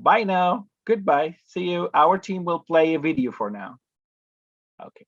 Bye now. Goodbye. See you. Our team will play a video for now. Okay.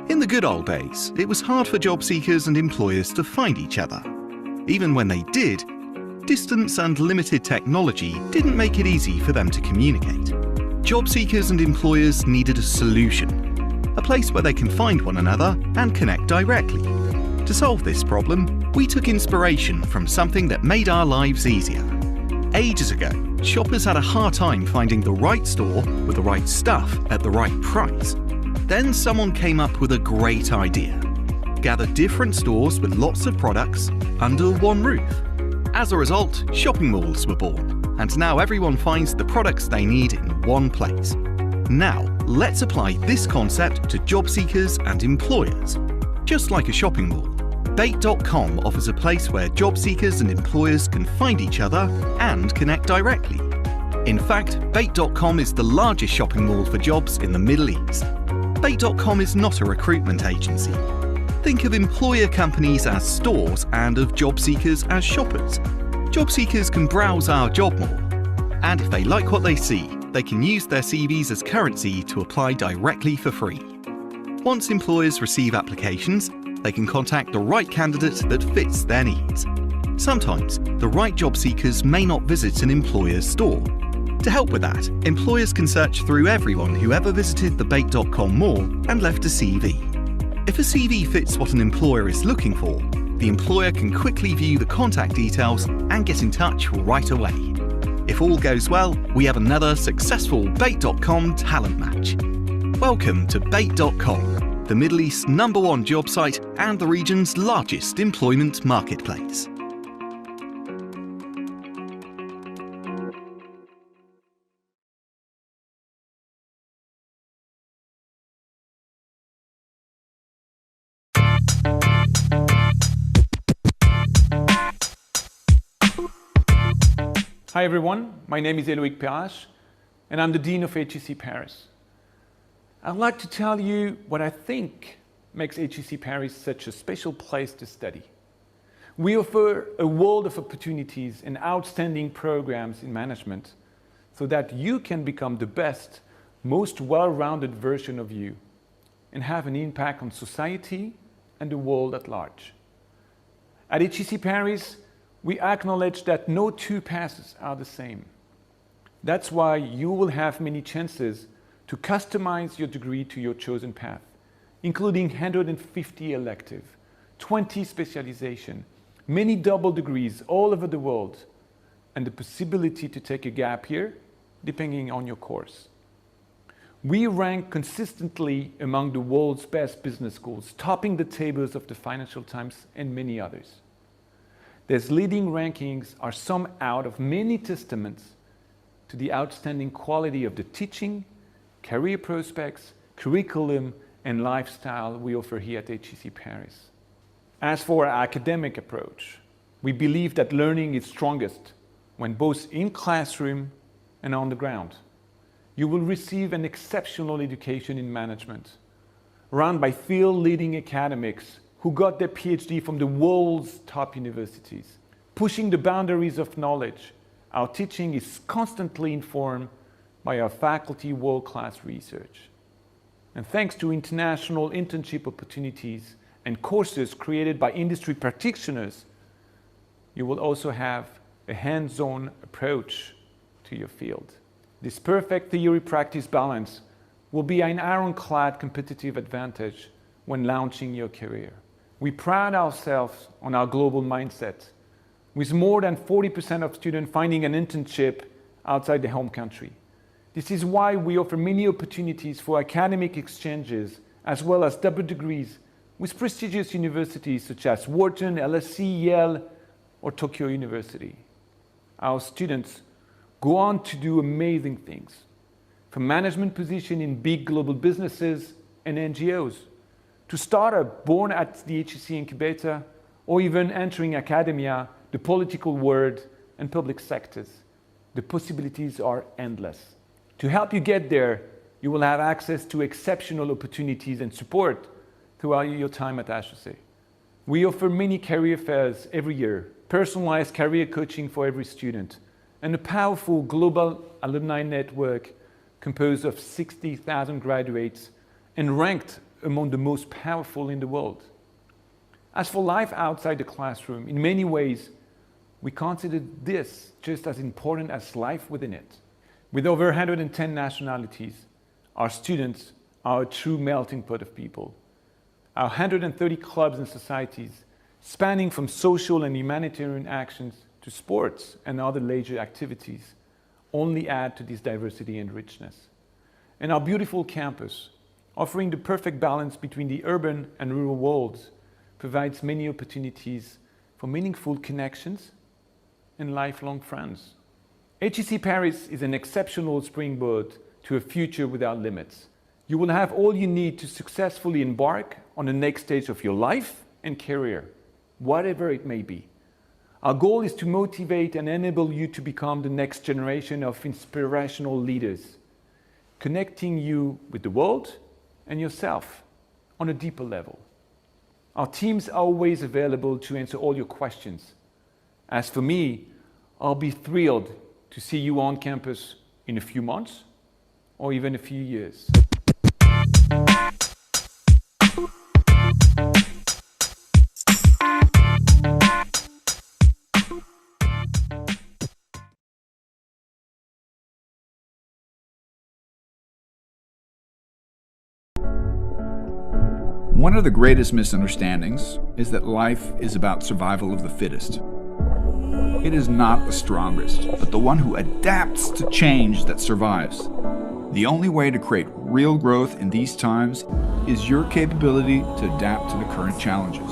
In the good old days, it was hard for job seekers and employers to find each other. Even when they did, distance and limited technology didn't make it easy for them to communicate. Job seekers and employers needed a solution, a place where they can find one another and connect directly. To solve this problem, we took inspiration from something that made our lives easier. Ages ago, shoppers had a hard time finding the right store with the right stuff at the right price. Then someone came up with a great idea. Gather different stores with lots of products under one roof. As a result, shopping malls were born, and now everyone finds the products they need in one place. Now, let's apply this concept to job seekers and employers. Just like a shopping mall, Bait.com offers a place where job seekers and employers can find each other and connect directly. In fact, Bait.com is the largest shopping mall for jobs in the Middle East. Bait.com is not a recruitment agency. Think of employer companies as stores and of job seekers as shoppers. Job seekers can browse our job mall, and if they like what they see, they can use their CVs as currency to apply directly for free. Once employers receive applications, they can contact the right candidate that fits their needs. Sometimes, the right job seekers may not visit an employer's store. To help with that, employers can search through everyone who ever visited the Bait.com mall and left a CV. If a CV fits what an employer is looking for, the employer can quickly view the contact details and get in touch right away. If all goes well, we have another successful Bait.com talent match. Welcome to Bait.com, the Middle East's #1 job site and the region's largest employment marketplace. Hi everyone, my name is Lalovich and I'm the Dean of HEC Paris. I'd like to tell you what I think makes HEC Paris such a special place to study. We offer a world of opportunities and outstanding programs in management so that you can become the best, most well-rounded version of you and have an impact on society and the world at large. At HEC Paris, we acknowledge that no two paths are the same. That's why you will have many chances to customize your degree to your chosen path, including 150 elective, 20 specialization, many double degrees all over the world, and the possibility to take a gap year depending on your course. We rank consistently among the world's best business schools, topping the tables of the Financial Times and many others. These leading rankings are some out of many testaments to the outstanding quality of the teaching, career prospects, curriculum, and lifestyle we offer here at HEC Paris. As for our academic approach, we believe that learning is strongest when both in classroom and on the ground. You will receive an exceptional education in management, run by field-leading academics who got their PhD from the world's top universities. Pushing the boundaries of knowledge, our teaching is constantly informed by our faculty world-class research. And thanks to international internship opportunities and courses created by industry practitioners, you will also have a hands-on approach to your field. This perfect theory-practice balance will be an ironclad competitive advantage when launching your career. We pride ourselves on our global mindset, with more than 40% of students finding an internship outside their home country. This is why we offer many opportunities for academic exchanges, as well as double degrees with prestigious universities such as Wharton, LSE, Yale, or Tokyo University. Our students go on to do amazing things, from management positions in big global businesses and NGOs, to startups born at the HEC in Cabete, or even entering academia, the political world, and public sectors. The possibilities are endless. To help you get there, you will have access to exceptional opportunities and support throughout your time at HEC. We offer many career fairs every year, personalized career coaching for every student, and a powerful global alumni network composed of 60,000 graduates and ranked among the most powerful in the world. As for life outside the classroom, in many ways, we consider this just as important as life within it. With over 110 nationalities, our students are a true melting pot of people. Our 130 clubs and societies, spanning from social and humanitarian actions to sports and other leisure activities, only add to this diversity and richness. And our beautiful campus, offering the perfect balance between the urban and rural worlds, provides many opportunities for meaningful connections and lifelong friends. HEC Paris is an exceptional springboard to a future without limits. You will have all you need to successfully embark on the next stage of your life and career. whatever it may be. Our goal is to motivate and enable you to become the next generation of inspirational leaders, connecting you with the world and yourself on a deeper level. Our team's always available to answer all your questions. As for me, I'll be thrilled to see you on campus in a few months or even a few years. One of the greatest misunderstandings is that life is about survival of the fittest. It is not the strongest, but the one who adapts to change that survives. The only way to create real growth in these times is your capability to adapt to the current challenges.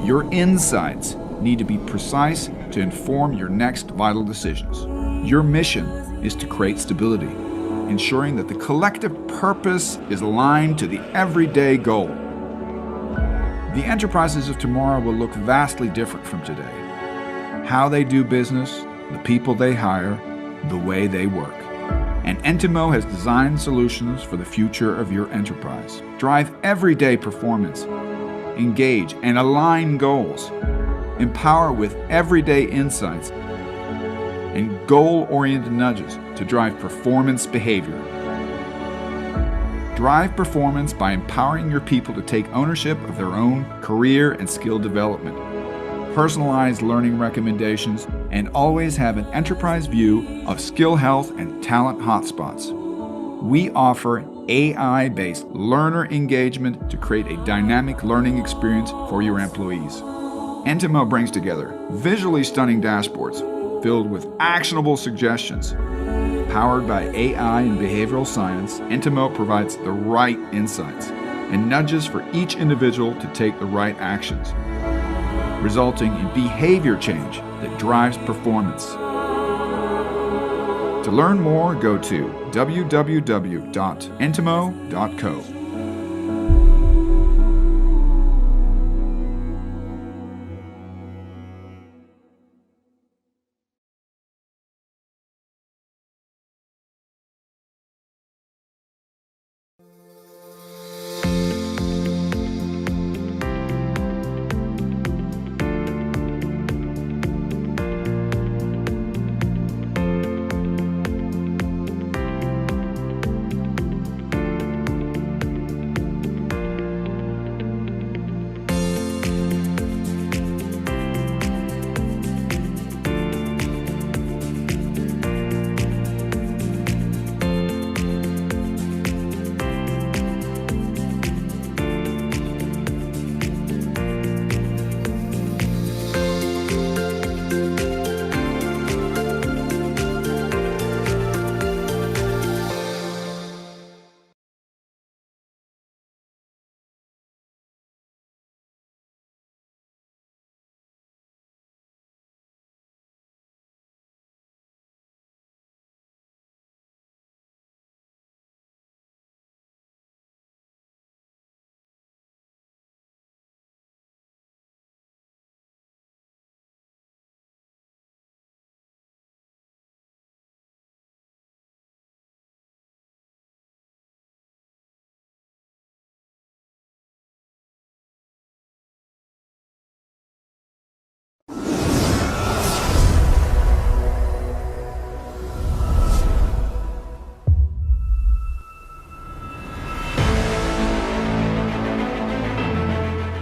Your insights need to be precise to inform your next vital decisions. Your mission is to create stability, ensuring that the collective purpose is aligned to the everyday goal. The enterprises of tomorrow will look vastly different from today. How they do business, the people they hire, the way they work. And Entimo has designed solutions for the future of your enterprise. Drive everyday performance, engage and align goals, empower with everyday insights, and goal-oriented nudges to drive performance behavior. Drive performance by empowering your people to take ownership of their own career and skill development, personalized learning recommendations, and always have an enterprise view of skill health and talent hotspots. We offer AI-based learner engagement to create a dynamic learning experience for your employees. Entimo brings together visually stunning dashboards filled with actionable suggestions. Powered by AI and behavioral science, Entimo provides the right insights and nudges for each individual to take the right actions, resulting in behavior change that drives performance. To learn more, go to www.entimo.co.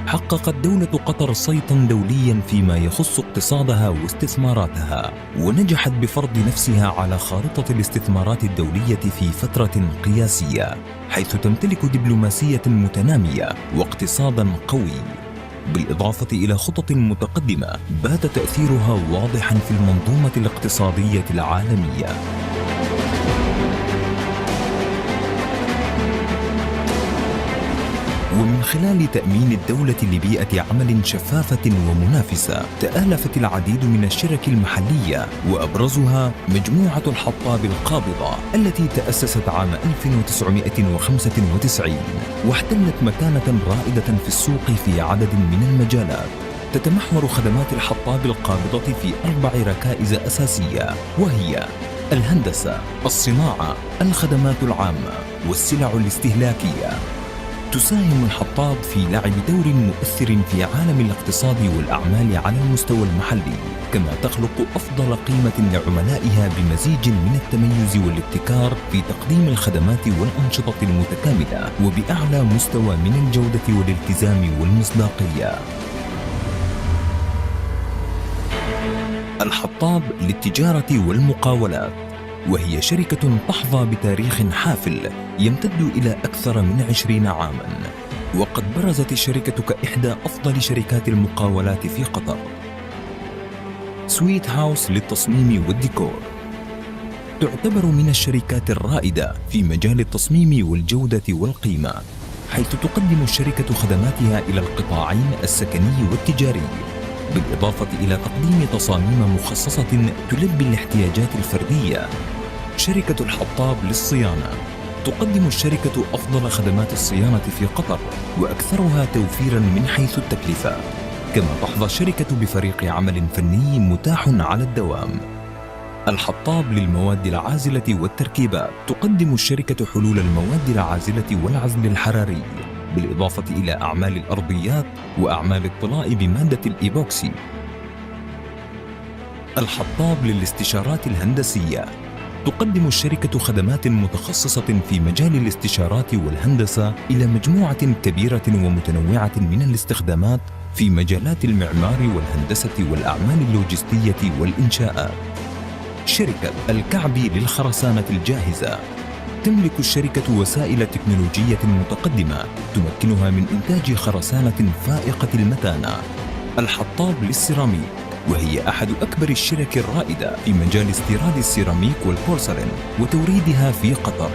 حققت دولة قطر صيتاً دولياً فيما يخص اقتصادها واستثماراتها، ونجحت بفرض نفسها على خارطة الاستثمارات الدولية في فترة قياسية، حيث تمتلك دبلوماسية متنامية واقتصاداً قوي، بالإضافة إلى خطط متقدمة بات تأثيرها واضحاً في المنظومة الاقتصادية العالمية. ومن خلال تأمين الدولة لبيئة عمل شفافة ومنافسة، تآلفت العديد من الشرك المحلية، وأبرزها مجموعة الحطاب القابضة التي تأسست عام 1995 واحتلت مكانة رائدة في السوق في عدد من المجالات، تتمحور خدمات الحطاب القابضة في 4 ركائز أساسية، وهي الهندسة، الصناعة، الخدمات العامة، والسلع الاستهلاكية. تساهم الحطاب في لعب دور مؤثر في عالم الاقتصاد والأعمال على المستوى المحلي، كما تخلق أفضل قيمة لعملائها بمزيج من التميز والابتكار في تقديم الخدمات والأنشطة المتكاملة وبأعلى مستوى من الجودة والالتزام والمصداقية. الحطاب للتجارة والمقاولات، وهي شركة تحظى بتاريخ حافل يمتد إلى أكثر من 20 عاماً، وقد برزت الشركة كإحدى أفضل شركات المقاولات في قطر. سويت هاوس للتصميم والديكور، تعتبر من الشركات الرائدة في مجال التصميم والجودة والقيمة، حيث تقدم الشركة خدماتها إلى القطاعين السكني والتجاري، بالإضافة إلى تقديم تصاميم مخصصة تلبي الاحتياجات الفردية. شركة الحطاب للصيانة، تقدم الشركة أفضل خدمات الصيانة في قطر وأكثرها توفيراً من حيث التكلفة، كما تحظى الشركة بفريق عمل فني متاح على الدوام. الحطاب للمواد العازلة والتركيبات، تقدم الشركة حلول المواد العازلة والعزل الحراري، بالإضافة إلى أعمال الأرضيات وأعمال الطلاء بمادة الإيبوكسي. الحطاب للاستشارات الهندسية، تقدم الشركة خدمات متخصصة في مجال الاستشارات والهندسة إلى مجموعة كبيرة ومتنوعة من الاستخدامات في مجالات المعمار والهندسة والأعمال اللوجستية والإنشاءات. شركة الكعبي للخرسانة الجاهزة، تملك الشركة وسائل تكنولوجية متقدمة تمكنها من إنتاج خرسانة فائقة المتانة. الحطاب للسيراميك، وهي أحد أكبر الشرك الرائدة في مجال استيراد السيراميك والبورسلين وتوريدها في قطر.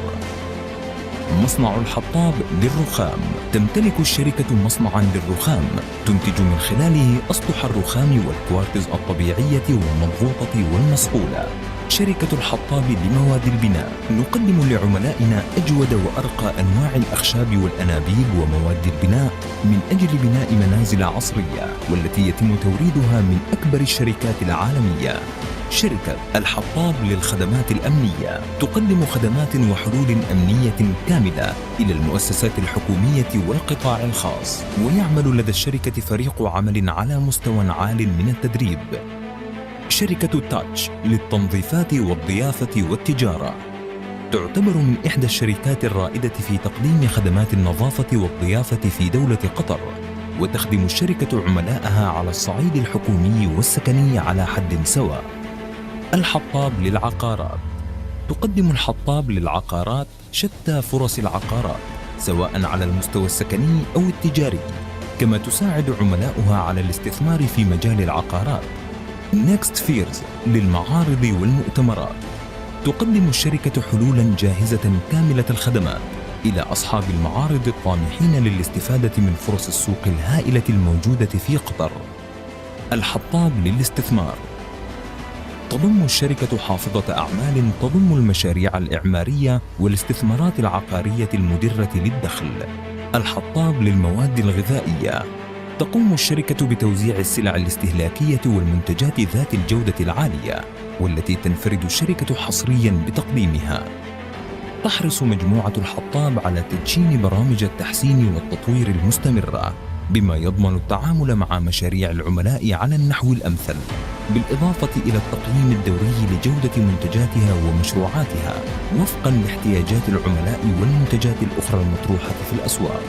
مصنع الحطاب للرخام، تمتلك الشركة مصنعاً للرخام تنتج من خلاله أسطح الرخام والكوارتز الطبيعية والمضغوطة والمصقولة. شركة الحطاب لمواد البناء، نقدم لعملائنا أجود وأرقى أنواع الأخشاب والأنابيب ومواد البناء من أجل بناء منازل عصرية، والتي يتم توريدها من أكبر الشركات العالمية. شركة الحطاب للخدمات الأمنية، تقدم خدمات وحلول أمنية كاملة إلى المؤسسات الحكومية والقطاع الخاص، ويعمل لدى الشركة فريق عمل على مستوى عال من التدريب. شركة تاتش للتنظيفات والضيافة والتجارة، تعتبر من إحدى الشركات الرائدة في تقديم خدمات النظافة والضيافة في دولة قطر، وتخدم الشركة عملائها على الصعيد الحكومي والسكني على حد سواء. الحطاب للعقارات، تقدم الحطاب للعقارات شتى فرص العقارات سواء على المستوى السكني أو التجاري، كما تساعد عملاؤها على الاستثمار في مجال العقارات. نيكست فيرز للمعارض والمؤتمرات، تقدم الشركة حلولاً جاهزة كاملة الخدمات إلى أصحاب المعارض الطامحين للاستفادة من فرص السوق الهائلة الموجودة في قطر. الحطاب للاستثمار، تضم الشركة حافظة أعمال تضم المشاريع الإعمارية والاستثمارات العقارية المدرة للدخل. الحطاب للمواد الغذائية، تقوم الشركة بتوزيع السلع الاستهلاكية والمنتجات ذات الجودة العالية، والتي تنفرد الشركة حصرياً بتقديمها. تحرص مجموعة الحطاب على تدشين برامج التحسين والتطوير المستمرة، بما يضمن التعامل مع مشاريع العملاء على النحو الأمثل، بالإضافة إلى التقييم الدوري لجودة منتجاتها ومشروعاتها وفقاً لاحتياجات العملاء والمنتجات الأخرى المطروحة في الأسواق،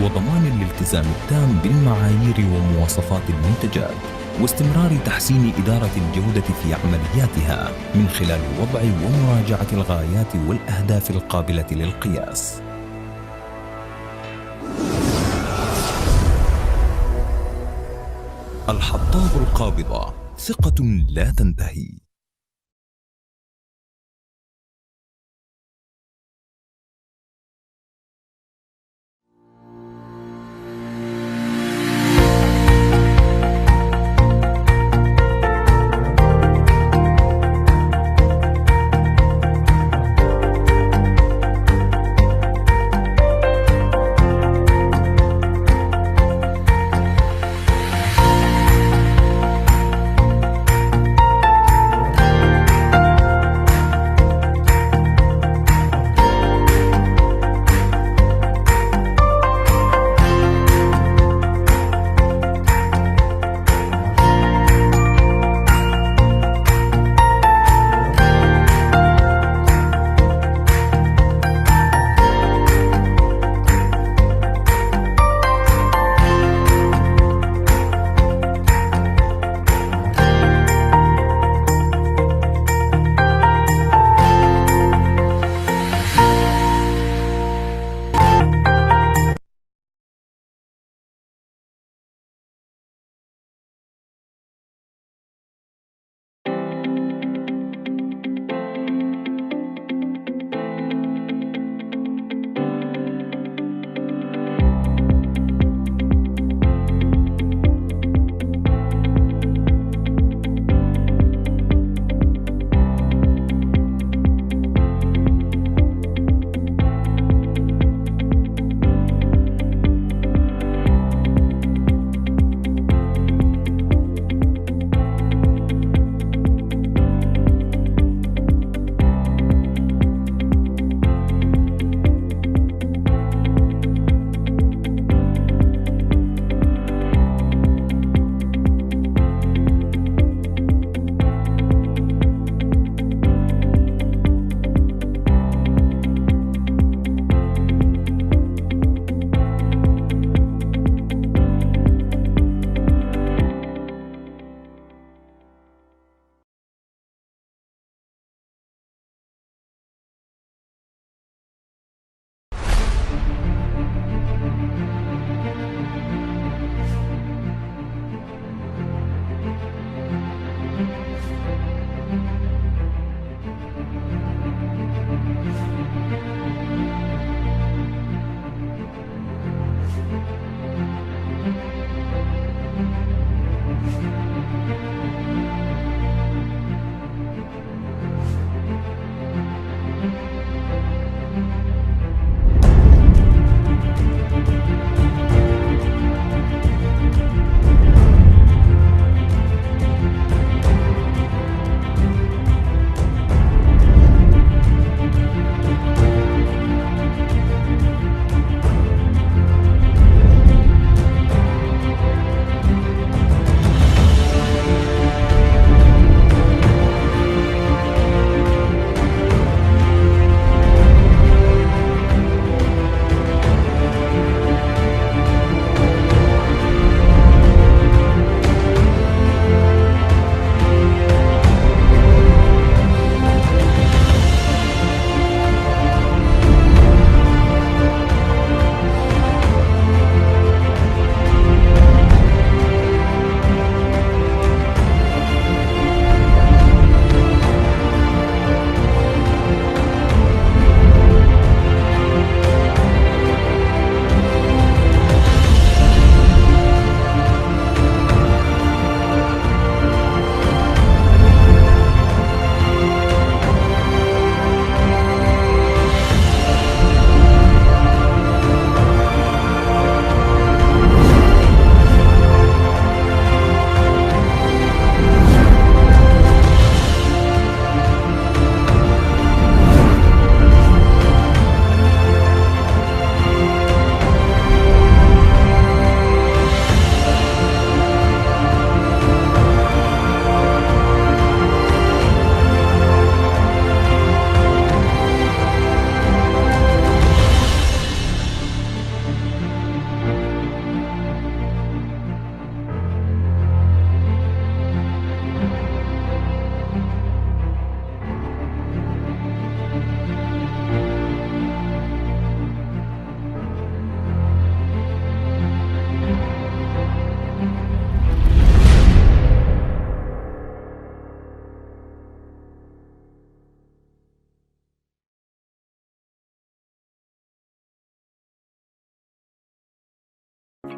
وضمان الالتزام التام بالمعايير ومواصفات المنتجات، واستمرار تحسين إدارة الجودة في عملياتها من خلال وضع ومراجعة الغايات والأهداف القابلة للقياس. الحطاب القابضة، ثقة لا تنتهي.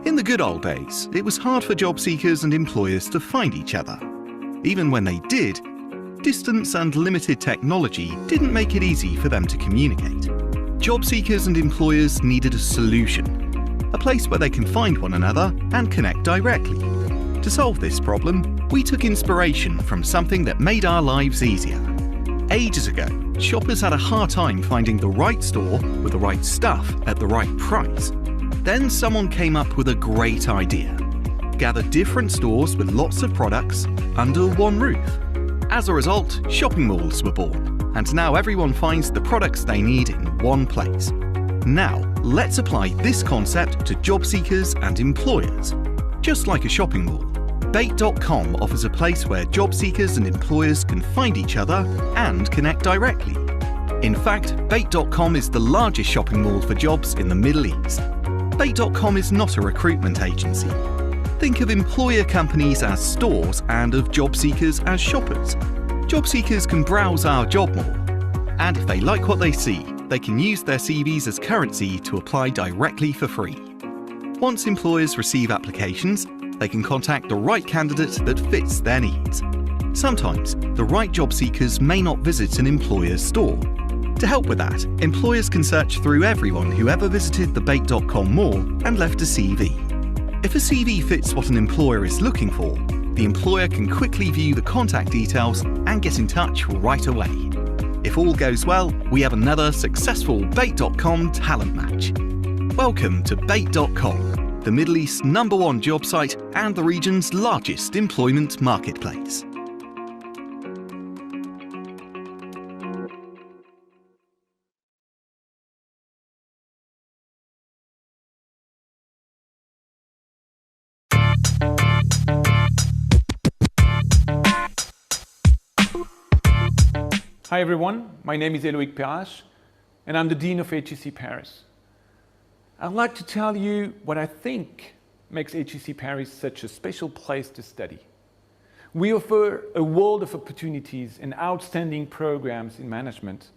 In the good old days, it was hard for job seekers and employers to find each other. Even when they did, distance and limited technology didn't make it easy for them to communicate. Job seekers and employers needed a solution, a place where they can find one another and connect directly. To solve this problem, we took inspiration from something that made our lives easier. Ages ago, shoppers had a hard time finding the right store with the right stuff at the right price. Then someone came up with a great idea. Gather different stores with lots of products under one roof. As a result, shopping malls were born, and now everyone finds the products they need in one place. Now, let's apply this concept to job seekers and employers. Just like a shopping mall, Bait.com offers a place where job seekers and employers can find each other and connect directly. In fact, Bait.com is the largest shopping mall for jobs in the Middle East. Bait.com is not a recruitment agency. Think of employer companies as stores and of job seekers as shoppers. Job seekers can browse our job mall, and if they like what they see, they can use their CVs as currency to apply directly for free. Once employers receive applications, they can contact the right candidate that fits their needs. Sometimes, the right job seekers may not visit an employer's store. To help with that, employers can search through everyone who ever visited the Bait.com mall and left a CV. If a CV fits what an employer is looking for, the employer can quickly view the contact details and get in touch right away. If all goes well, we have another successful Bait.com talent match. Welcome to Bait.com, the Middle East's #1 job site and the region's largest employment marketplace. Hi everyone, my name is Lalovich, and I'm the Dean of HEC Paris. I'd like to tell you what I think makes HEC Paris such a special place to study. We offer a world of opportunities and outstanding programs in management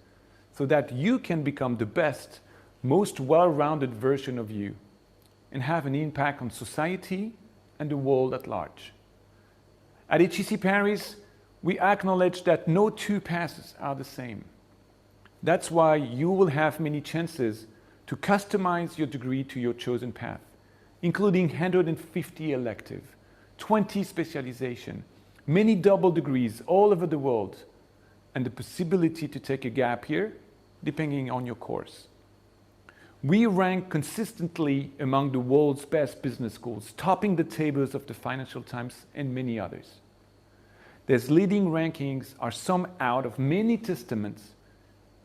so that you can become the best, most well-rounded version of you and have an impact on society and the world at large. At HEC Paris, we acknowledge that no two paths are the same. That's why you will have many chances to customize your degree to your chosen path, including 150 elective, 20 specialization, many double degrees all over the world, and the possibility to take a gap year depending on your course. We rank consistently among the world's best business schools, topping the tables of the Financial Times and many others. These leading rankings are some out of many testaments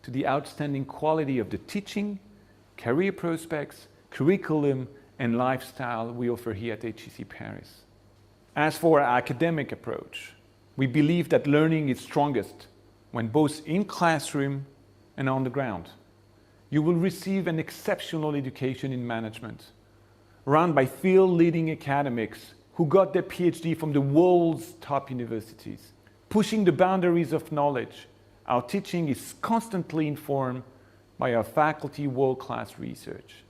to the outstanding quality of the teaching, career prospects, curriculum, and lifestyle we offer here at HEC Paris. As for our academic approach, we believe that learning is strongest when both in classroom and on the ground. You will receive an exceptional education in management, run by field-leading academics who got their PhD from the world's top universities. Pushing the boundaries of knowledge, our teaching is constantly informed by our faculty world-class research.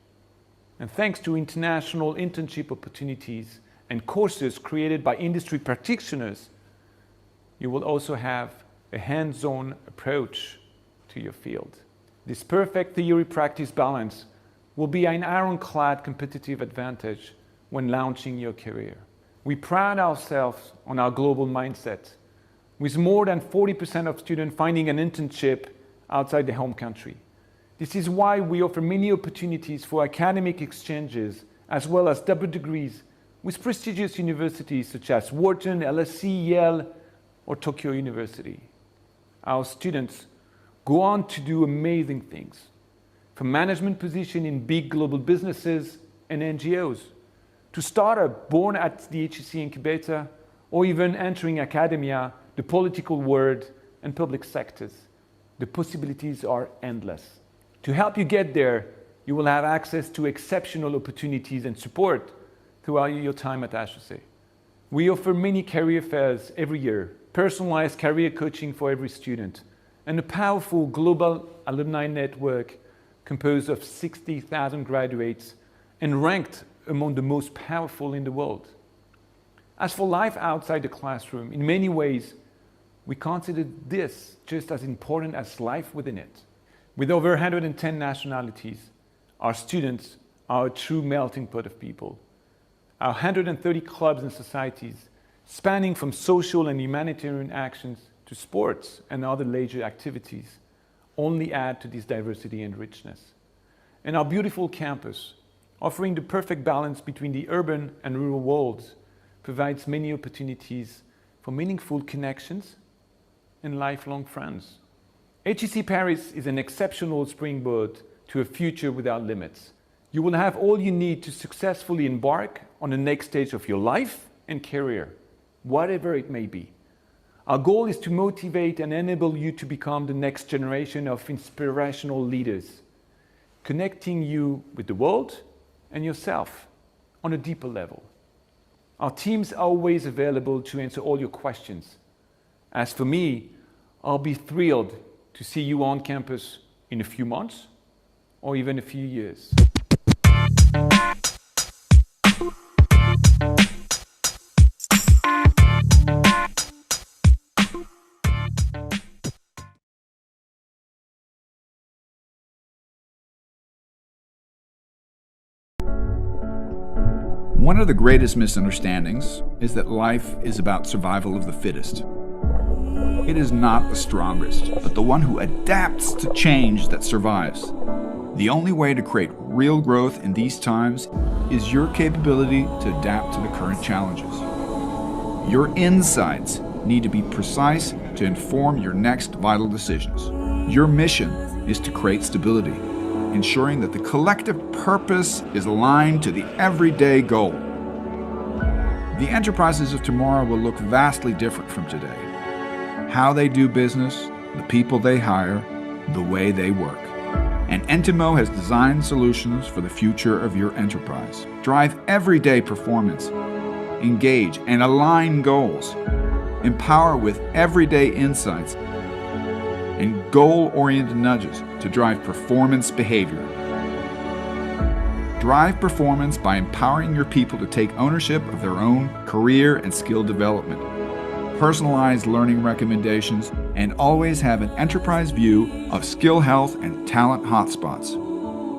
And thanks to international internship opportunities and courses created by industry practitioners, you will also have a hands-on approach to your field. This perfect theory-practice balance will be an ironclad competitive advantage when launching your career. We pride ourselves on our global mindset, with more than 40% of students finding an internship outside their home country. This is why we offer many opportunities for academic exchanges, as well as double degrees with prestigious universities such as Wharton, LSE, Yale, or Tokyo University. Our students go on to do amazing things, from management positions in big global businesses and NGOs, to startups born at the HEC in Cabete, or even entering academia, the political world, and public sectors. The possibilities are endless. To help you get there, you will have access to exceptional opportunities and support throughout your time at HEC. We offer many career fairs every year, personalized career coaching for every student, and a powerful global alumni network composed of 60,000 graduates and ranked among the most powerful in the world. As for life outside the classroom, in many ways, we consider this just as important as life within it. With over 110 nationalities, our students are a true melting pot of people. Our 130 clubs and societies, spanning from social and humanitarian actions to sports and other leisure activities, only add to this diversity and richness. And our beautiful campus, offering the perfect balance between the urban and rural worlds, provides many opportunities for meaningful connections and lifelong friends. HEC Paris is an exceptional springboard to a future without limits. You will have all you need to successfully embark on the next stage of your life and career, whatever it may be. Our goal is to motivate and enable you to become the next generation of inspirational leaders, connecting you with the world and yourself on a deeper level. Our team's always available to answer all your questions. As for me, I'll be thrilled to see you on campus in a few months or even a few years. One of the greatest misunderstandings is that life is about survival of the fittest. It is not the strongest, but the one who adapts to change that survives. The only way to create real growth in these times is your capability to adapt to the current challenges. Your insights need to be precise to inform your next vital decisions. Your mission is to create stability, ensuring that the collective purpose is aligned to the everyday goal. The enterprises of tomorrow will look vastly different from today. How they do business, the people they hire, the way they work. And Entimo has designed solutions for the future of your enterprise. Drive everyday performance, engage and align goals, empower with everyday insights, and goal-oriented nudges to drive performance behavior. Drive performance by empowering your people to take ownership of their own career and skill development, personalized learning recommendations, and always have an enterprise view of skill health and talent hotspots.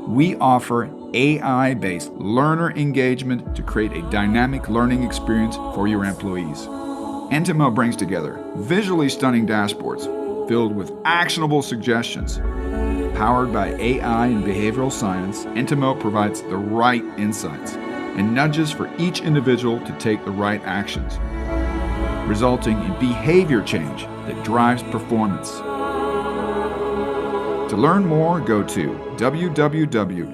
We offer AI-based learner engagement to create a dynamic learning experience for your employees. Entimo brings together visually stunning dashboards filled with actionable suggestions. Powered by AI and behavioral science, Entimo provides the right insights and nudges for each individual to take the right actions, resulting in behavior change that drives performance. To learn more, go to www.entimo.co.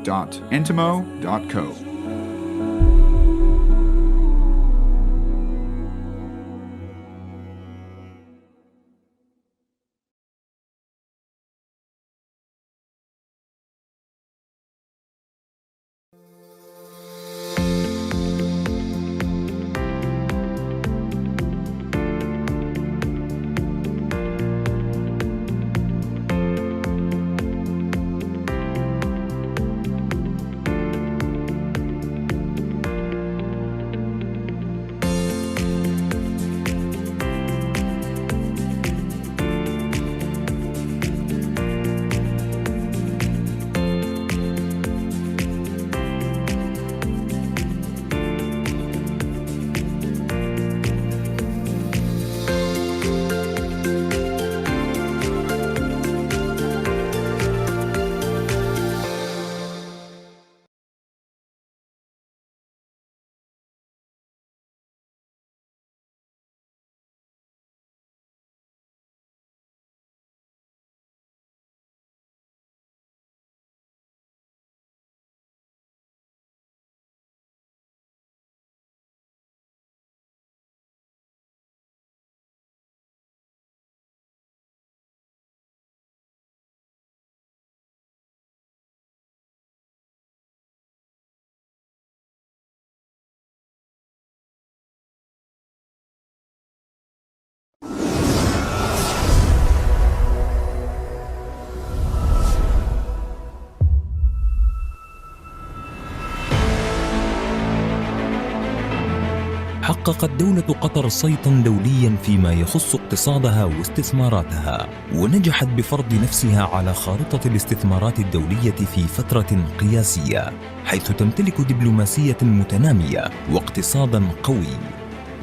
حققت دولة قطر صيتاً دولياً فيما يخص اقتصادها واستثماراتها، ونجحت بفرض نفسها على خارطة الاستثمارات الدولية في فترة قياسية، حيث تمتلك دبلوماسية متنامية واقتصاداً قوي،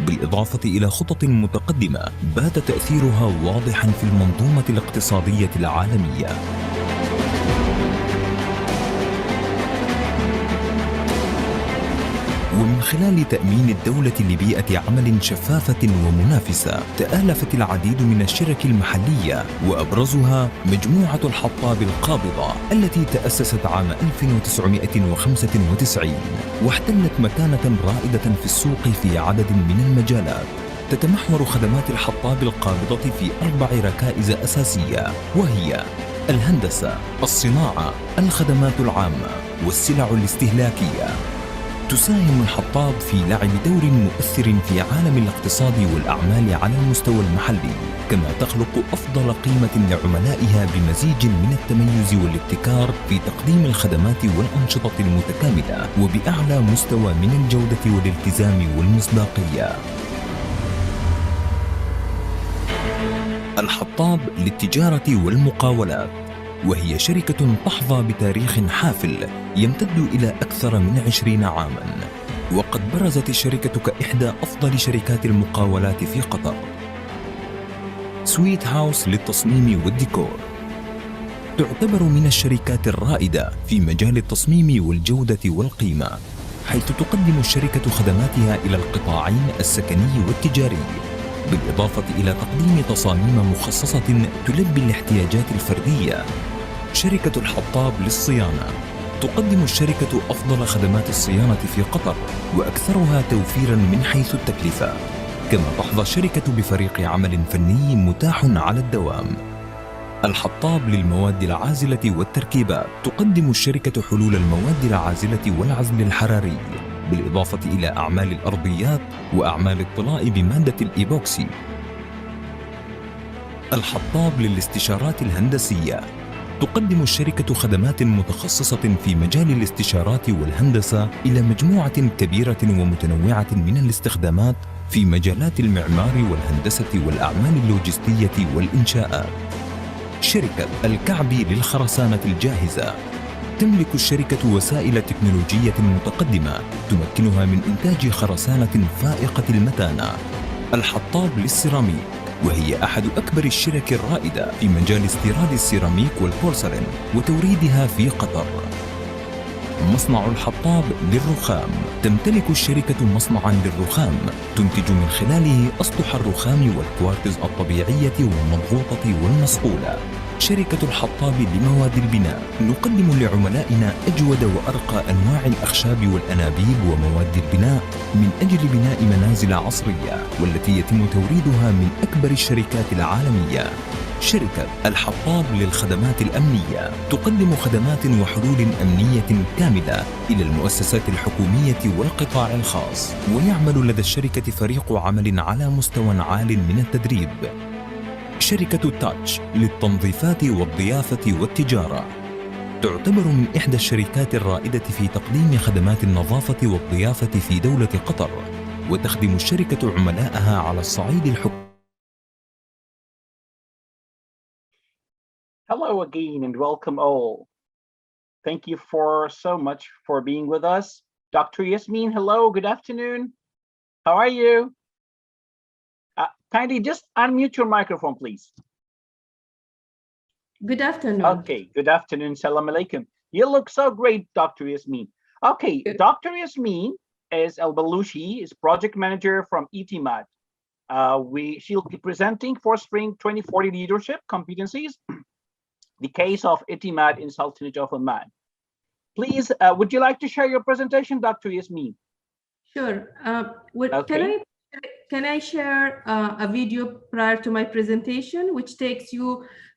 بالإضافة إلى خطط متقدمة بات تأثيرها واضحاً في المنظومة الاقتصادية العالمية. ومن خلال تأمين الدولة لبيئة عمل شفافة ومنافسة، تآلفت العديد من الشرك المحلية، وأبرزها مجموعة الحطاب القابضة التي تأسست عام 1995 واحتلت مكانة رائدة في السوق في عدد من المجالات. تتمحور خدمات الحطاب القابضة في 4 ركائز أساسية، وهي الهندسة، الصناعة، الخدمات العامة، والسلع الاستهلاكية. تساهم الحطاب في لعب دور مؤثر في عالم الاقتصاد والأعمال على المستوى المحلي، كما تخلق أفضل قيمة لعملائها بمزيج من التميز والابتكار في تقديم الخدمات والأنشطة المتكاملة، وبأعلى مستوى من الجودة والالتزام والمصداقية. الحطاب للتجارة والمقاولات، وهي شركة تحظى بتاريخ حافل يمتد إلى أكثر من 20 عاماً، وقد برزت الشركة كإحدى أفضل شركات المقاولات في قطر. سويت هاوس للتصميم والديكور، تعتبر من الشركات الرائدة في مجال التصميم والجودة والقيمة، حيث تقدم الشركة خدماتها إلى القطاعين السكني والتجاري، بالإضافة إلى تقديم تصاميم مخصصة تلبي الاحتياجات الفردية. شركة الحطاب للصيانة، تقدم الشركة أفضل خدمات الصيانة في قطر وأكثرها توفيراً من حيث التكلفة، كما تحظى الشركة بفريق عمل فني متاح على الدوام. الحطاب للمواد العازلة والتركيبات، تقدم الشركة حلول المواد العازلة والعزل الحراري، بالإضافة إلى أعمال الأرضيات وأعمال الطلاء بمادة الإيبوكسي. الحطاب للاستشارات الهندسية، تقدم الشركة خدمات متخصصة في مجال الاستشارات والهندسة إلى مجموعة كبيرة ومتنوعة من الاستخدامات في مجالات المعمار والهندسة والأعمال اللوجستية والإنشاءات. شركة الكعبي للخرسانة الجاهزة، تملك الشركة وسائل تكنولوجية متقدمة تمكنها من إنتاج خرسانة فائقة المتانة. الحطاب للسيراميك، وهي أحد أكبر الشرك الرائدة في مجال استيراد السيراميك والبورسلين وتوريدها في قطر. مصنع الحطاب للرخام، تمتلك الشركة مصنعاً للرخام تنتج من خلاله أسطح الرخام والكوارتز الطبيعية والمضغوطة والمصقولة. شركة الحطاب لمواد البناء، نقدم لعملائنا أجود وأرقى أنواع الأخشاب والأنابيب ومواد البناء من أجل بناء منازل عصرية، والتي يتم توريدها من أكبر الشركات العالمية. شركة الحطاب للخدمات الأمنية، تقدم خدمات وحلول أمنية كاملة إلى المؤسسات الحكومية والقطاع الخاص، ويعمل لدى الشركة فريق عمل على مستوى عال من التدريب. شركة تاتش للتنظيفات والضيافة والتجارة، تعتبر من إحدى الشركات الرائدة في تقديم خدمات النظافة والضيافة في دولة قطر، وتخدم الشركة عملائها على الصعيد الحكومي. Hello again and welcome all. Thank you for so much for being with us. Dr. Yasmin, hello, good afternoon. How are you? Kindly just unmute your microphone, please. Good afternoon. Okay, good afternoon. Salam alaikum. You look so great, Dr. Yasmin. Okay, Dr. Yasmin is Balushi, is project manager from Etimad. She'll be presenting for Spring 2040 Leadership Competencies, the case of Etimad in Sultanate of Oman. Please, would you like to share your presentation, Dr. Yasmin? Sure. Okay. Can I share a video prior to my presentation, which takes you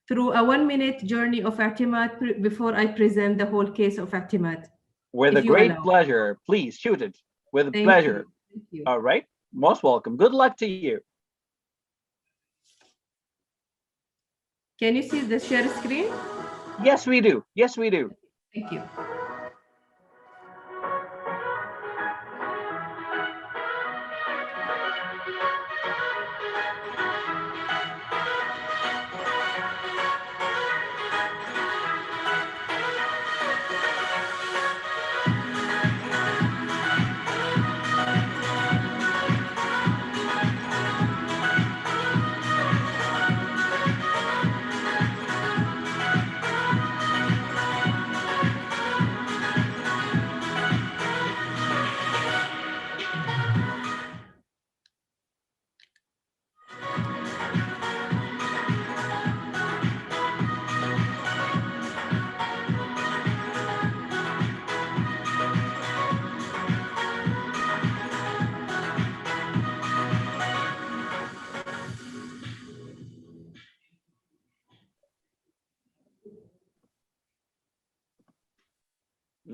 through a 1-minute journey of Etimad before I present the whole case of Etimad? With a great pleasure. Please shoot it. With pleasure. Thank you. All right. Most welcome. Good luck to you. Can you see the share screen? Yes, we do. Yes, we do. Thank you.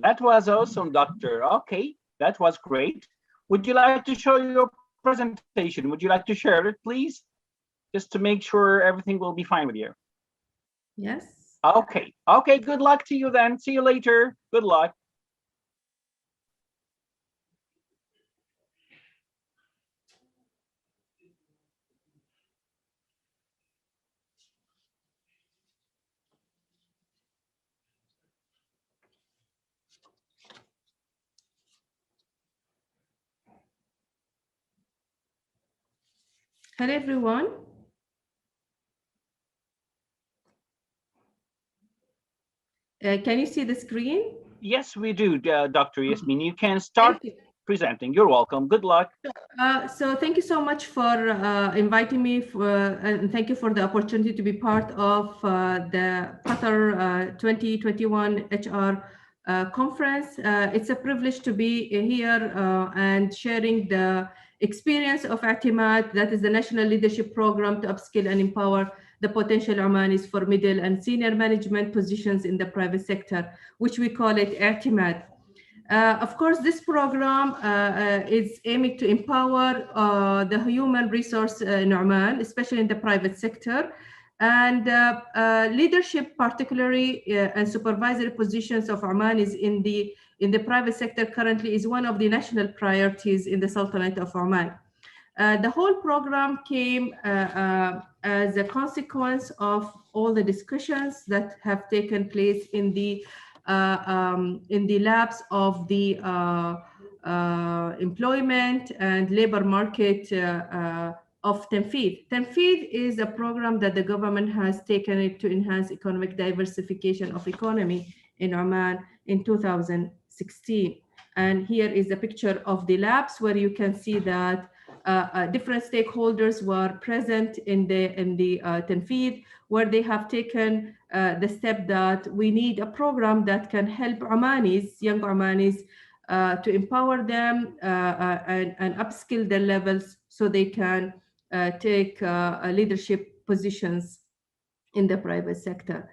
That was awesome, Doctor. Okay, that was great. Would you like to show your presentation? Would you like to share it, please? Just to make sure everything will be fine with you. Yes. Okay. Okay, good luck to you then. See you later. Good luck. Hello, everyone. Can you see the screen? Yes, we do, Dr. Yasmin. You can start presenting. You're welcome. Good luck. So thank you so much for inviting me, and thank you for the opportunity to be part of the Qatar 2021 HR Conference. It's a privilege to be here and sharing the experience of Etimad, that is the National Leadership Program to upskill and empower the potential Omanis for middle and senior management positions in the private sector, which we call it Etimad. Of course, this program is aiming to empower the human resource in Oman, especially in the private sector, and leadership, particularly and supervisory positions of Omanis in the private sector currently is one of the national priorities in the Sultanate of Oman. The whole program came as a consequence of all the discussions that have taken place in the labs of the employment and labor market of Tanfeed. Tanfeed is a program that the government has taken it to enhance economic diversification of economy in Oman in 2016. And here is a picture of the labs where you can see that different stakeholders were present in the Tanfeed, where they have taken the step that we need a program that can help Omanis, young Omanis, to empower them and upskill their levels so they can take leadership positions in the private sector.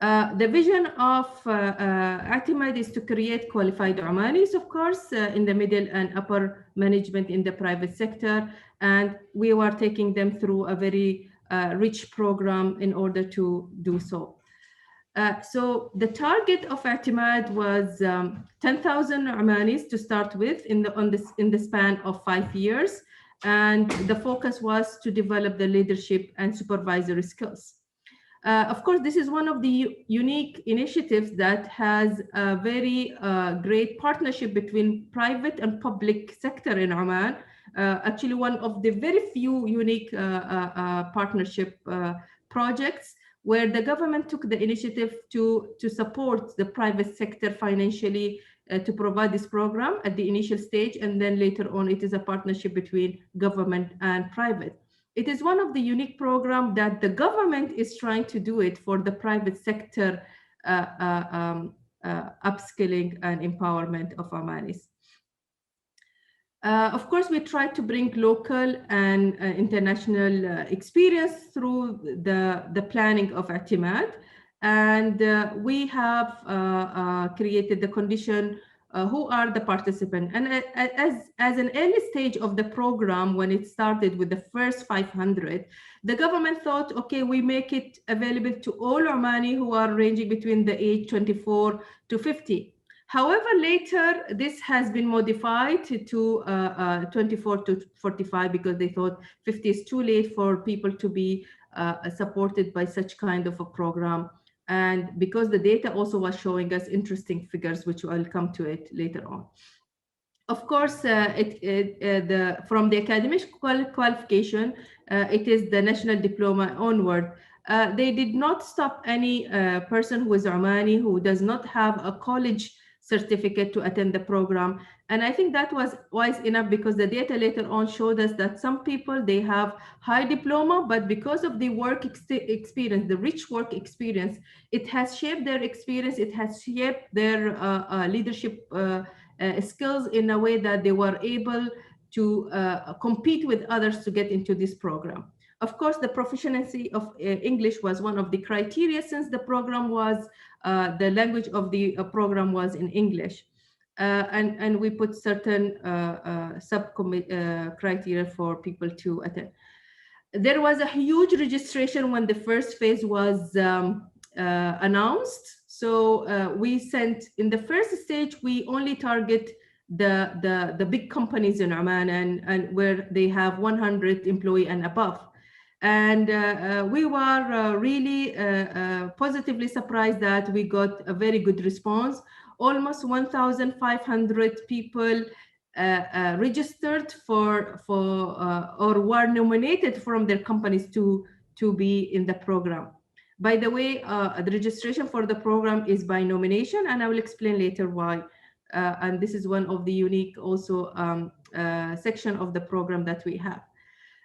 The vision of Etimad is to create qualified Omanis, of course, in the middle and upper management in the private sector. And we were taking them through a very rich program in order to do so. So the target of Etimad was 10,000 Omanis to start with in the span of 5 years. And the focus was to develop the leadership and supervisory skills. Of course, this is one of the unique initiatives that has a very great partnership between private and public sector in Oman. Actually, one of the very few unique partnership projects where the government took the initiative to support the private sector financially to provide this program at the initial stage, and then later on it is a partnership between government and private. It is one of the unique programs that the government is trying to do it for the private sector upskilling and empowerment of Omanis. Of course, we try to bring local and international experience through the planning of Etimad. And we have created the condition who are the participants. And as an early stage of the program, when it started with the first 500, the government thought, okay, we make it available to all Omani who are ranging between the age 24 to 50. However, later, this has been modified to 24 to 45 because they thought 50 is too late for people to be supported by such kind of a program. And because the data also was showing us interesting figures, which I'll come to it later on. Of course, from the academic qualification, it is the national diploma onward. They did not stop any person who is Omani who does not have a college certificate to attend the program. And I think that was wise enough because the data later on showed us that some people, they have high diploma, but because of the work experience, the rich work experience, it has shaped their experience, it has shaped their leadership skills in a way that they were able to compete with others to get into this program. Of course, the proficiency of English was one of the criteria, since the program was, the language of the program was in English. And we put certain criteria for people to attend. There was a huge registration when the first phase was announced. So we sent, in the first stage, we only target the big companies in Oman and where they have 100 employees and above. And we were really positively surprised that we got a very good response. Almost 1,500 people registered or were nominated from their companies to be in the program. By the way, the registration for the program is by nomination, and I will explain later why. And this is one of the unique also section of the program that we have.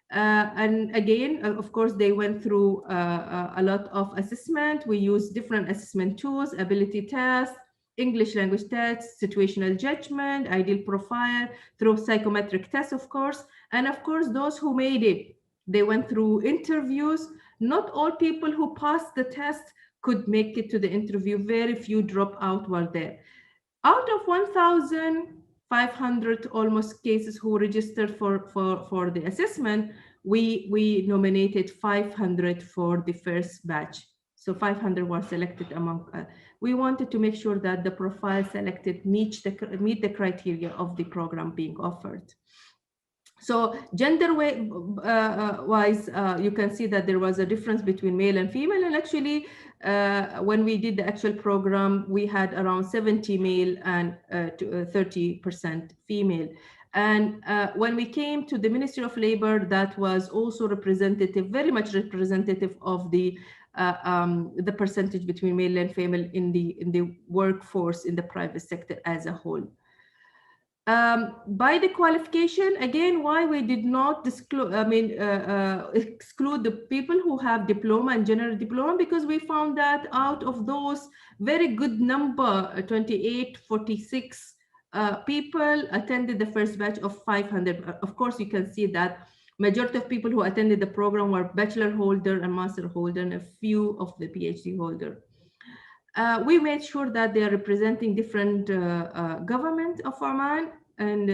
And again, of course, they went through a lot of assessment. We use different assessment tools, ability tests, English language tests, situational judgment, ideal profile, through psychometric tests, of course. And of course, those who made it, they went through interviews. Not all people who passed the test could make it to the interview. Very few drop out while there. Out of 1,500 almost cases who registered for the assessment, we nominated 500 for the first batch. So 500 were selected among. We wanted to make sure that the profile selected meet the criteria of the program being offered. So gender wise, you can see that there was a difference between male and female. And actually, when we did the actual program, we had around 70 male and 30% female. And when we came to the Ministry of Labor, that was also representative, very much representative of the percentage between male and female in the workforce in the private sector as a whole. By the qualification, again, why we did not exclude the people who have diploma and general diploma, because we found that out of those very good number, 46 people attended the first batch of 500. Of course, you can see that majority of people who attended the program were bachelor holder and master holder, and a few of the PhD holder. We made sure that they are representing different government of Oman, and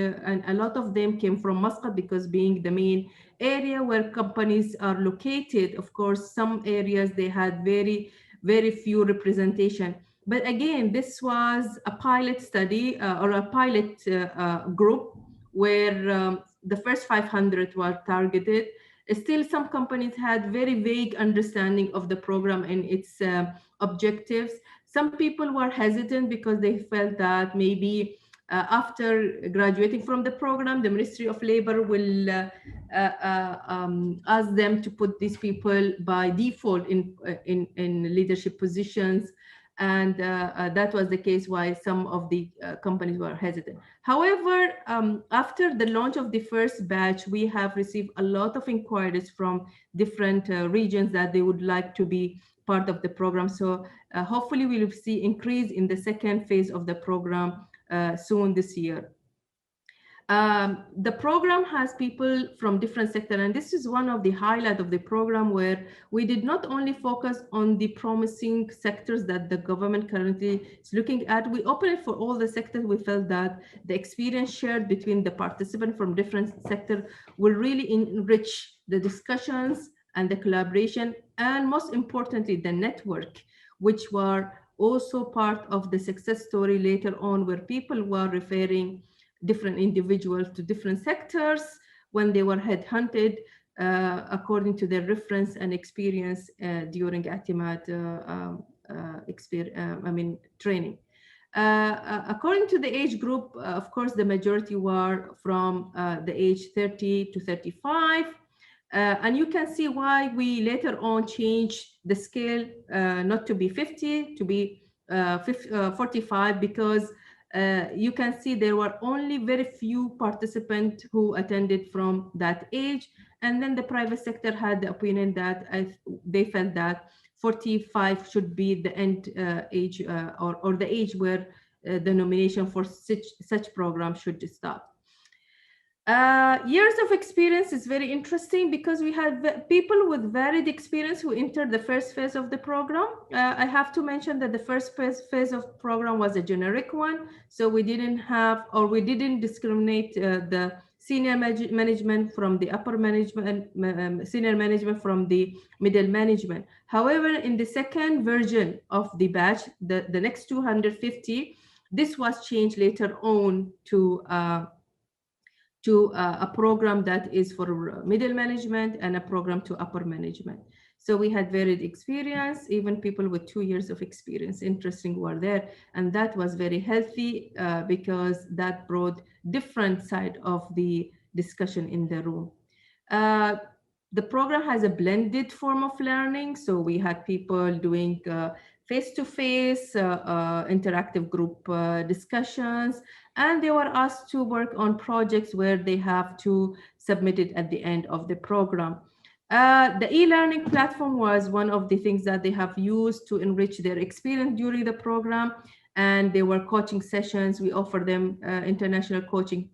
a lot of them came from Muscat, because being the main area where companies are located, of course, some areas they had very, very few representation. But again, this was a pilot study or a pilot group where the first 500 were targeted. Still, some companies had very vague understanding of the program and its objectives. Some people were hesitant because they felt that maybe after graduating from the program, the Ministry of Labor will ask them to put these people by default in leadership positions. And that was the case why some of the companies were hesitant. However, after the launch of the first batch, we have received a lot of inquiries from different regions that they would like to be part of the program. So hopefully we will see increase in the second phase of the program soon this year. The program has people from different sectors, and this is one of the highlights of the program, where we did not only focus on the promising sectors that the government currently is looking at. We opened it for all the sectors. We felt that the experience shared between the participants from different sectors will really enrich the discussions and the collaboration, and most importantly, the network, which were also part of the success story later on, where people were referring different individuals to different sectors when they were headhunted according to their reference and experience during Etimad training. According to the age group, of course, the majority were from the age 30 to 35. And you can see why we later on changed the scale not to be 50, to be 45, because you can see there were only very few participants who attended from that age. And then the private sector had the opinion that they felt that 45 should be the end age or the age where the nomination for such program should stop. Years of experience is very interesting because we had people with varied experience who entered the first phase of the program. I have to mention that the first phase of program was a generic one. So we didn't have, or we didn't discriminate the senior management from the upper management, senior management from the middle management. However, in the second version of the batch, the next 250, this was changed later on to a program that is for middle management and a program to upper management. So we had varied experience, even people with 2 years of experience, interesting, were there. And that was very healthy because that brought different side of the discussion in the room. The program has a blended form of learning. So we had people doing face-to-face interactive group discussions, and they were asked to work on projects where they have to submit it at the end of the program. The e-learning platform was one of the things that they have used to enrich their experience during the program, and there were coaching sessions. We offer them international coaches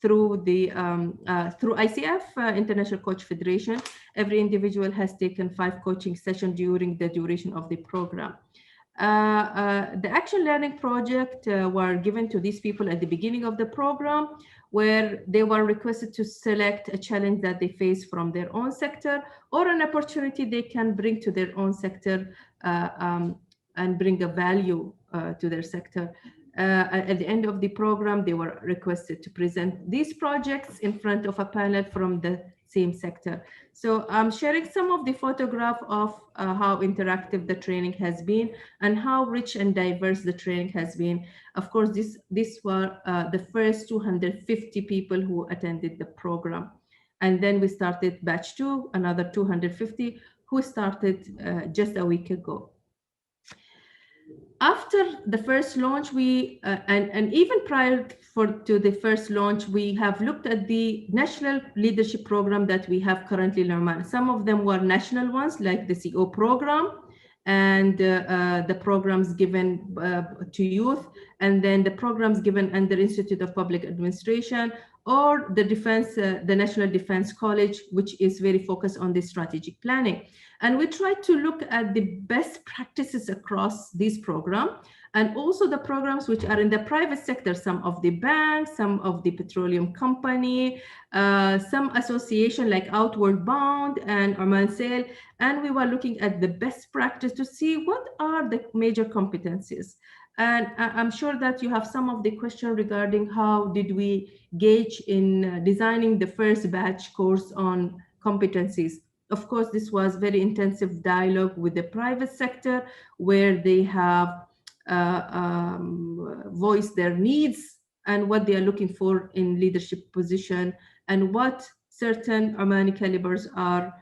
through the through ICF, International Coach Federation. Every individual has taken 5 coaching sessions during the duration of the program. The action learning project were given to these people at the beginning of the program, where they were requested to select a challenge that they face from their own sector or an opportunity they can bring to their own sector and bring a value to their sector. At the end of the program, they were requested to present these projects in front of a panel from the same sector. So I'm sharing some of the photograph of how interactive the training has been and how rich and diverse the training has been. Of course, this were the first 250 people who attended the program. And then we started batch 2, another 250 who started just a week ago. After the first launch, we and even prior to the first launch, we have looked at the national leadership program that we have currently in Oman. Some of them were national ones, like the CO program and the programs given to youth, and then the programs given under Institute of Public Administration, or the defense, the National Defense College, which is very focused on the strategic planning. And we try to look at the best practices across this program, and also the programs which are in the private sector, some of the banks, some of the petroleum company, some association like Outward Bound and Oman Sale. And we were looking at the best practice to see what are the major competencies. And I'm sure that you have some of the question regarding how did we gauge in designing the first batch course on competencies. Of course, this was very intensive dialogue with the private sector, where they have voiced their needs and what they are looking for in leadership position, and what certain Omani calibers are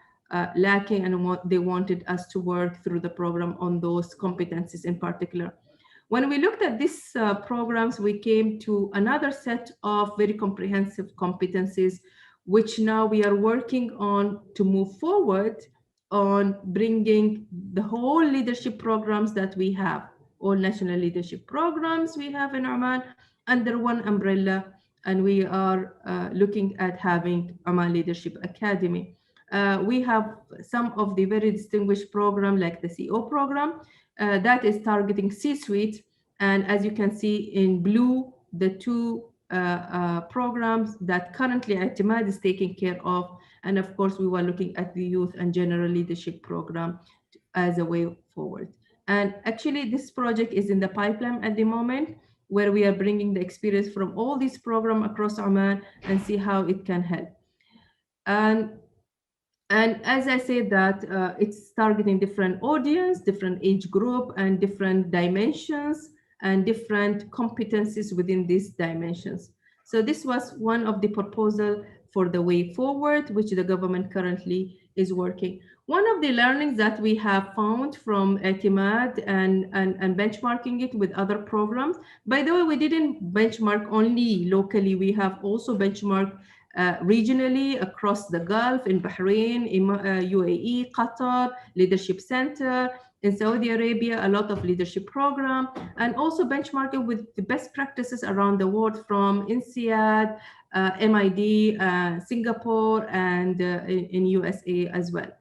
lacking, and what they wanted us to work through the program on those competencies in particular. When we looked at these programs, we came to another set of very comprehensive competencies, which now we are working on to move forward on bringing the whole leadership programs that we have, all national leadership programs we have in Oman, under one umbrella. And we are looking at having Oman Leadership Academy. We have some of the very distinguished programs like the CO program that is targeting C-suite. And as you can see in blue, the 2 programs that currently Etimad is taking care of. And of course, we were looking at the youth and general leadership program as a way forward. And actually, this project is in the pipeline at the moment, where we are bringing the experience from all these programs across Oman and see how it can help. And as I said that it's targeting different audience, different age group, and different dimensions, and different competencies within these dimensions. So this was one of the proposals for the way forward, which the government currently is working. One of the learnings that we have found from Etimad and benchmarking it with other programs, by the way, we didn't benchmark only locally, we have also benchmarked regionally across the Gulf, in Bahrain, UAE, Qatar, Leadership Center, In Saudi Arabia, a lot of leadership program, and also benchmarking with the best practices around the world from INSEAD, MID, Singapore, and in USA as well.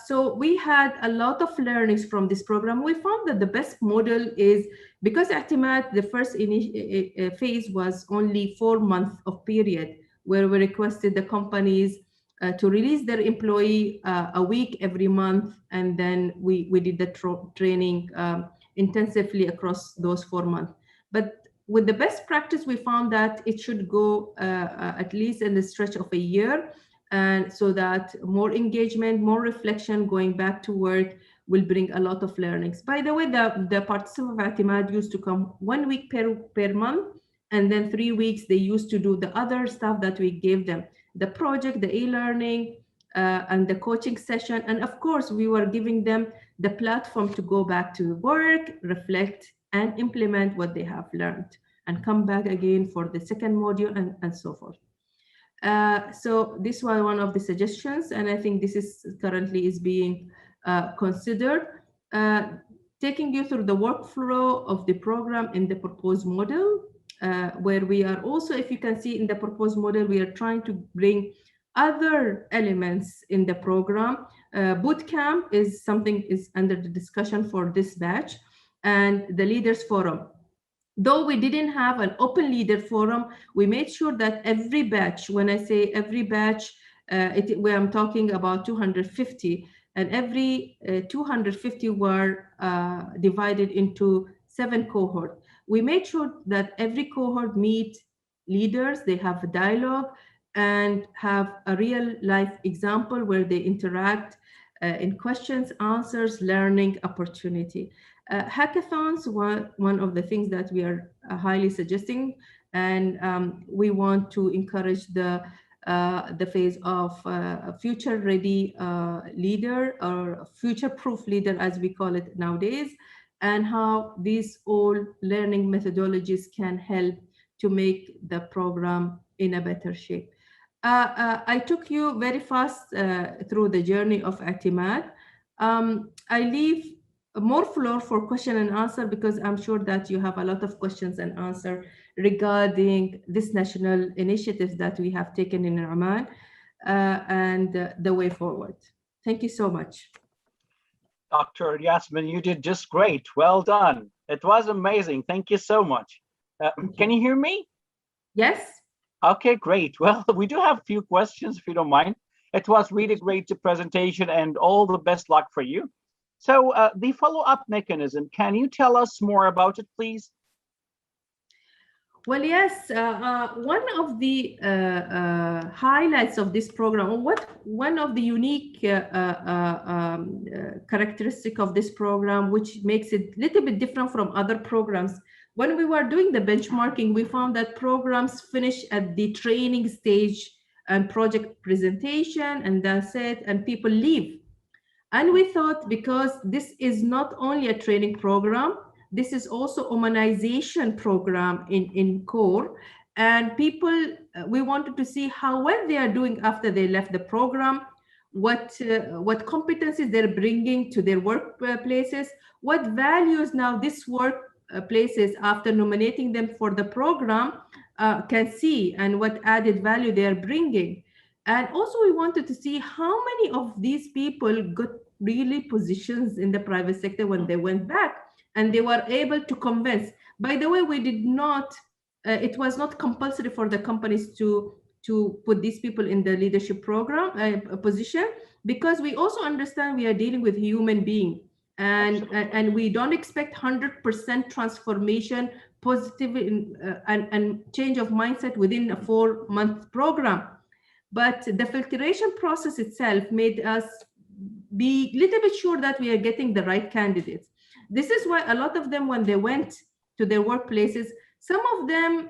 So we had a lot of learnings from this program. We found that the best model is, because Etimad, the first phase was only 4 months of period, where we requested the companies to release their employee a week every month, and then we did the training intensively across those 4 months. But with the best practice, we found that it should go at least in the stretch of a year, and so that more engagement, more reflection, going back to work will bring a lot of learnings. By the way, the participants of Etimad used to come 1 week per month, and then 3 weeks they used to do the other stuff that we gave them, the project, the e-learning, and the coaching session. And of course, we were giving them the platform to go back to work, reflect, and implement what they have learned, and come back again for the second module, and so forth. So this was one of the suggestions, and I think this is currently is being considered. Taking you through the workflow of the program in the proposed model, where we are also, if you can see in the proposed model, we are trying to bring other elements in the program. Bootcamp is something is under the discussion for this batch, and the leaders forum. Though we didn't have an open leader forum, we made sure that every batch, when I say every batch, where I'm talking about 250, and every 250 were divided into 7 cohorts. We made sure that every cohort meet leaders, they have a dialogue, and have a real life example where they interact in questions, answers, learning opportunity. Hackathons were one of the things that we are highly suggesting, and we want to encourage the phase of a future-ready leader, or future-proof leader, as we call it nowadays, and how these all learning methodologies can help to make the program in a better shape. I took you very fast through the journey of Etimad. I leave more floor for question and answer, because I'm sure that you have a lot of questions and answer regarding this national initiative that we have taken in Oman, and the way forward. Thank you so much. Dr. Yasmin, you did just great. Well done. It was amazing. Thank you so much. Can you hear me? Yes. Okay, great. Well, we do have a few questions, if you don't mind. It was really great presentation, and all the best luck for you. So the follow-up mechanism, can you tell us more about it, please? Well, yes, one of the highlights of this program, one of the unique characteristic of this program, which makes it a little bit different from other programs, when we were doing the benchmarking, we found that programs finish at the training stage and project presentation, and that's it, and people leave. And we thought, because this is not only a training program, this is also Omanization program in core, and people, we wanted to see how well they are doing after they left the program, what competencies they're bringing to their workplaces, what values now this workplaces, after nominating them for the program, can see, and what added value they are bringing. And also we wanted to see how many of these people got really positions in the private sector when they went back, and they were able to convince. By the way, we did not, it was not compulsory for the companies to put these people in the leadership program position, because we also understand we are dealing with human being, and we don't expect 100% transformation, positive and change of mindset within a 4-month program. But the filtration process itself made us be a little bit sure that we are getting the right candidates. This is why a lot of them, when they went to their workplaces, some of them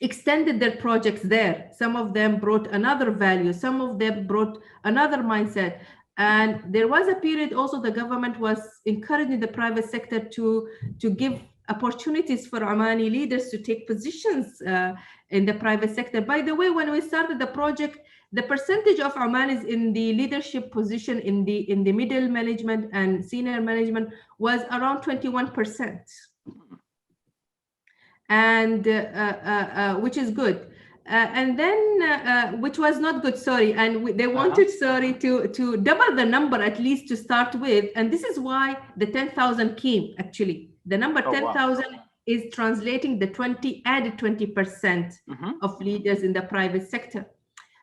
extended their projects there. Some of them brought another value. Some of them brought another mindset. And there was a period also the government was encouraging the private sector to give opportunities for Omani leaders to take positions in the private sector. By the way, when we started the project, The percentage of Oman is in the leadership position in the middle management and senior management was around 21%, and which is good. And then, which was not good, sorry. And they wanted, sorry, to double the number at least to start with. And this is why the 10,000 came, actually. The number 10,000 is translating the added 20% of leaders in the private sector.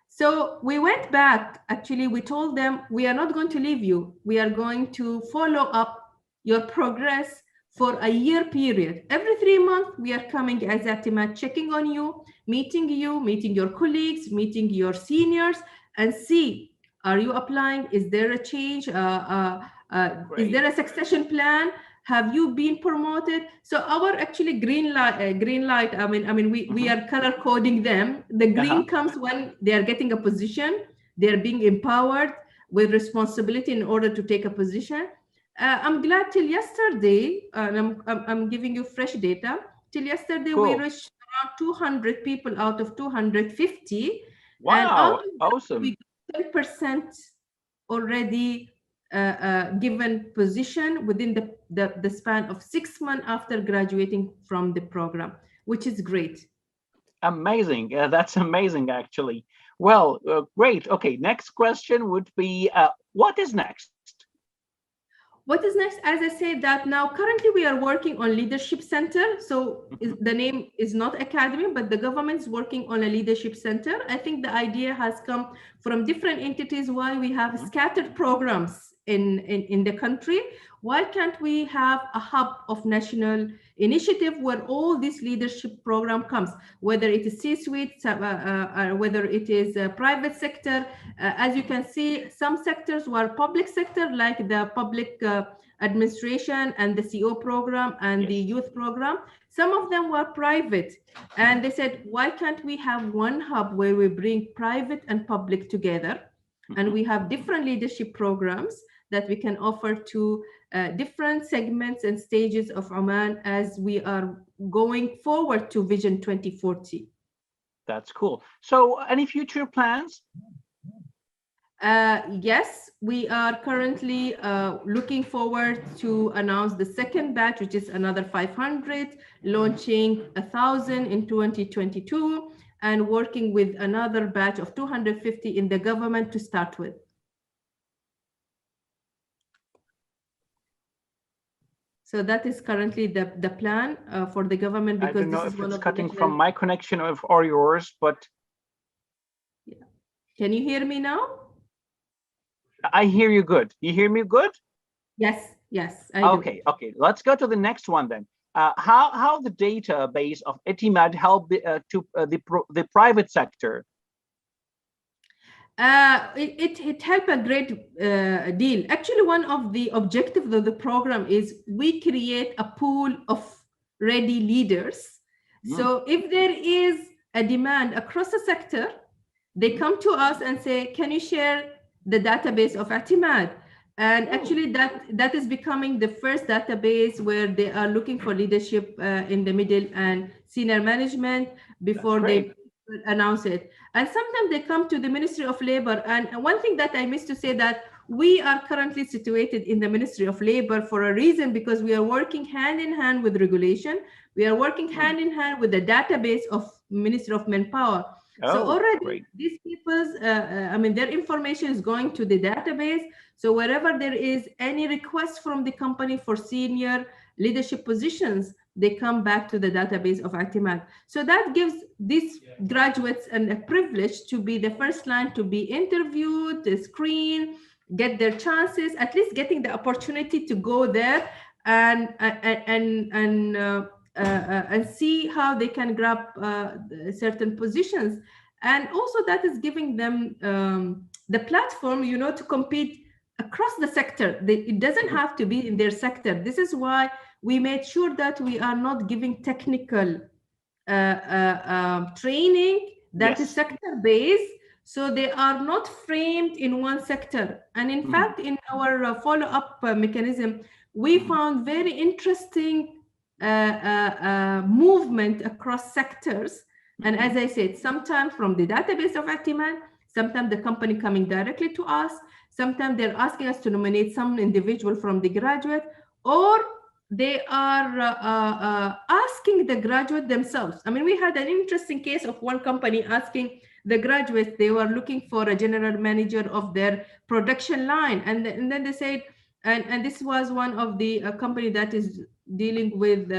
So we went back, actually, we told them, we are not going to leave you. We are going to follow up your progress for a year period. Every 3 months, we are coming as Etimad, checking on you, meeting your colleagues, meeting your seniors, and see, are you applying? Is there a change? Is there a succession plan? Have you been promoted? So our actually green light. I mean, we are color coding them. The green comes when they are getting a position. They are being empowered with responsibility in order to take a position. I'm glad till yesterday, and I'm giving you fresh data. Till yesterday, we reached around 200 people out of 250. Wow, and awesome. We 10% already given position within the span of 6 months after graduating from the program, which is great. Amazing. That's amazing, actually. Well, great. Okay, next question would be, what is next? What is next? As I said, that now currently we are working on leadership center. So the name is not academy, but the government is working on a leadership center. I think the idea has come from different entities. Why we have scattered programs in the country. Why can't we have a hub of national initiative where all this leadership program comes, whether it is C-suite, whether it is private sector. As you can see, some sectors were public sector, like the public administration and the CO program and the youth program. Some of them were private. And they said, why can't we have one hub where we bring private and public together? And we have different leadership programs that we can offer to different segments and stages of Oman as we are going forward to Vision 2040. That's cool. So any future plans? Yes, we are currently looking forward to announce the second batch, which is another 500, launching 1,000 in 2022, and working with another batch of 250 in the government to start with. So that is currently the plan for the government, because I don't know this if is one it's of cutting the from my connection or yours, but Can you hear me now? I hear you good. You hear me good? Yes, I do. Okay. Let's go to the next one then. How the database of Etimad help the private sector? It helped a great deal. Actually, one of the objectives of the program is we create a pool of ready leaders. So if there is a demand across the sector, they come to us and say, can you share the database of Etimad? And actually that is becoming the first database where they are looking for leadership in the middle and senior management before they announce it. And sometimes they come to the Ministry of Labor. And one thing that I missed to say, that we are currently situated in the Ministry of Labor for a reason, because we are working hand in hand with regulation. We are working hand in hand with the database of Ministry of Manpower. So already these people's, their information is going to the database. So wherever there is any request from the company for senior leadership positions, they come back to the database of Etimad. So that gives these graduates a privilege to be the first line to be interviewed, to screen, get their chances, at least getting the opportunity to go there and see how they can grab certain positions. And also that is giving them the platform, to compete across the sector. It doesn't have to be in their sector. This is why we made sure that we are not giving technical training that is sector-based, so they are not framed in one sector. And in fact, in our follow-up mechanism, we found very interesting movement across sectors. And as I said, sometimes from the database of Etimad, Sometimes the company coming directly to us. Sometimes they're asking us to nominate some individual from the graduate, or they are asking the graduate themselves. I mean, we had an interesting case of one company asking the graduates, they were looking for a general manager of their production line. And then they said, and this was one of the company that is dealing with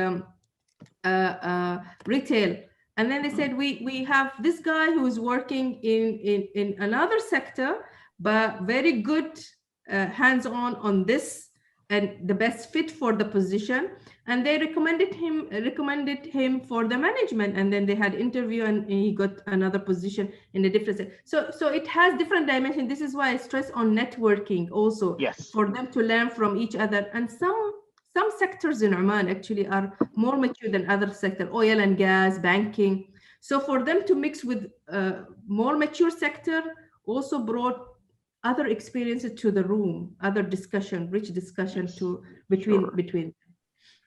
retail. And then they said, we have this guy who is working in another sector, but very good hands-on on this, and the best fit for the position, and they recommended him for the management, and then they had interview, and he got another position in a different. So it has different dimensions. This is why I stress on networking also. Yes. For them to learn from each other. And some sectors in Oman actually are more mature than other sectors, oil and gas, banking. So for them to mix with more mature sector also brought other experiences to the room, other discussion, rich discussion between.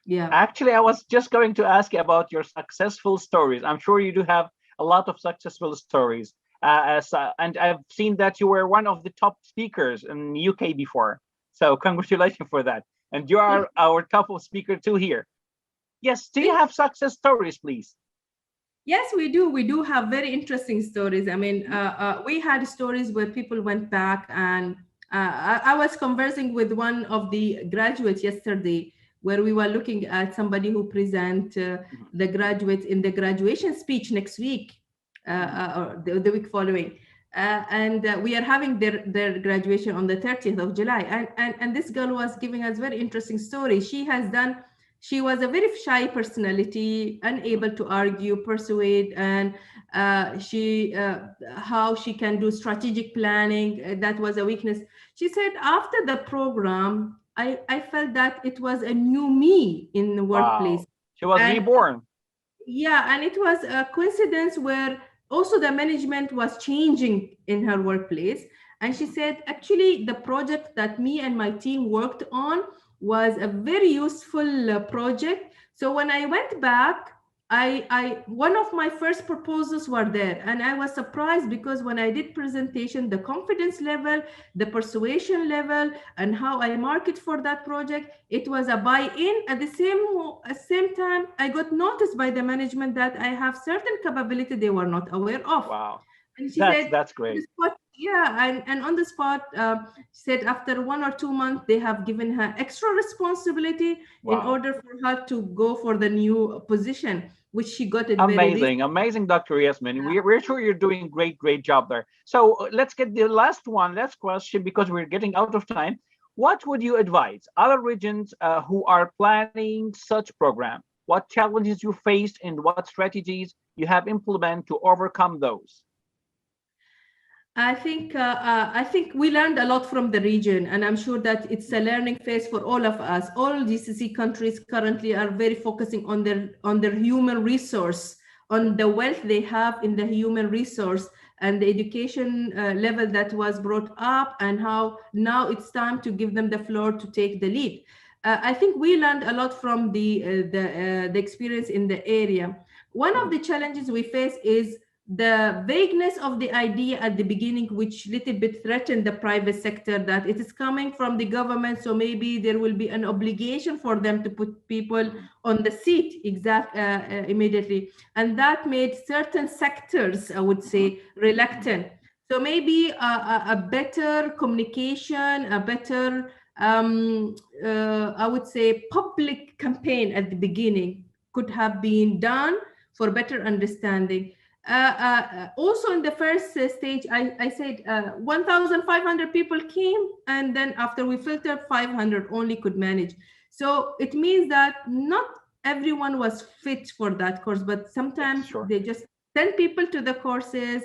Yeah. Actually, I was just going to ask you about your successful stories. I'm sure you do have a lot of successful stories. And I've seen that you were one of the top speakers in the UK before. So congratulations for that. And you are our top speaker too here. Yes, do you have success stories, please? Yes, we do. We do have very interesting stories. I mean, we had stories where people went back, and I was conversing with one of the graduates yesterday, where we were looking at somebody who present the graduates in the graduation speech next week, or the week following. And we are having their graduation on the 30th of July. And this girl was giving us very interesting story. She was a very shy personality, unable to argue, persuade, and how she can do strategic planning. That was a weakness. She said, after the program, I felt that it was a new me in the workplace. Wow. She was reborn. Yeah, and it was a coincidence where also the management was changing in her workplace. And she said, actually, the project that me and my team worked on was a very useful project. So when I went back, one of my first proposals were there, and I was surprised because when I did presentation, the confidence level, the persuasion level, and how I market for that project, it was a buy-in. At the same time, I got noticed by the management that I have certain capability they were not aware of. Wow. And she said, that's great. Yeah, and on the spot, she said after 1 or 2 months, they have given her extra responsibility in order for her to go for the new position, which she got it amazing, Dr. Yasmin. Yeah. We're sure you're doing great job there. So let's get the last question, because we're getting out of time. What would you advise other regions who are planning such program? What challenges you faced and what strategies you have implemented to overcome those? I think we learned a lot from the region, and I'm sure that it's a learning phase for all of us. All GCC countries currently are very focusing on their human resource, on the wealth they have in the human resource, and the education level that was brought up, and how now it's time to give them the floor to take the lead. I think we learned a lot from the experience in the area. One of the challenges we face is the vagueness of the idea at the beginning, which little bit threatened the private sector, that it is coming from the government, so maybe there will be an obligation for them to put people on the seat immediately, and that made certain sectors, I would say, reluctant. So maybe a better communication, a better I would say public campaign at the beginning could have been done for better understanding. Also in the first stage, I said 1,500 people came, and then after we filtered, 500 only could manage. So it means that not everyone was fit for that course, but sometimes they just send people to the courses,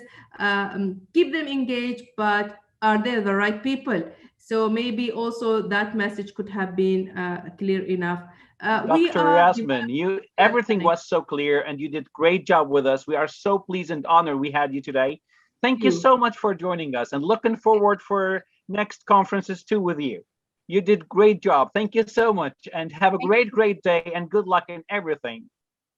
keep them engaged, but are they the right people? So maybe also that message could have been clear enough. Dr. Yasmin, everything was so clear, and you did great job with us. We are so pleased and honored we had you today. Thank you so much for joining us, and looking forward for next conferences too with you. You did great job. Thank you so much, and have a great day, and good luck in everything.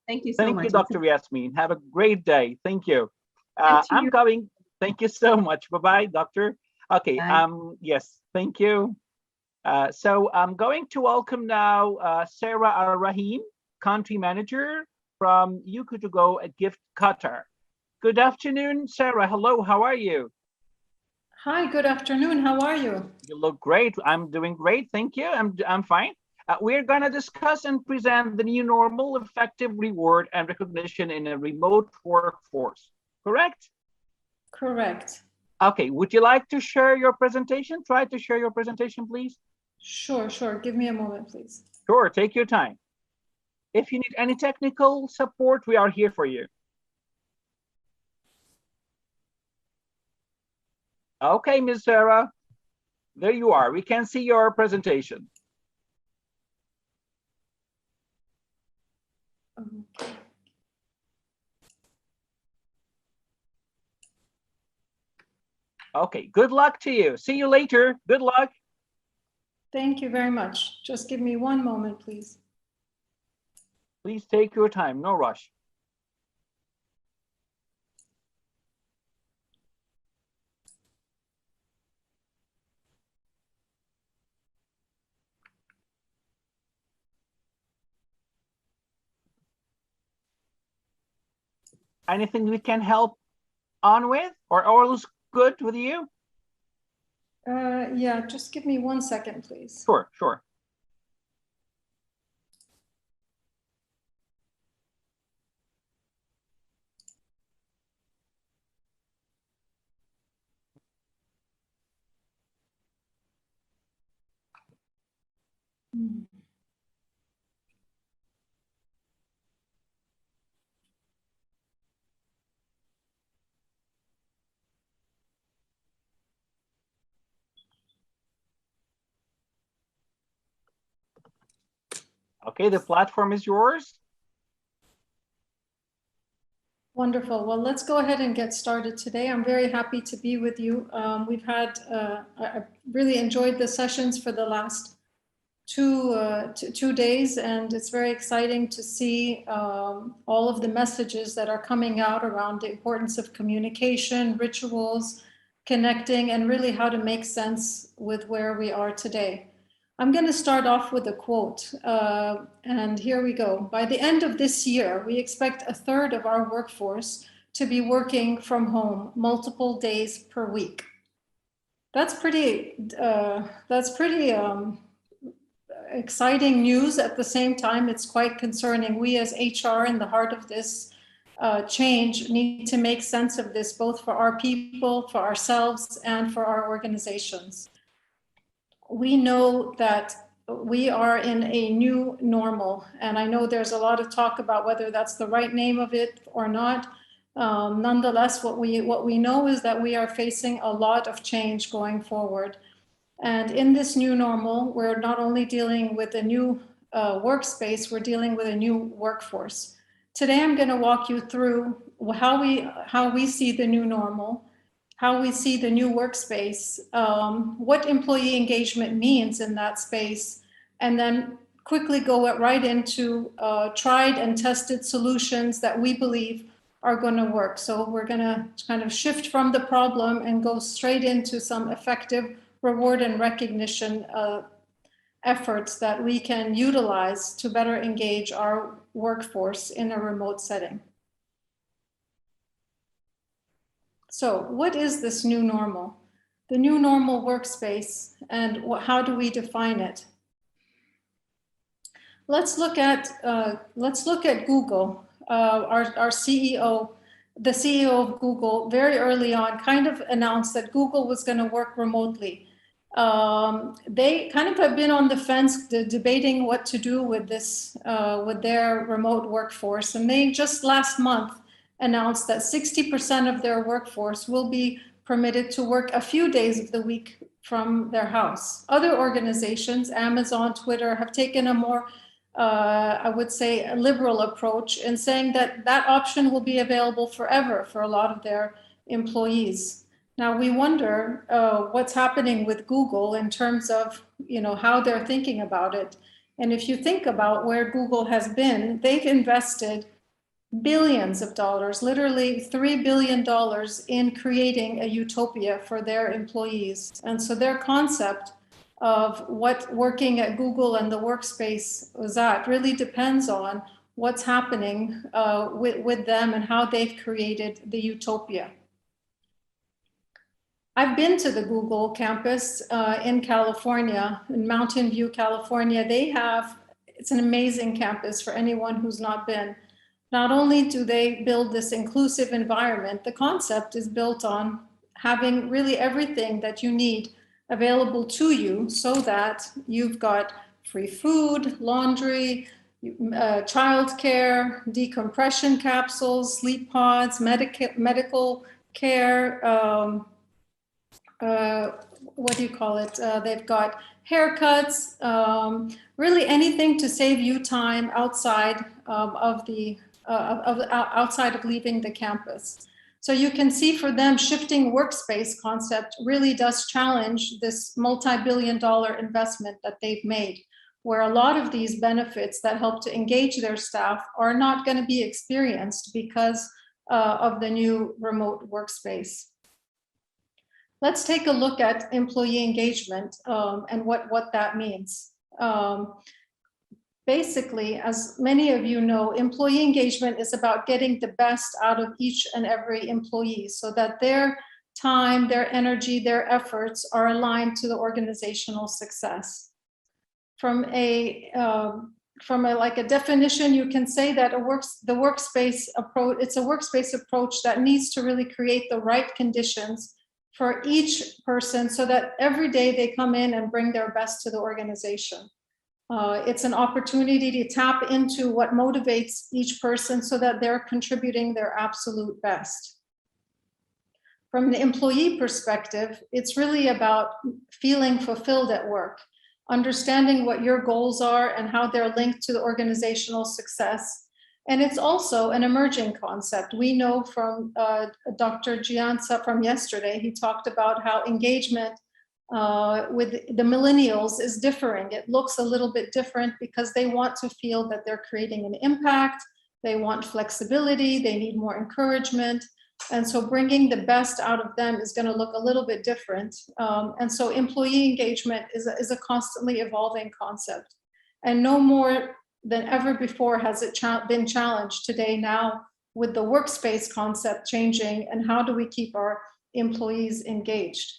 Thank you so much. Thank you, Dr. Yasmin. Have a great day. Thank you. I'm going Thank you so much. Bye-bye, doctor. Okay, Bye. yes, thank you. So I'm going to welcome now Sarah Rahim, country manager from UK to Go at Gift Qatar. Good afternoon, Sarah. Hello, how are you? Hi, good afternoon. How are you? You look great. I'm doing great. Thank you. I'm fine. We're going to discuss and present the new normal, effective reward and recognition in a remote workforce. Correct? Correct. Okay. Would you like to share your presentation? Try to share your presentation, please. Sure. Give me a moment, please. Sure. Take your time. If you need any technical support, we are here for you. Okay, Ms. Sarah. There you are. We can see your presentation. Okay. Okay, good luck to you. See you later. Good luck. Thank you very much. Just give me one moment, please. Please take your time, no rush. Anything we can help on with, or all is good with you? Yeah, just give me 1 second, please. Sure. Okay, the platform is yours. Wonderful. Well, let's go ahead and get started today. I'm very happy to be with you. I really enjoyed the sessions for the last two days, and it's very exciting to see all of the messages that are coming out around the importance of communication, rituals, connecting, and really how to make sense with where we are today. I'm going to start off with a quote, and here we go. By the end of this year, we expect a third of our workforce to be working from home multiple days per week. That's pretty exciting news. At the same time, it's quite concerning. We as HR, in the heart of this change, need to make sense of this, both for our people, for ourselves, and for our organizations. We know that we are in a new normal, and I know there's a lot of talk about whether that's the right name of it or not. Nonetheless, what we know is that we are facing a lot of change going forward. And in this new normal, we're not only dealing with a new workspace, we're dealing with a new workforce. Today, I'm going to walk you through how we see the new normal, how we see the new workspace, what employee engagement means in that space, and then quickly go right into tried and tested solutions that we believe are going to work. So we're going to kind of shift from the problem and go straight into some effective reward and recognition efforts that we can utilize to better engage our workforce in a remote setting. So what is this new normal? The new normal workspace, and how do we define it? Let's look at Google. Our CEO, the CEO of Google, very early on kind of announced that Google was going to work remotely. They kind of have been on the fence debating what to do with this, with their remote workforce. And they just last month announced that 60% of their workforce will be permitted to work a few days of the week from their house. Other organizations, Amazon, Twitter, have taken a more, I would say, a liberal approach in saying that that option will be available forever for a lot of their employees. Now we wonder what's happening with Google in terms of, how they're thinking about it. And if you think about where Google has been, they've invested billions of dollars, literally $3 billion in creating a utopia for their employees. And so their concept of what working at Google and the workspace was at really depends on what's happening with them and how they've created the utopia. I've been to the Google campus in California, in Mountain View, California. It's an amazing campus for anyone who's not been. Not only do they build this inclusive environment, the concept is built on having really everything that you need available to you so that you've got free food, laundry, childcare, decompression capsules, sleep pods, medical care, what do you call it? They've got haircuts, really anything to save you time outside outside of leaving the campus. So you can see for them, shifting workspace concept really does challenge this multi-billion-dollar investment that they've made, where a lot of these benefits that help to engage their staff are not going to be experienced because of the new remote workspace. Let's take a look at employee engagement and what that means. Basically, as many of you know, employee engagement is about getting the best out of each and every employee so that their time, their energy, their efforts are aligned to the organizational success. From a definition, you can say that the workspace approach, it's a workspace approach that needs to really create the right conditions for each person so that every day they come in and bring their best to the organization. It's an opportunity to tap into what motivates each person so that they're contributing their absolute best. From the employee perspective, it's really about feeling fulfilled at work, understanding what your goals are and how they're linked to the organizational success. And it's also an emerging concept. We know from Dr. Gianza from yesterday, he talked about how engagement with the millennials is differing. It looks a little bit different because they want to feel that they're creating an impact. They want flexibility. They need more encouragement. And so bringing the best out of them is going to look a little bit different. And so employee engagement is a constantly evolving concept. And no more than ever before has it been challenged today now with the workspace concept changing and how do we keep our employees engaged.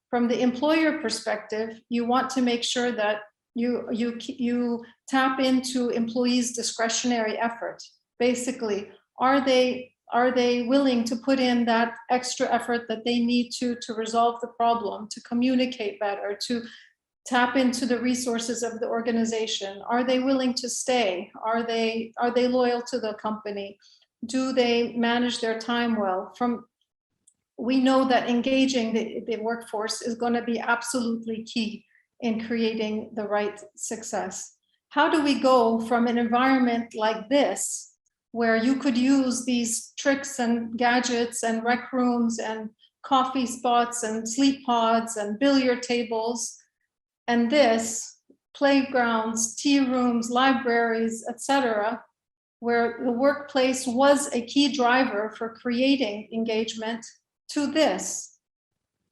From the employer perspective, you want to make sure that you tap into employees' discretionary effort. Basically, are they willing to put in that extra effort that they need to resolve the problem, to communicate better, to tap into the resources of the organization? Are they willing to stay? Are they loyal to the company? Do they manage their time well? We know that engaging the workforce is going to be absolutely key in creating the right success. How do we go from an environment like this, where you could use these tricks and gadgets and rec rooms and coffee spots and sleep pods and billiard tables, and this, playgrounds, tea rooms, libraries, etc., where the workplace was a key driver for creating engagement, to this?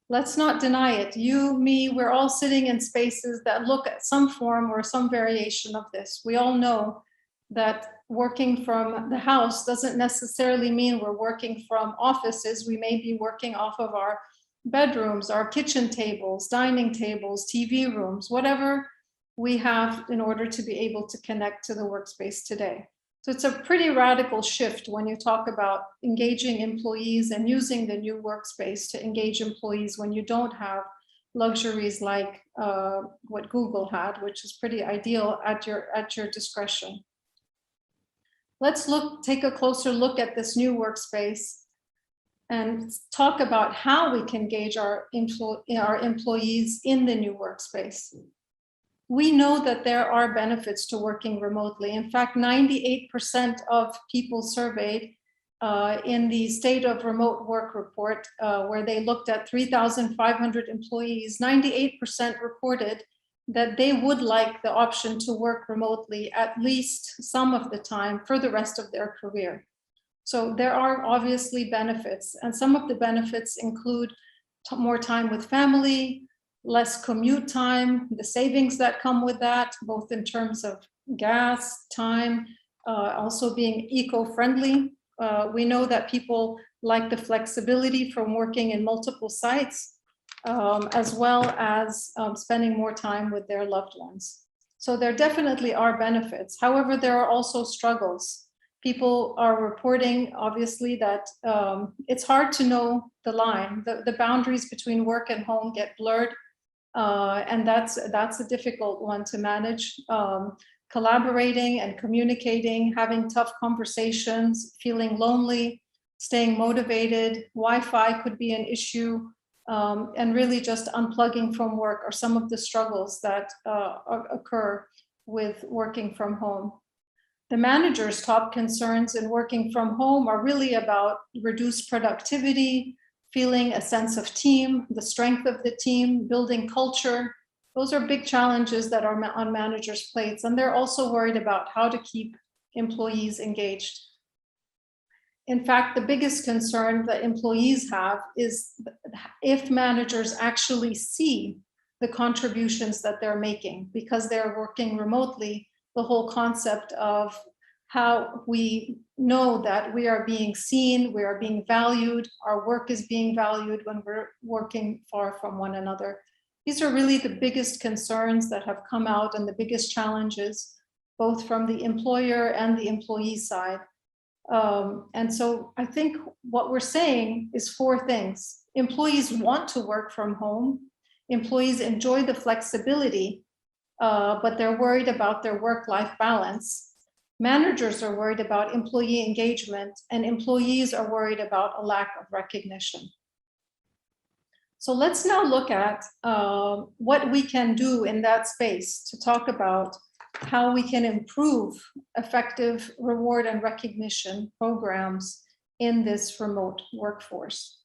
Let's not deny it. You, me, we're all sitting in spaces that look at some form or some variation of this. We all know that working from the house doesn't necessarily mean we're working from offices. We may be working off of our bedrooms, our kitchen tables, dining tables, TV rooms, whatever we have in order to be able to connect to the workspace today. So it's a pretty radical shift when you talk about engaging employees and using the new workspace to engage employees when you don't have luxuries like what Google had, which is pretty ideal at your discretion. Let's take a closer look at this new workspace and talk about how we can engage our employees in the new workspace. We know that there are benefits to working remotely. In fact, 98% of people surveyed in the State of Remote Work report, where they looked at 3,500 employees, 98% reported that they would like the option to work remotely at least some of the time for the rest of their career. So there are obviously benefits, and some of the benefits include more time with family, less commute time, the savings that come with that, both in terms of gas, time, also being eco-friendly. We know that people like the flexibility from working in multiple sites, as well as spending more time with their loved ones. So there definitely are benefits. However, there are also struggles. People are reporting, obviously, that it's hard to know the line. The boundaries between work and home get blurred, and that's a difficult one to manage. Collaborating and communicating, having tough conversations, feeling lonely, staying motivated, Wi-Fi could be an issue, and really just unplugging from work are some of the struggles that occur with working from home. The manager's top concerns in working from home are really about reduced productivity, feeling a sense of team, the strength of the team, building culture. Those are big challenges that are on managers' plates, and they're also worried about how to keep employees engaged. In fact, the biggest concern that employees have is if managers actually see the contributions that they're making, because they're working remotely. The whole concept of how we know that we are being seen, we are being valued, our work is being valued when we're working far from one another. These are really the biggest concerns that have come out and the biggest challenges, both from the employer and the employee side. And so I think what we're saying is 4 things. Employees want to work from home. Employees enjoy the flexibility, but they're worried about their work-life balance. Managers are worried about employee engagement, and employees are worried about a lack of recognition. So let's now look at what we can do in that space to talk about how we can improve effective reward and recognition programs in this remote workforce.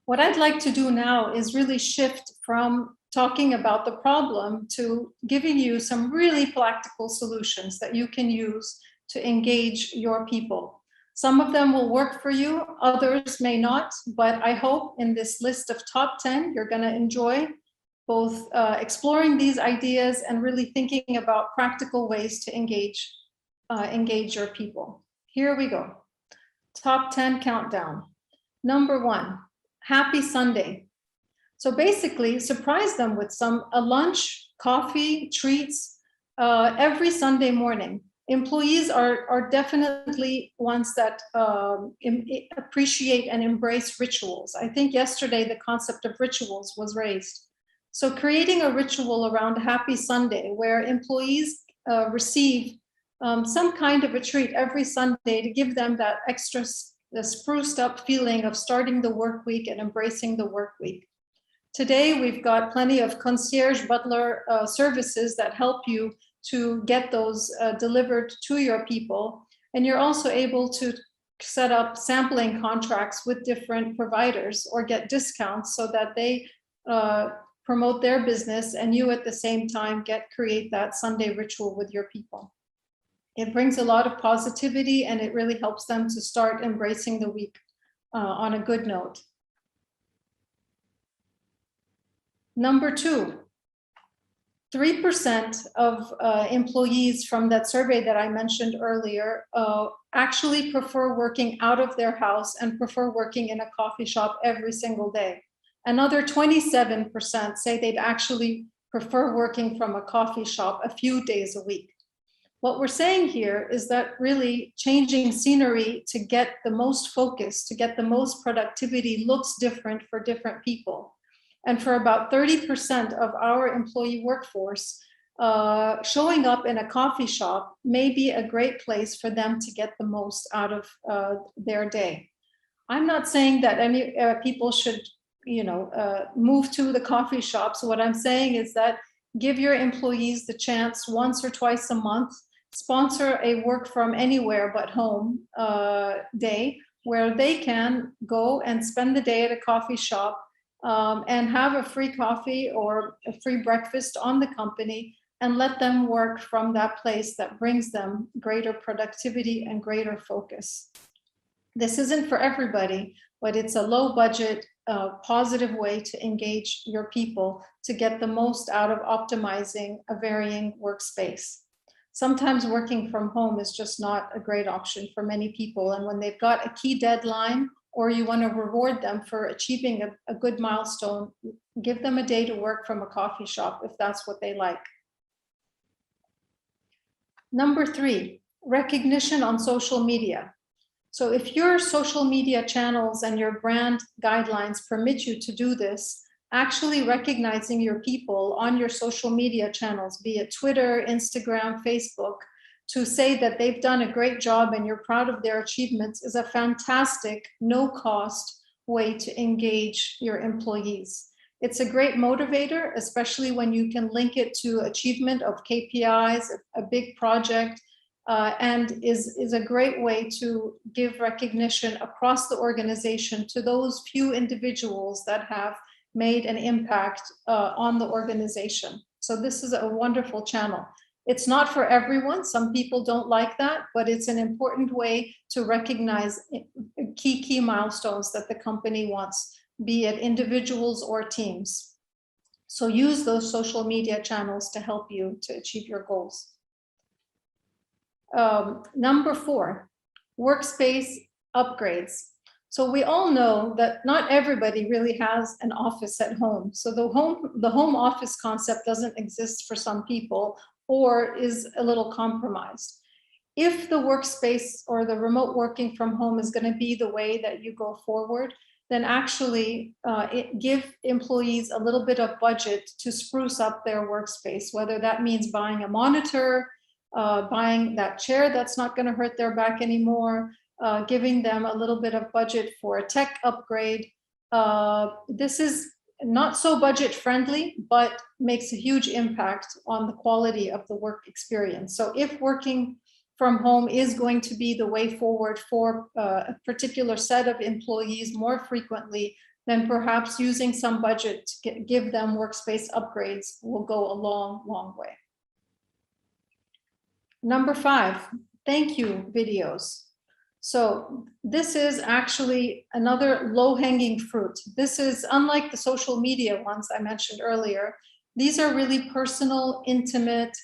What I'd like to do now is really shift from talking about the problem to giving you some really practical solutions that you can use to engage your people. Some of them will work for you, others may not, but I hope in this list of top 10, you're going to enjoy both exploring these ideas and really thinking about practical ways to engage your people. Here we go. Top 10 countdown. Number 1, happy Sunday. So basically, surprise them with a lunch, coffee, treats every Sunday morning. Employees are definitely ones that appreciate and embrace rituals. I think yesterday the concept of rituals was raised. So creating a ritual around Happy Sunday where employees receive some kind of a treat every Sunday to give them that extra spruced up feeling of starting the work week and embracing the work week. Today, we've got plenty of concierge butler services that help you to get those delivered to your people. And you're also able to set up sampling contracts with different providers or get discounts so that they promote their business and you at the same time create that Sunday ritual with your people. It brings a lot of positivity and it really helps them to start embracing the week on a good note. Number 2, 3% of employees from that survey that I mentioned earlier actually prefer working out of their house and prefer working in a coffee shop every single day. Another 27% say they'd actually prefer working from a coffee shop a few days a week. What we're saying here is that really changing scenery to get the most focus, to get the most productivity looks different for different people. And for about 30% of our employee workforce, showing up in a coffee shop may be a great place for them to get the most out of their day. I'm not saying that any people should, move to the coffee shops. What I'm saying is that give your employees the chance once or twice a month, sponsor a work from anywhere but home day where they can go and spend the day at a coffee shop and have a free coffee or a free breakfast on the company and let them work from that place that brings them greater productivity and greater focus. This isn't for everybody, but it's a low budget, positive way to engage your people to get the most out of optimizing a varying workspace. Sometimes working from home is just not a great option for many people. And when they've got a key deadline, or you want to reward them for achieving a good milestone, give them a day to work from a coffee shop if that's what they like. Number 3, recognition on social media. So if your social media channels and your brand guidelines permit you to do this, actually recognizing your people on your social media channels, be it Twitter, Instagram, Facebook, to say that they've done a great job and you're proud of their achievements is a fantastic, no-cost way to engage your employees. It's a great motivator, especially when you can link it to achievement of KPIs, a big project, and is a great way to give recognition across the organization to those few individuals that have made an impact on the organization. So this is a wonderful channel. It's not for everyone. Some people don't like that, but it's an important way to recognize key milestones that the company wants, be it individuals or teams. So use those social media channels to help you to achieve your goals. Number 4, workspace upgrades. So we all know that not everybody really has an office at home. So the home office concept doesn't exist for some people or is a little compromised. If the workspace or the remote working from home is going to be the way that you go forward, then actually give employees a little bit of budget to spruce up their workspace, whether that means buying a monitor, buying that chair that's not going to hurt their back anymore, giving them a little bit of budget for a tech upgrade. This is not so budget friendly, but makes a huge impact on the quality of the work experience. So if working from home is going to be the way forward for a particular set of employees more frequently, then perhaps using some budget to give them workspace upgrades will go a long, long way. Number 5, thank you videos. So this is actually another low-hanging fruit. This is unlike the social media ones I mentioned earlier. These are really personal, intimate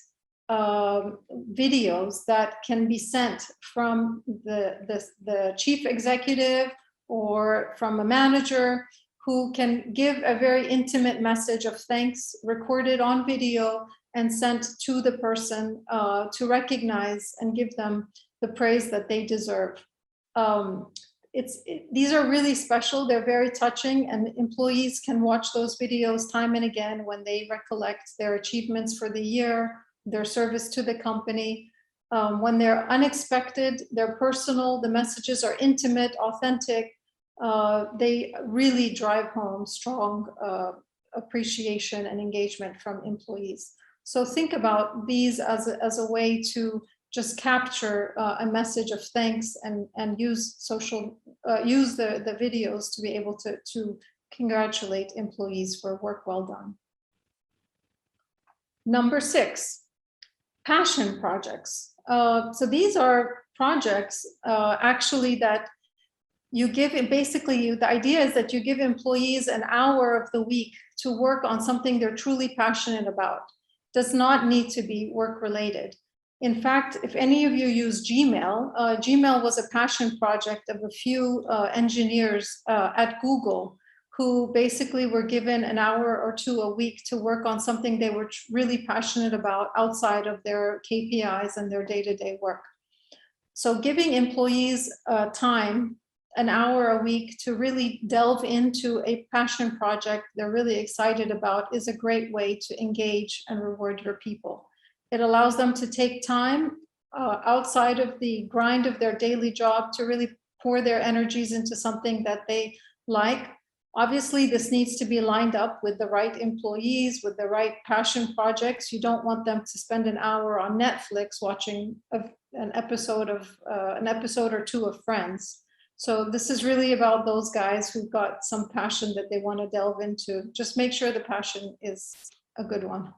videos that can be sent from the chief executive or from a manager who can give a very intimate message of thanks recorded on video and sent to the person to recognize and give them the praise that they deserve. These are really special. They're very touching, and employees can watch those videos time and again when they recollect their achievements for the year, their service to the company. When they're unexpected, they're personal, the messages are intimate, authentic. They really drive home strong appreciation and engagement from employees. So think about these as a way to just capture a message of thanks and use the videos to be able to congratulate employees for work well done. Number 6, passion projects. So these are projects actually that you give, basically the idea is that you give employees an hour of the week to work on something they're truly passionate about. Does not need to be work related. In fact, if any of you use Gmail, Gmail was a passion project of a few engineers at Google who basically were given an hour or 2 a week to work on something they were really passionate about outside of their KPIs and their day-to-day work. So giving employees time, an hour a week to really delve into a passion project they're really excited about is a great way to engage and reward your people. It allows them to take time outside of the grind of their daily job to really pour their energies into something that they like. Obviously, this needs to be lined up with the right employees, with the right passion projects. You don't want them to spend an hour on Netflix watching an episode or 2 of Friends. So this is really about those guys who've got some passion that they want to delve into. Just make sure the passion is a good one.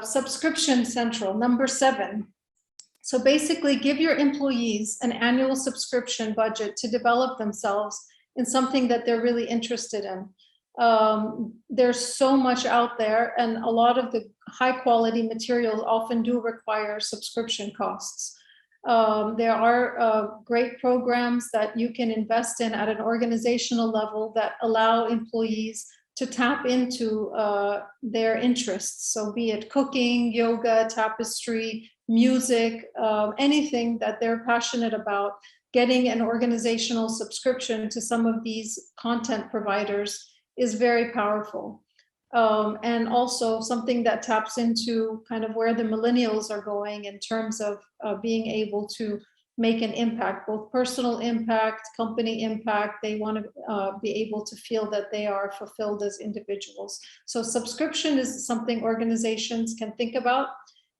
Subscription Central, number 7. So basically give your employees an annual subscription budget to develop themselves in something that they're really interested in. There's so much out there, and a lot of the high quality materials often do require subscription costs. There are great programs that you can invest in at an organizational level that allow employees to tap into their interests. So be it cooking, yoga, tapestry, music, anything that they're passionate about, getting an organizational subscription to some of these content providers is very powerful. And also something that taps into kind of where the millennials are going in terms of being able to make an impact, both personal impact, company impact. They want to be able to feel that they are fulfilled as individuals. So subscription is something organizations can think about.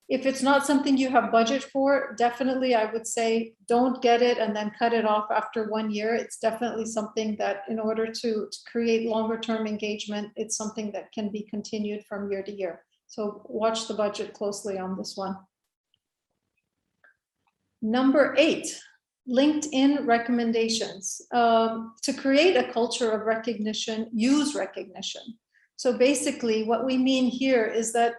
If it's not something you have budget for, definitely I would say don't get it and then cut it off after 1 year. It's definitely something that in order to create longer term engagement, it's something that can be continued from year to year. So watch the budget closely on this one. Number 8, LinkedIn recommendations. To create a culture of recognition, use recognition. So basically what we mean here is that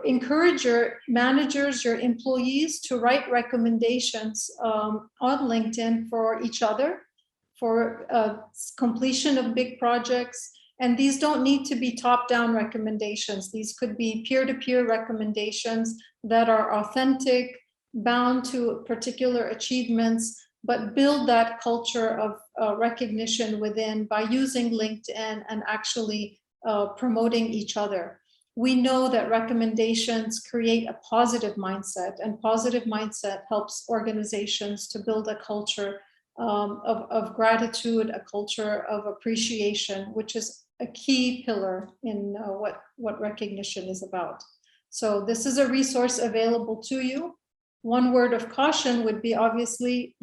encourage your managers, your employees to write recommendations on LinkedIn for each other, for completion of big projects. And these don't need to be top-down recommendations. These could be peer-to-peer recommendations that are authentic, bound to particular achievements, but build that culture of recognition within by using LinkedIn and actually promoting each other. We know that recommendations create a positive mindset, and positive mindset helps organizations to build a culture of gratitude, a culture of appreciation, which is a key pillar in what recognition is about. So this is a resource available to you. One word of caution would be obviously,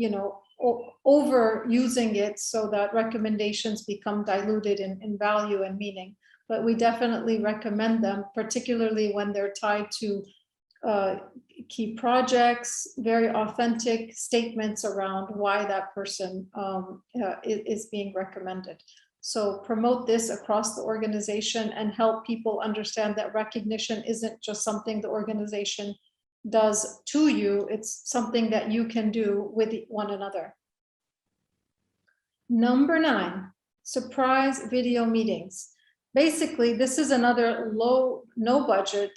overusing it so that recommendations become diluted in value and meaning. But we definitely recommend them, particularly when they're tied to key projects, very authentic statements around why that person is being recommended. So promote this across the organization and help people understand that recognition isn't just something the organization does to you, it's something that you can do with one another. Number 9, surprise video meetings. Basically, this is another no budget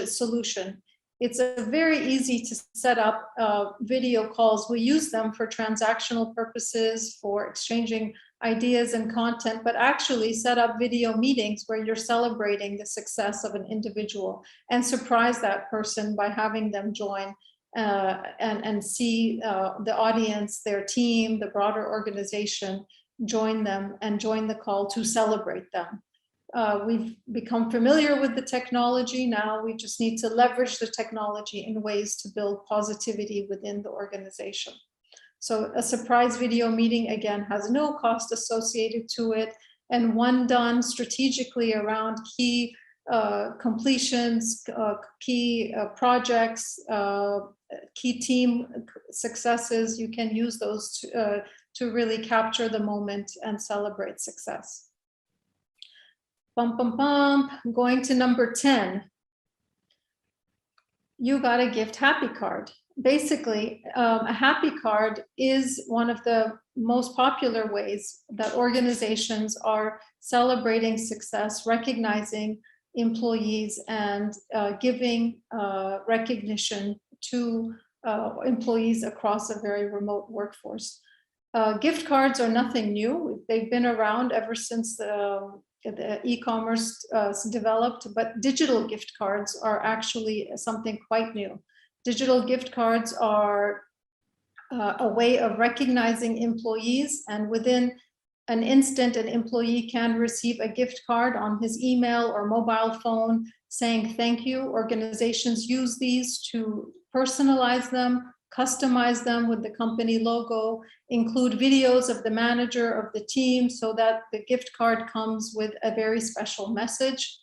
solution. It's a very easy to set up video calls. We use them for transactional purposes, for exchanging ideas and content, but actually set up video meetings where you're celebrating the success of an individual and surprise that person by having them join and see the audience, their team, the broader organization, join them and join the call to celebrate them. We've become familiar with the technology now. We just need to leverage the technology in ways to build positivity within the organization. So a surprise video meeting, again, has no cost associated to it, and one done strategically around key completions, key projects, key team successes. You can use those to really capture the moment and celebrate success. Going to number 10. You got a gift happy card. Basically, a happy card is one of the most popular ways that organizations are celebrating success, recognizing employees, and giving recognition to employees across a very remote workforce. Gift cards are nothing new. They've been around ever since the e-commerce developed, but digital gift cards are actually something quite new. Digital gift cards are a way of recognizing employees, and within an instant, an employee can receive a gift card on his email or mobile phone saying thank you. Organizations use these to personalize them, customize them with the company logo, include videos of the manager of the team so that the gift card comes with a very special message.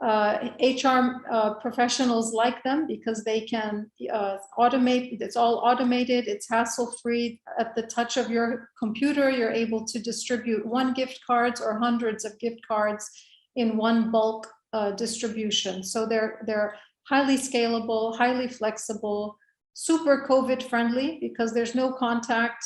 HR professionals like them because they can automate, it's all automated, it's hassle-free. At the touch of your computer, you're able to distribute one gift cards or hundreds of gift cards in one bulk distribution. So they're highly scalable, highly flexible, super COVID friendly because there's no contact,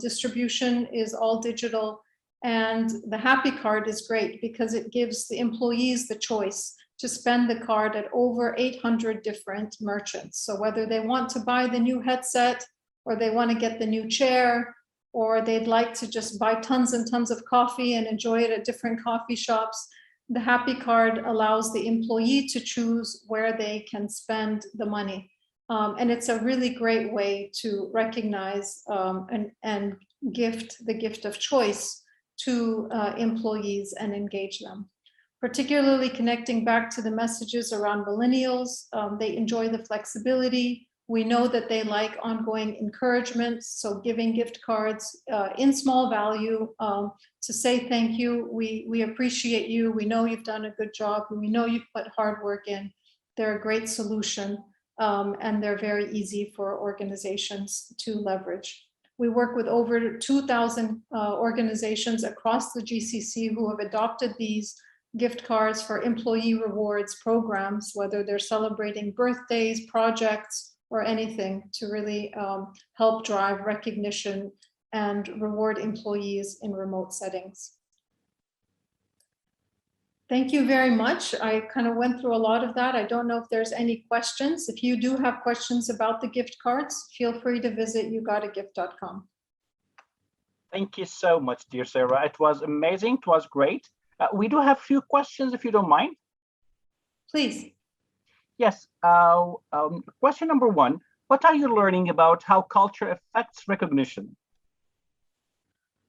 distribution is all digital. And the Happy Card is great because it gives the employees the choice to spend the card at over 800 different merchants. So whether they want to buy the new headset or they want to get the new chair, or they'd like to just buy tons and tons of coffee and enjoy it at different coffee shops, the Happy Card allows the employee to choose where they can spend the money. And it's a really great way to recognize and gift the gift of choice to employees and engage them. Particularly connecting back to the messages around millennials, they enjoy the flexibility. We know that they like ongoing encouragement, so giving gift cards in small value to say thank you, we appreciate you, we know you've done a good job, we know you've put hard work in. They're a great solution and they're very easy for organizations to leverage. We work with over 2,000 organizations across the GCC who have adopted these gift cards for employee rewards programs, whether they're celebrating birthdays, projects, or anything to really help drive recognition and reward employees in remote settings. Thank you very much. I kind of went through a lot of that. I don't know if there's any questions. If you do have questions about the gift cards, feel free to visit yougotagift.com. Thank you so much, dear Sarah. It was amazing. It was great. We do have a few questions, if you don't mind. Please. Yes. Question number one, what are you learning about how culture affects recognition?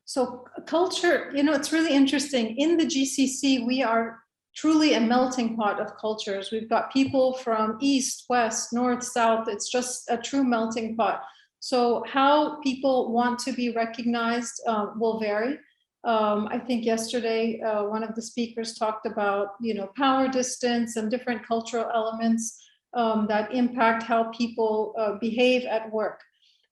So culture, you know, it's really interesting. In the GCC, we are truly a melting pot of cultures. We've got people from east, west, north, south. It's just a true melting pot. So how people want to be recognized will vary. I think yesterday, one of the speakers talked about, you know, power distance and different cultural elements that impact how people behave at work.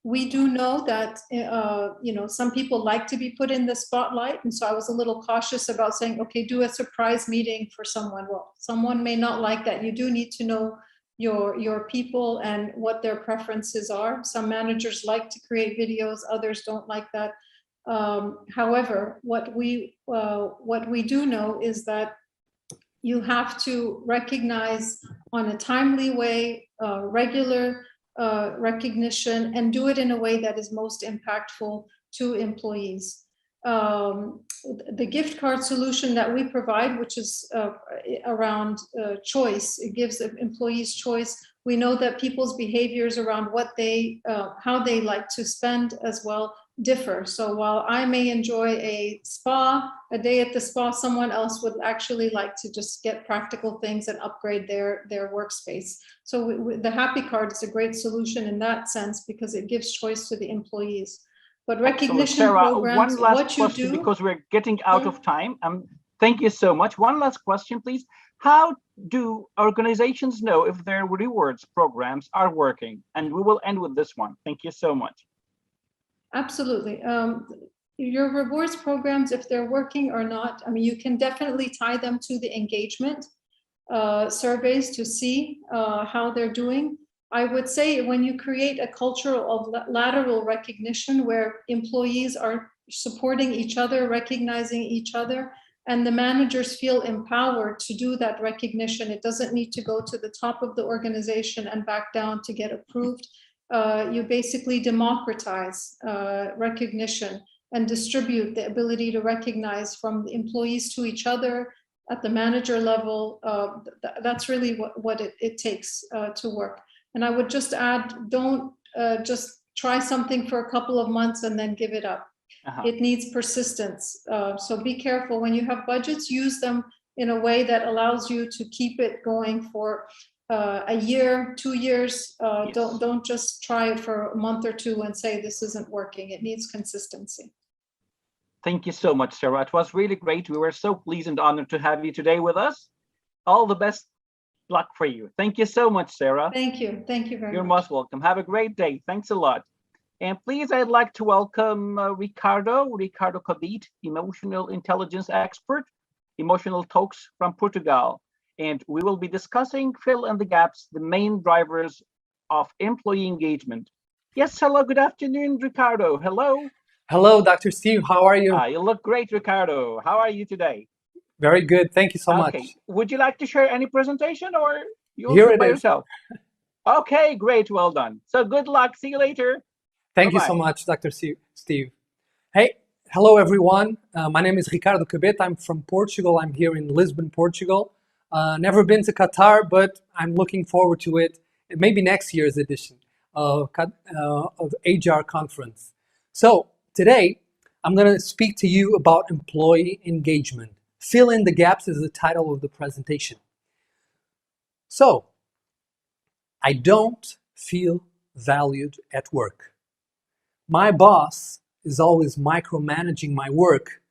We do know that, you know, some people like to be put in the spotlight. And so I was a little cautious about saying, okay, do a surprise meeting for someone. Well, someone may not like that. You do need to know your people and what their preferences are. Some managers like to create videos, others don't like that. However, what we do know is that you have to recognize on a timely way, regular recognition, and do it in a way that is most impactful to employees. The gift card solution that we provide, which is around choice, it gives employees choice. We know that people's behaviors around what they, how they like to spend as well differ. So while I may enjoy a day at the spa, someone else would actually like to just get practical things and upgrade their workspace. So the Happy Card is a great solution in that sense because it gives choice to the employees. But recognition Sarah, programs, one last what you question do, because we're getting out of time. Thank you so much. One last question, please. How do organizations know if their rewards programs are working? And we will end with this one. Thank you so much. Absolutely. Your rewards programs, if they're working or not, I mean, you can definitely tie them to the engagement surveys to see how they're doing. I would say when you create a culture of lateral recognition where employees are supporting each other, recognizing each other, and the managers feel empowered to do that recognition, it doesn't need to go to the top of the organization and back down to get approved. You basically democratize recognition and distribute the ability to recognize from the employees to each other at the manager level. That's really what it takes to work. And I would just add, don't just try something for a couple of months and then give it up. It needs persistence. So be careful when you have budgets, use them in a way that allows you to keep it going for a year, 2 years. Yes. Don't just try it for a month or two and say this isn't working. It needs consistency. Thank you so much, Sarah. It was really great. We were so pleased and honored to have you today with us. All the best luck for you. Thank you so much, Sarah. Thank you. Thank you very You're much. most welcome. Have a great day. Thanks a lot. And please, I'd like to welcome Ricardo Cabete, emotional intelligence expert, emotional talks from Portugal. And we will be discussing fill in the gaps, the main drivers of employee engagement. Yes, hello, good afternoon, Ricardo. Hello. Hello, Dr. Steve. How are you? You look great, Ricardo. How are you today? Very good. Thank you so much. Okay. Would you like to share any presentation or you'll Here do it it by is. yourself? Okay, great. Well done. So good luck. See you later. Thank you so much, Dr. Steve. Hey, hello, everyone. My name is Ricardo Cabete. I'm from Portugal. I'm here in Lisbon, Portugal. Never been to Qatar, but I'm looking forward to it. Maybe next year's edition of HR Conference. So today, I'm going to speak to you about employee engagement. Fill in the gaps is the title of the presentation. So, I don't feel valued at work. My boss is always micromanaging my work.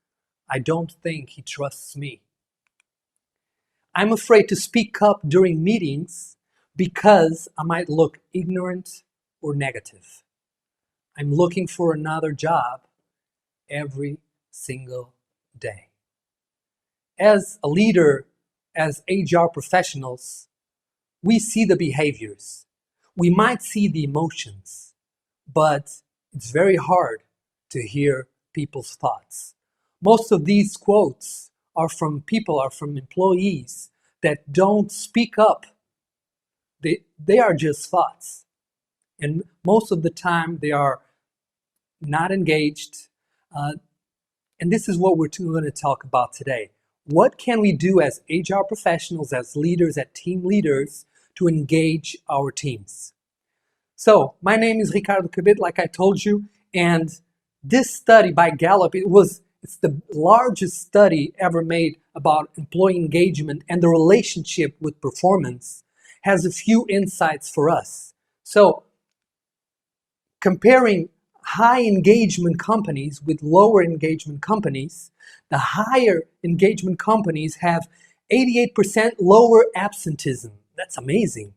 I don't think he trusts me. I'm afraid to speak up during meetings because I might look ignorant or negative. I'm looking for another job every single day. As a leader, as HR professionals, we see the behaviors. We might see the emotions, but it's very hard to hear people's thoughts. Most of these quotes are from employees that don't speak up. They are just thoughts. And most of the time they are not engaged. And this is what we're going to talk about today. What can we do as HR professionals, as leaders, as team leaders to engage our teams? So my name is Ricardo Cabete, like I told you, and this study by Gallup, it's the largest study ever made about employee engagement and the relationship with performance, has a few insights for us. So comparing high engagement companies with lower engagement companies, the higher engagement companies have 88% lower absenteeism. That's amazing.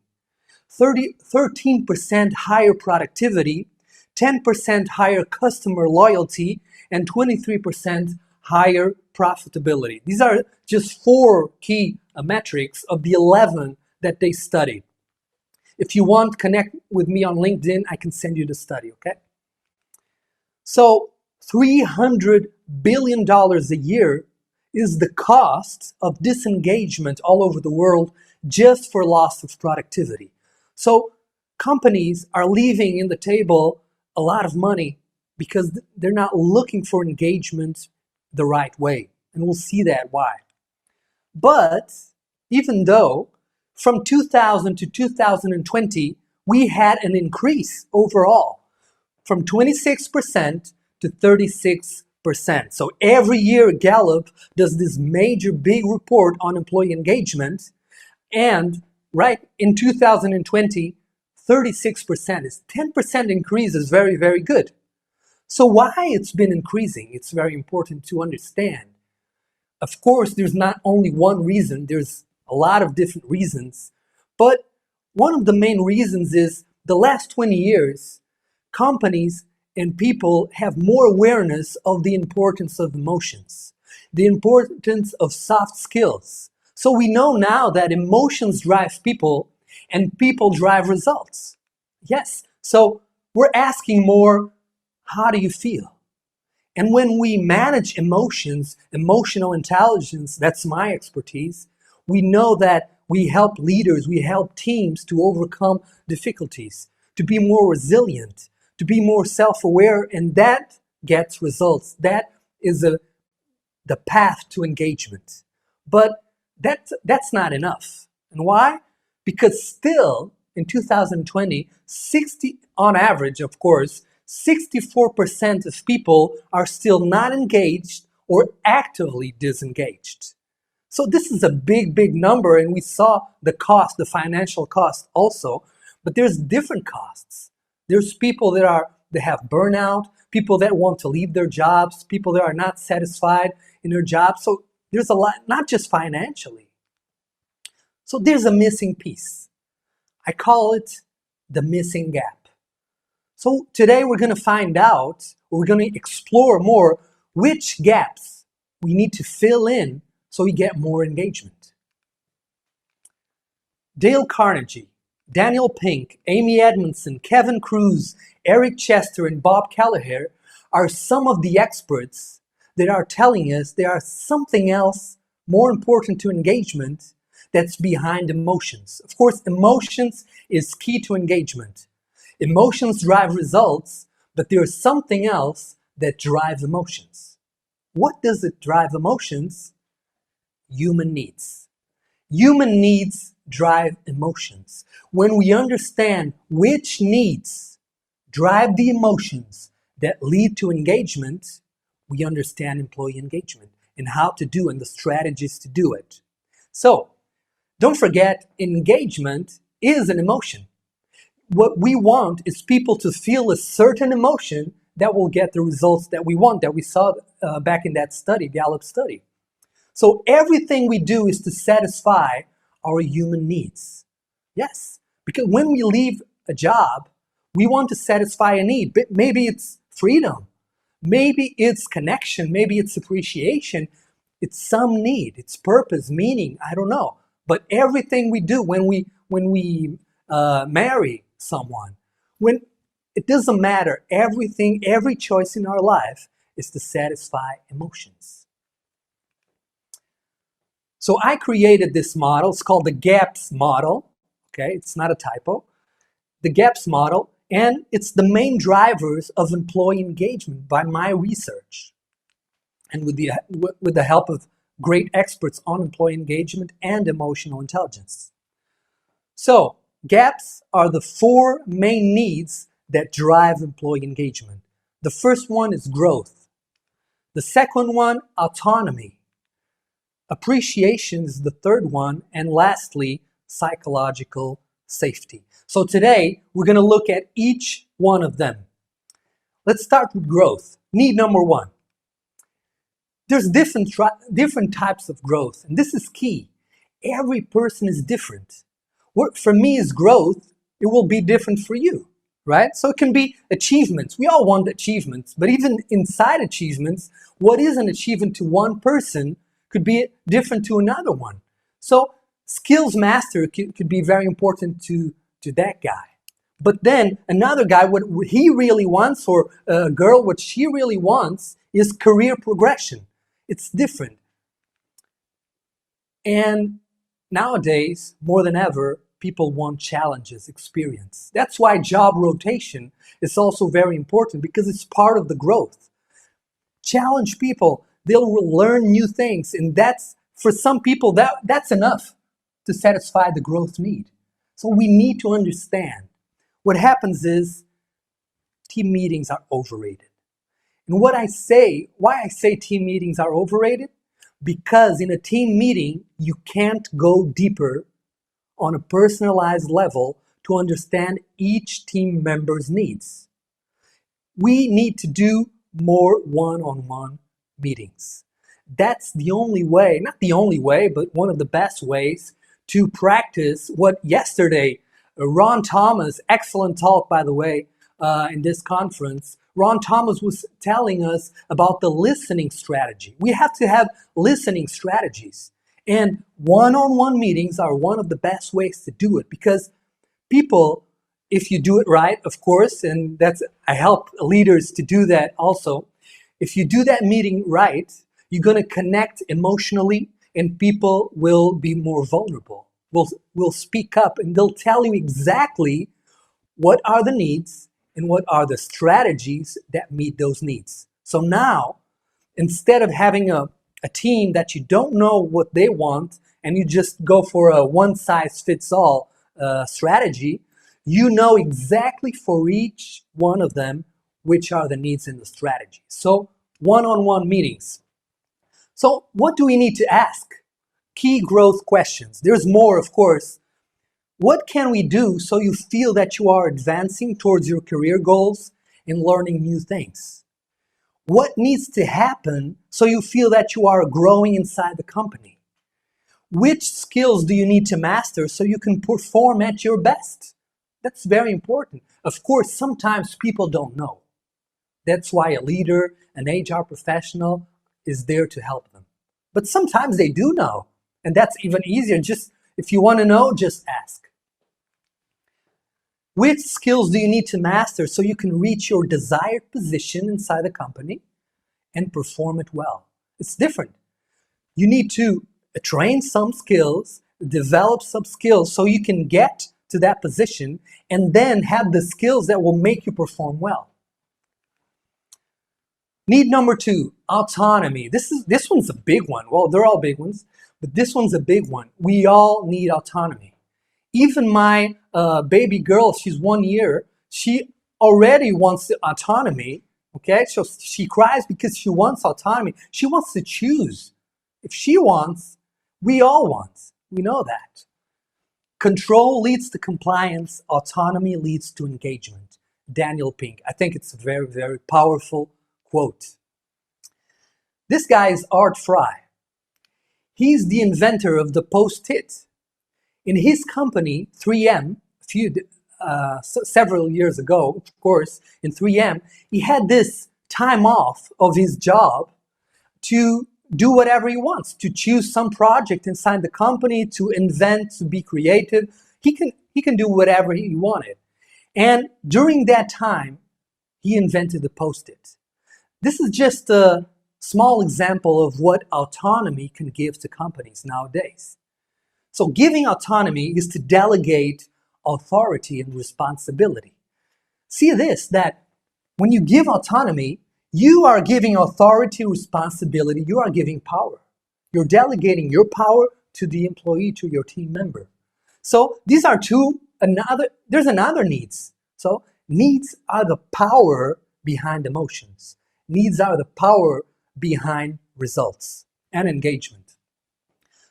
13% higher productivity, 10% higher customer loyalty, and 23% higher profitability. These are just 4 key metrics of the 11 that they studied. If you want, connect with me on LinkedIn. I can send you the study, okay? So $300 billion a year is the cost of disengagement all over the world just for loss of productivity. So companies are leaving in the table a lot of money because they're not looking for engagement the right way. And we'll see that why. But even though from 2000 to 2020, we had an increase overall from 26% to 36%. So every year Gallup does this major big report on employee engagement, and right in 2020, 36% is 10% increase is very, very good. So why it's been increasing? It's very important to understand. Of course, there's not only one reason, there's a lot of different reasons, but one of the main reasons is the last 20 years, companies and people have more awareness of the importance of emotions, the importance of soft skills. So we know now that emotions drive people and people drive results. Yes, so we're asking more, how do you feel? And when we manage emotions, emotional intelligence, that's my expertise, we know that we help leaders, we help teams to overcome difficulties, to be more resilient, to be more self-aware, and that gets results. That is the path to engagement. But that's not enough. And why? Because still, in 2020, on average, of course, 64% of people are still not engaged or actively disengaged. So this is a big, big number, and we saw the cost, the financial cost also, but there's different costs. There's people that have burnout, people that want to leave their jobs, people that are not satisfied in their jobs. So there's a lot, not just financially. So there's a missing piece. I call it the missing gap. So today we're going to find out, or we're going to explore more, which gaps we need to fill in so we get more engagement. Dale Carnegie, Daniel Pink, Amy Edmondson, Kevin Cruz, Eric Chester, and Bob Kelleher are some of the experts that are telling us there are something else more important to engagement that's behind emotions. Of course, emotions is key to engagement. Emotions drive results, but there is something else that drives emotions. What does it drive emotions? Human needs. Human needs drive emotions. When we understand which needs drive the emotions that lead to engagement, we understand employee engagement and how to do and the strategies to do it. So, don't forget, engagement is an emotion. What we want is people to feel a certain emotion that will get the results that we want, that we saw back in that study, Gallup study. So everything we do is to satisfy our human needs. Yes, because when we leave a job, we want to satisfy a need. But maybe it's freedom, maybe it's connection, maybe it's appreciation, it's some need, it's purpose, meaning, I don't know. But everything we do when we marry someone, when it doesn't matter, every choice in our life is to satisfy emotions. So I created this model. It's called the GAAPS model. Okay, it's not a typo. The GAAPS model, and it's the main drivers of employee engagement by my research, and with the help of great experts on employee engagement and emotional intelligence. So GAAPS are the 4 main needs that drive employee engagement. The first one is growth. The second one, autonomy. Appreciation is the third one, and lastly, psychological safety. So today, we're going to look at each one of them. Let's start with growth. Need number 1. There's different types of growth, and this is key. Every person is different. What for me is growth, it will be different for you, right? So it can be achievements. We all want achievements, but even inside achievements, what is an achievement to one person could be different to another one. So skills master could be very important to that guy. But then another guy, what he really wants, or a girl, what she really wants is career progression. It's different. And nowadays, more than ever, people want challenges, experience. That's why job rotation is also very important, because it's part of the growth. Challenge people. They'll learn new things, and that's, for some people, that's enough to satisfy the growth need. So we need to understand what happens is team meetings are overrated. And why I say team meetings are overrated, because in a team meeting, you can't go deeper on a personalized level to understand each team member's needs. We need to do more one-on-one meetings. That's the only way, not the only way, but one of the best ways to practice what yesterday, Ron Thomas, excellent talk by the way, in this conference, Ron Thomas was telling us about the listening strategy. We have to have listening strategies. And one-on-one meetings are one of the best ways to do it, because people, if you do it right, of course, and I help leaders to do that also. If you do that meeting right, you're going to connect emotionally, and people will be more vulnerable. Will speak up, and they'll tell you exactly what are the needs and what are the strategies that meet those needs. So now, instead of having a team that you don't know what they want and you just go for a one-size-fits-all strategy, you know exactly for each one of them which are the needs in the strategy. So one-on-one meetings. So what do we need to ask? key growth questions. There's more, of course. What can we do so you feel that you are advancing towards your career goals and learning new things? What needs to happen so you feel that you are growing inside the company? Which skills do you need to master so you can perform at your best? That's very important. Of course, sometimes people don't know. That's why a leader, an HR professional is there to help them. But sometimes they do know, and that's even easier. Just if you want to know, just ask. Which skills do you need to master so you can reach your desired position inside the company and perform it well? It's different. You need to train some skills, develop some skills so you can get to that position and then have the skills that will make you perform well. Need number 2, autonomy. This one's a big one. Well, they're all big ones, but this one's a big one. We all need autonomy. Even my baby girl, she's 1 year, she already wants autonomy, okay? So she cries because she wants autonomy. She wants to choose. If she wants, we all want. We know that. Control leads to compliance. Autonomy leads to engagement. Daniel Pink. I think it's a very, very powerful quote. This guy is Art Fry. He's the inventor of the Post-it. In his company, 3M, several years ago, of course, in 3M, he had this time off of his job to do whatever he wants, to choose some project inside the company, to invent, to be creative. He can do whatever he wanted. And during that time, he invented the Post-it. This is just a small example of what autonomy can give to companies nowadays. So giving autonomy is to delegate authority and responsibility. See this, that when you give autonomy, you are giving authority, responsibility, you are giving power. You're delegating your power to the employee, to your team member. So these are there's another needs. So needs are the power behind emotions. Needs are the power behind results and engagement.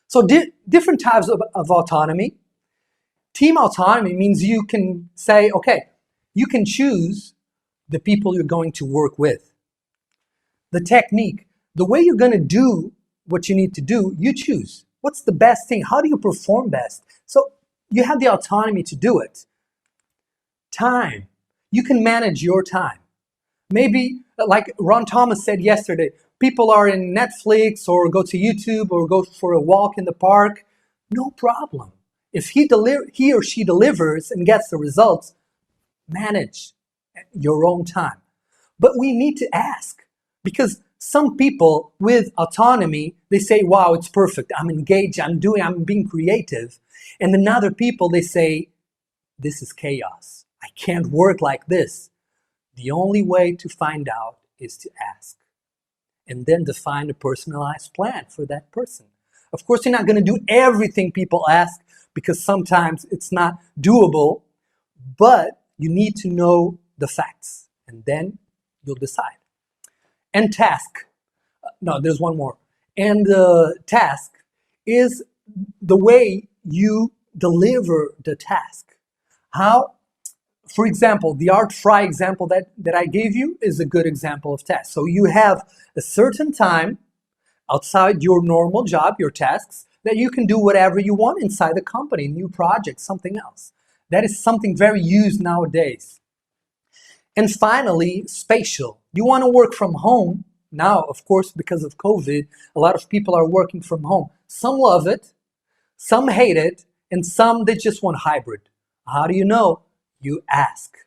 So different types of autonomy. Team autonomy means you can say, okay, you can choose the people you're going to work with. The technique, the way you're going to do what you need to do, you choose. What's the best thing? How do you perform best? So you have the autonomy to do it. Time, you can manage your time. Maybe, like Ron Thomas said yesterday, people are in Netflix or go to YouTube or go for a walk in the park. No problem. If he or she delivers and gets the results, manage your own time. But we need to ask, because some people with autonomy, they say, wow, it's perfect. I'm engaged, I'm being creative. And then other people, they say, this is chaos. I can't work like this. The only way to find out is to ask. And then define a personalized plan for that person. Of course, you're not going to do everything people ask because sometimes it's not doable, but you need to know the facts and then you'll decide. And task. No, there's one more. And the task is the way you deliver the task. How? For example, the Art Fry example that I gave you is a good example of task. So you have a certain time outside your normal job, your tasks, that you can do whatever you want inside the company, new project, something else. That is something very used nowadays. And finally, spatial. You want to work from home. Now, of course, because of COVID, a lot of people are working from home. Some love it, some hate it, and some, they just want hybrid. How do you know? You ask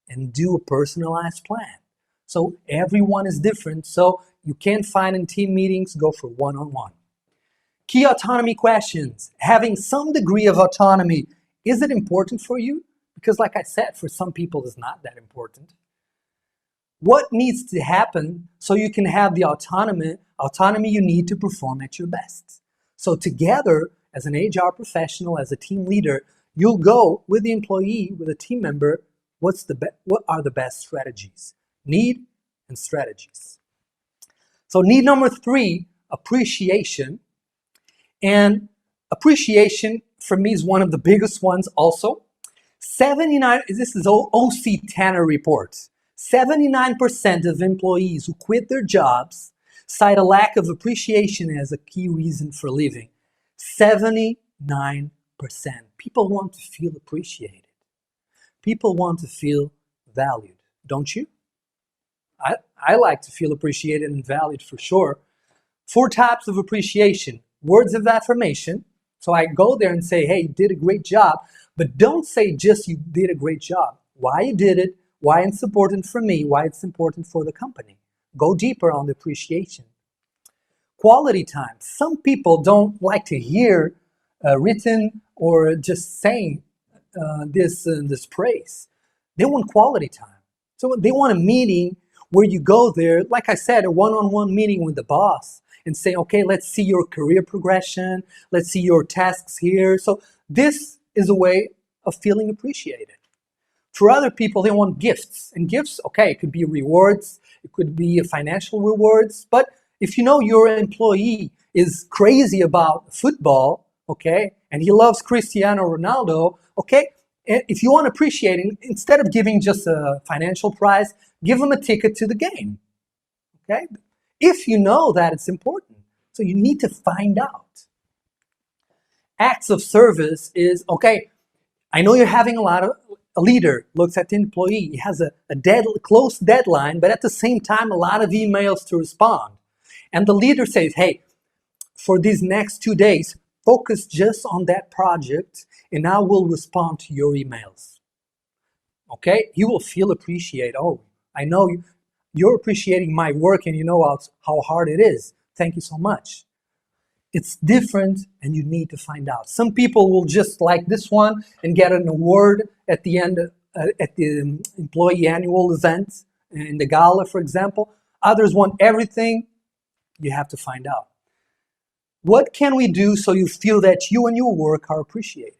and do a personalized plan. So everyone is different. So you can't find in team meetings, go for one-on-one. Key autonomy questions. Having some degree of autonomy, is it important for you? Because like I said, for some people it's not that important. What needs to happen so you can have the autonomy you need to perform at your best? So together, as an HR professional, as a team leader, you'll go with the employee, with a team member, what are the best strategies? Need and strategies. So need number 3, appreciation. And appreciation for me is one of the biggest ones also. 79, this is OC Tanner report. 79% of employees who quit their jobs cite a lack of appreciation as a key reason for leaving. 79%. People want to feel appreciated. People want to feel valued, don't you? I like to feel appreciated and valued for sure. 4 types of appreciation. Words of affirmation. So I go there and say, hey, you did a great job. But don't say just you did a great job. Why you did it, why it's important for me, why it's important for the company. Go deeper on the appreciation. Quality time. Some people don't like to hear written or just saying this praise. They want quality time. So they want a meeting where you go there, like I said, a one-on-one meeting with the boss and say, okay, let's see your career progression. Let's see your tasks here. So this is a way of feeling appreciated. For other people, they want gifts. And gifts, okay, it could be rewards. It could be financial rewards. But if you know your employee is crazy about football, okay, and he loves Cristiano Ronaldo, okay, if you want to appreciate him, instead of giving just a financial prize, give him a ticket to the game, okay? If you know that it's important. So you need to find out. Acts of service is, okay, I know you're having a leader looks at the employee, he has a close deadline, but at the same time, a lot of emails to respond. And the leader says, hey, for these next 2 days, focus just on that project and I will respond to your emails. Okay? He will feel appreciated. Oh, I know you're appreciating my work and you know how hard it is. Thank you so much. It's different and you need to find out. Some people will just like this one and get an award at the end, at the employee annual event, in the gala, for example. Others want everything. You have to find out. What can we do so you feel that you and your work are appreciated?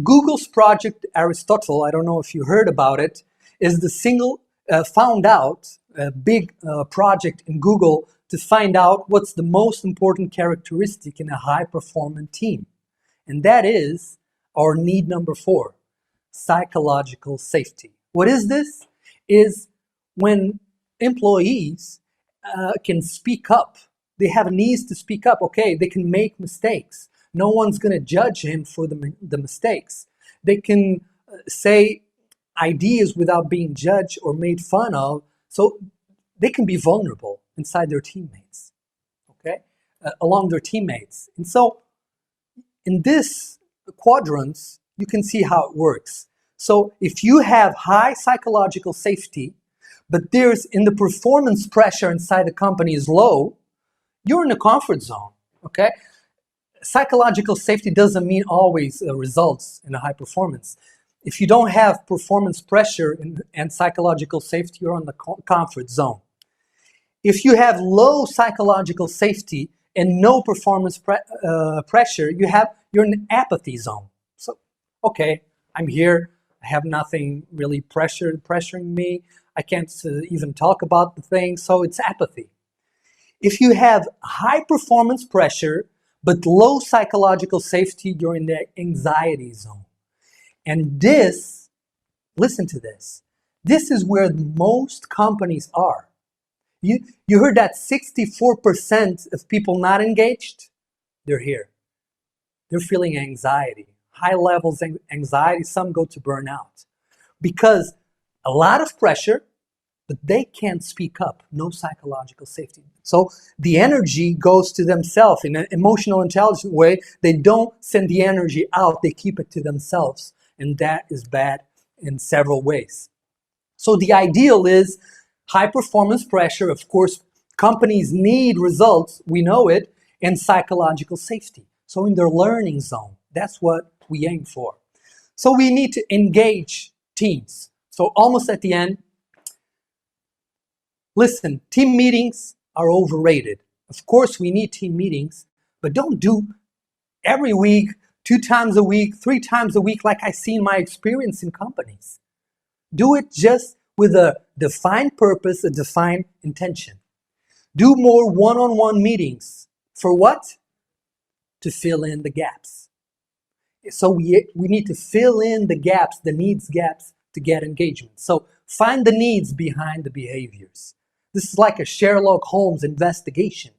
Google's Project Aristotle, I don't know if you heard about it, is the single found out a big project in Google to find out what's the most important characteristic in a high-performing team. And that is our need number 4, psychological safety. What is this? Is when employees can speak up. They have needs to speak up. Okay, they can make mistakes. No one's going to judge him for the mistakes. They can say ideas without being judged or made fun of. So they can be vulnerable inside their teammates, okay, along their teammates. And so in this quadrants, you can see how it works. So if you have high psychological safety, but there's in the performance pressure inside the company is low, you're in a comfort zone, okay? Psychological safety doesn't mean always results in a high performance. If you don't have performance pressure and psychological safety, you're on the comfort zone. If you have low psychological safety and no performance pressure, you're in the apathy zone. So, okay, I'm here. I have nothing really pressuring me. I can't even talk about the thing, so it's apathy. If you have high performance pressure but low psychological safety, you're in the anxiety zone. And this, listen to this, this is where most companies are. You heard that 64% of people not engaged? They're here. They're feeling anxiety, high levels of anxiety. Some go to burnout because a lot of pressure, but they can't speak up, no psychological safety. So the energy goes to themselves in an emotional, intelligent way. They don't send the energy out, they keep it to themselves. And that is bad in several ways. So the ideal is high performance pressure. Of course, companies need results, we know it, and psychological safety. So in their learning zone, that's what we aim for. So we need to engage teams. So almost at the end, listen, team meetings are overrated. Of course, we need team meetings, but don't do every week, 2 times a week, 3 times a week, like I see in my experience in companies. Do it just with a defined purpose, a defined intention. Do more one-on-one meetings. For what? to fill in the gaps. So we need to fill in the gaps, the needs gaps, to get engagement. So find the needs behind the behaviors. This is like a Sherlock Holmes investigation.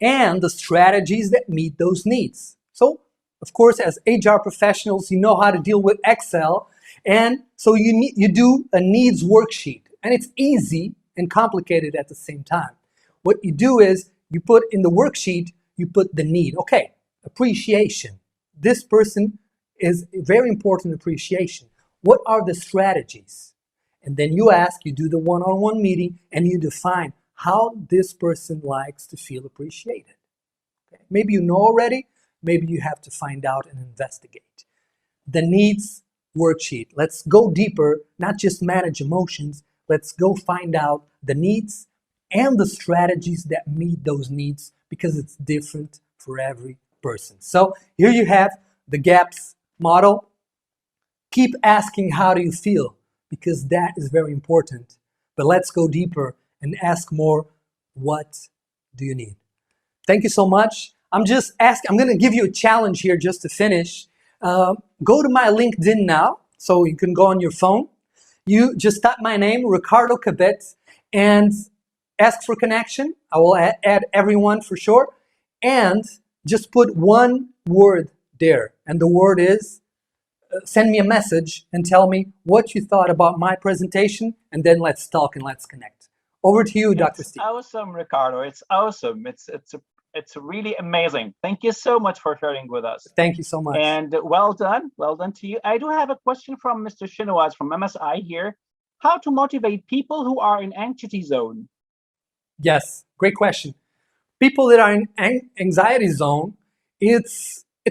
And the strategies that meet those needs. So, of course, as HR professionals, you know how to deal with Excel. And so you do a needs worksheet. And it's easy and complicated at the same time. What you do is you put in the worksheet, you put the need. Okay, appreciation. This person is very important appreciation. What are the strategies? And then you do the one-on-one meeting, and you define how this person likes to feel appreciated. Okay? Maybe you know already, maybe you have to find out and investigate. The needs worksheet. Let's go deeper, not just manage emotions. Let's go find out the needs and the strategies that meet those needs, because it's different for every person. So here you have the GAAPS model. Keep asking, how do you feel? Because that is very important. But let's go deeper and ask more, what do you need? Thank you so much. I'm going to give you a challenge here just to finish. Go to my LinkedIn now, so you can go on your phone. You just type my name, Ricardo Cabete, and ask for connection. I will add everyone for sure. And just put one word there. And the word is, send me a message and tell me what you thought about my presentation, and then let's talk and let's connect. Over to you, Dr. Steve. Awesome, Ricardo. It's awesome. It's really amazing. Thank you so much for sharing with us. Thank you so much. And well done to you. I do have a question from Mr. Shinawaz from MSI here. How to motivate people who are in anxiety zone? Yes, great question. People that are in anxiety zone, it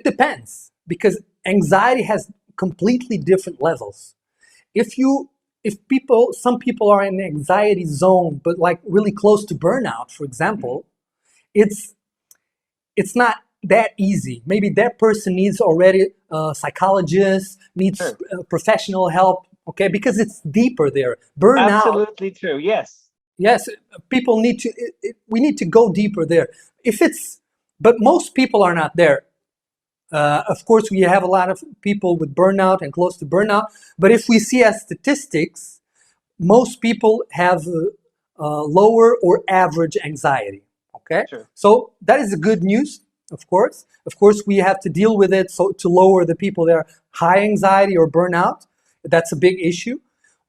depends, because anxiety has completely different levels. Some people are in anxiety zone, but like really close to burnout, for example, it's not that easy. Maybe that person needs already a psychologist, needs professional help, okay? Because it's deeper there. Burnout. Absolutely true, yes. Yes, people we need to go deeper there. But most people are not there. Of course, we have a lot of people with burnout and close to burnout. But if we see as statistics, most people have lower or average anxiety. Okay, sure. So that is the good news. Of course, we have to deal with it. So to lower the people that are high anxiety or burnout, that's a big issue.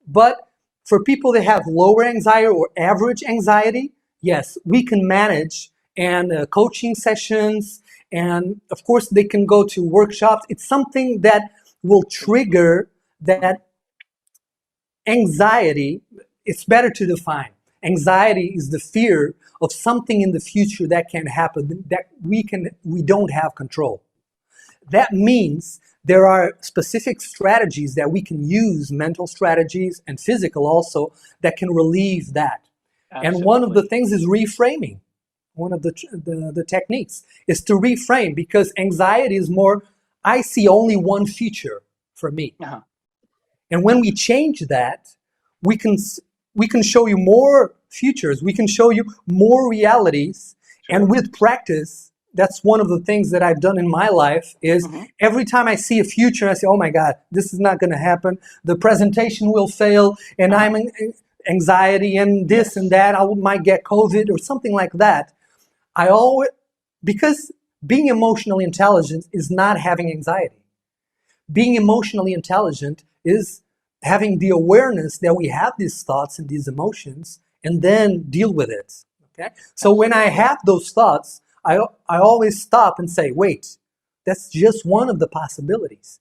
But for people that have lower anxiety or average anxiety, yes, we can manage, and coaching sessions. And of course, they can go to workshops. It's something that will trigger that anxiety. It's better to define. Anxiety is the fear of something in the future that can happen that we don't have control. That means there are specific strategies that we can use, mental strategies and physical also, that can relieve that. Absolutely. And one of the things is reframing. One of the techniques is to reframe, because anxiety is more, I see only one future for me. Uh-huh. And when we change that, we can show you more futures. We can show you more realities. Sure. And with practice, that's one of the things that I've done in my life is every time I see a future, I say, oh my God, this is not going to happen. The presentation will fail, and I'm in anxiety and this and that. I might get COVID or something like that. Because being emotionally intelligent is not having anxiety. Being emotionally intelligent is having the awareness that we have these thoughts and these emotions, and then deal with it. Okay. So when I have those thoughts, I always stop and say, wait, that's just one of the possibilities.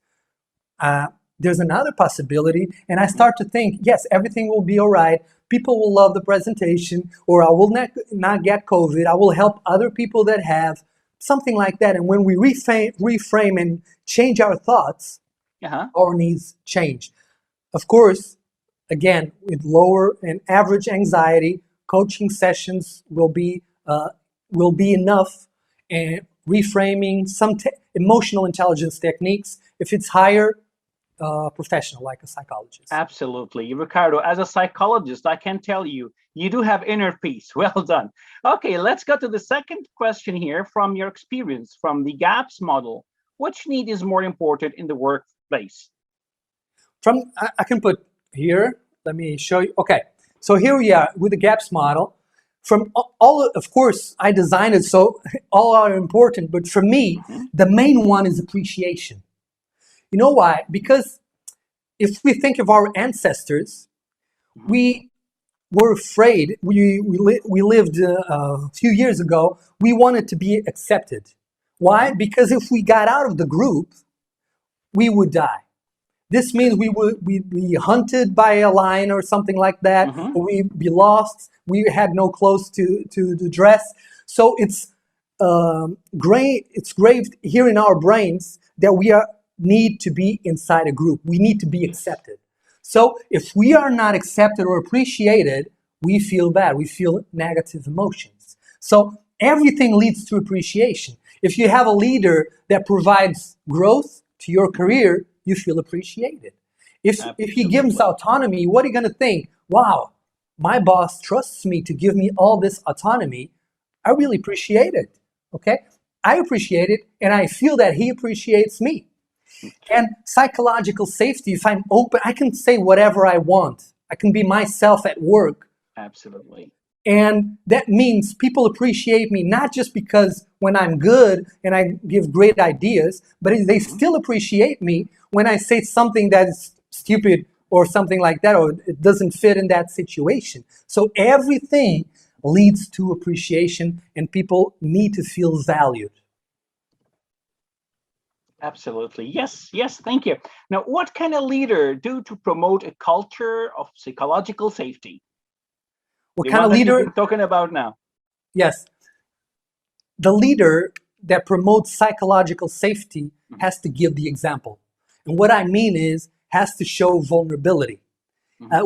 There's another possibility, and I start to think, yes, everything will be all right. People will love the presentation, or I will not get COVID. I will help other people that have, something like that. And when we reframe and change our thoughts, our needs change. Of course, again, with lower and average anxiety, coaching sessions will be enough, and reframing some emotional intelligence techniques. If it's higher, professional like a psychologist. Absolutely. Ricardo, as a psychologist, I can tell you, you do have inner peace. Well done. Okay, let's go to the second question here from your experience from the GAAPS model. Which need is more important in the workplace? I can put here, let me show you. Okay, so here we are with the GAAPS model. From all, of course, I designed it so all are important, but for me, the main one is appreciation. You know why? Because if we think of our ancestors, we were afraid. We lived a few years ago. We wanted to be accepted. Why? Because if we got out of the group, we would die. This means we'd be hunted by a lion or something like that, or we'd be lost. We had no clothes to dress. So it's graved here in our brains that we need to be inside a group. We need to be accepted. So if we are not accepted or appreciated, we feel bad. We feel negative emotions. So everything leads to appreciation. If you have a leader that provides growth to your career, you feel appreciated. If he gives autonomy, what are you going to think? Wow, my boss trusts me to give me all this autonomy. I really appreciate it. Okay? I appreciate it, and I feel that he appreciates me. And psychological safety, if I'm open, I can say whatever I want. I can be myself at work. Absolutely. And that means people appreciate me, not just because when I'm good and I give great ideas, but they still appreciate me when I say something that is stupid or something like that, or it doesn't fit in that situation. So everything leads to appreciation, and people need to feel valued. Absolutely. Yes, thank you. Now, what can a leader do to promote a culture of psychological safety? What kind of leader? You're talking about now. Yes. The leader that promotes psychological safety has to give the example. And what I mean is, has to show vulnerability.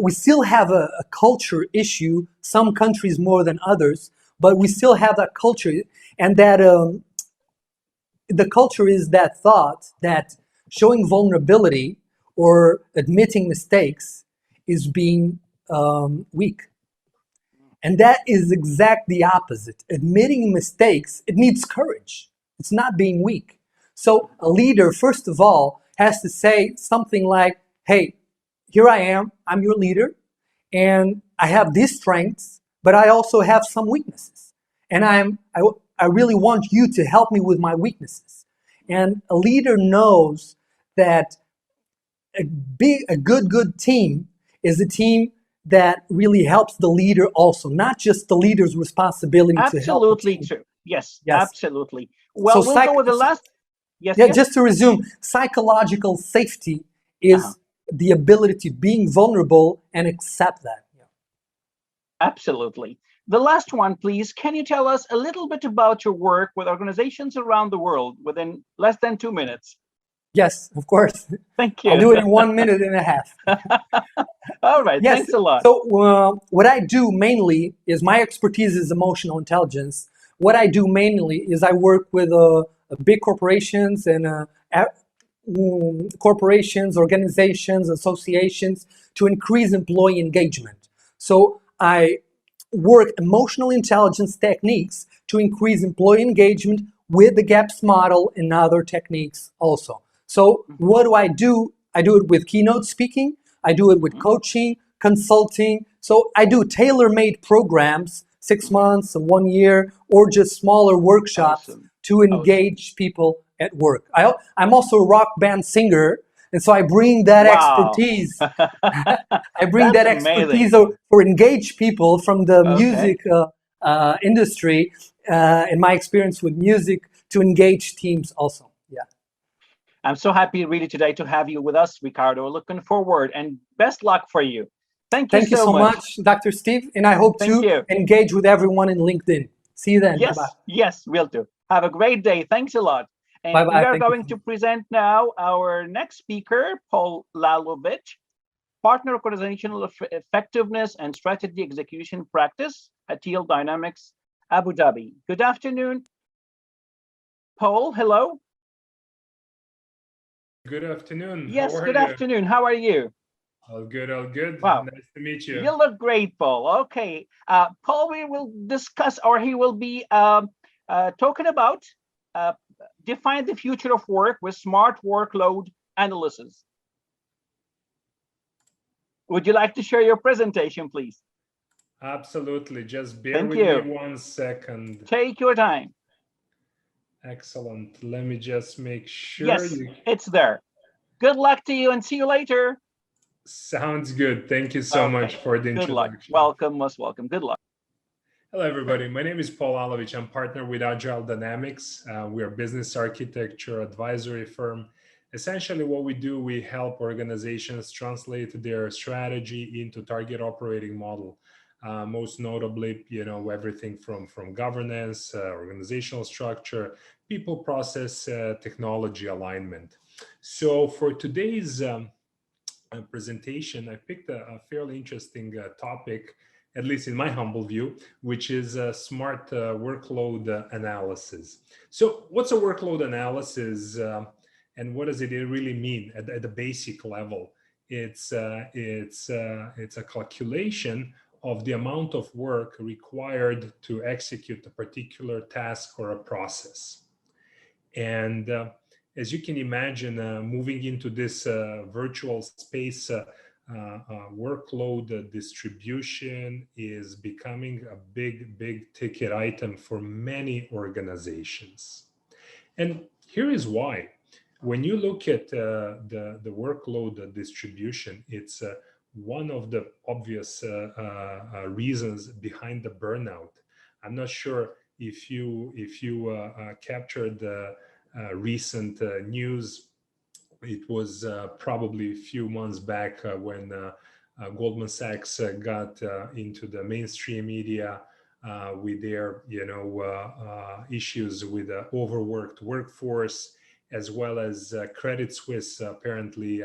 We still have a culture issue, some countries more than others, but we still have that culture. And that the culture is that thought that showing vulnerability or admitting mistakes is being weak. And that is exactly the opposite. Admitting mistakes, it needs courage. It's not being weak. So a leader, first of all, has to say something like, hey, here I am, I'm your leader, and I have these strengths, but I also have some weaknesses. And I really want you to help me with my weaknesses. And a leader knows that a good team is a team that really helps the leader also, not just the leader's responsibility to help. Absolutely true. Yes, absolutely. Well, so we'll go with the last. Yes. Just to resume, psychological safety is the ability to being vulnerable and accept that. Absolutely. The last one, please. Can you tell us a little bit about your work with organizations around the world within less than 2 minutes? Yes, of course. Thank you. I'll do it in 1 minute and a half. All right. Yes. Thanks a lot. So what I do mainly is my expertise is emotional intelligence. What I do mainly is I work with big corporations and corporations, organizations, associations to increase employee engagement. So I work emotional intelligence techniques to increase employee engagement with the GAAPS model and other techniques also. So what do? I do it with keynote speaking. I do it with coaching, consulting. So I do tailor-made programs, 6 months, 1 year, or just smaller workshops to engage people at work. I'm also a rock band singer, and so I bring that expertise. I bring that expertise for engage people from the music industry and my experience with music to engage teams also. Yeah. I'm so happy really today to have you with us, Ricardo. Looking forward and best luck for you. Thank you so much, Dr. Steve, and I hope to engage with everyone in LinkedIn. See you then. Yes, bye-bye. Yes, we'll do. Have a great day. Thanks a lot. And bye-bye. We are going to present now our next speaker, Paul Lalovich, Partner Organizational Effectiveness and Strategy Execution Practice at TL Dynamics, Abu Dhabi. Good afternoon. Paul, hello. Good afternoon. Yes, How are good you? afternoon. How are you? All good, all good. Wow. Nice to meet you. You look great, Paul. Okay. Paul, we will discuss, or he will be talking about define the future of work with smart workload analysis. Would you like to share your presentation, please? Absolutely. Just bear Thank with you. me 1 second. Take your time. Excellent. Let me just make sure Yes, it's there. Good luck to you and see you later. Sounds good. Thank you so much for the Good luck. introduction. Welcome, most welcome. Good luck. Hello, everybody. My name is Paul Lalovich. I'm partner with Agile Dynamics. We are a business architecture advisory firm. Essentially, what we do, we help organizations translate their strategy into target operating model. Most notably, everything from governance, organizational structure, people, process, technology alignment. So for today's presentation, I picked a fairly interesting topic, at least in my humble view, which is smart workload analysis. So what's a workload analysis and what does it really mean at the basic level? It's a calculation of the amount of work required to execute a particular task or a process. And as you can imagine, moving into this virtual space, workload distribution is becoming a big ticket item for many organizations. And here is why. When you look at the workload distribution, it's one of the obvious reasons behind the burnout. I'm not sure if you captured the recent news. It was probably a few months back when Goldman Sachs got into the mainstream media with their issues with overworked workforce, as well as Credit Suisse. Apparently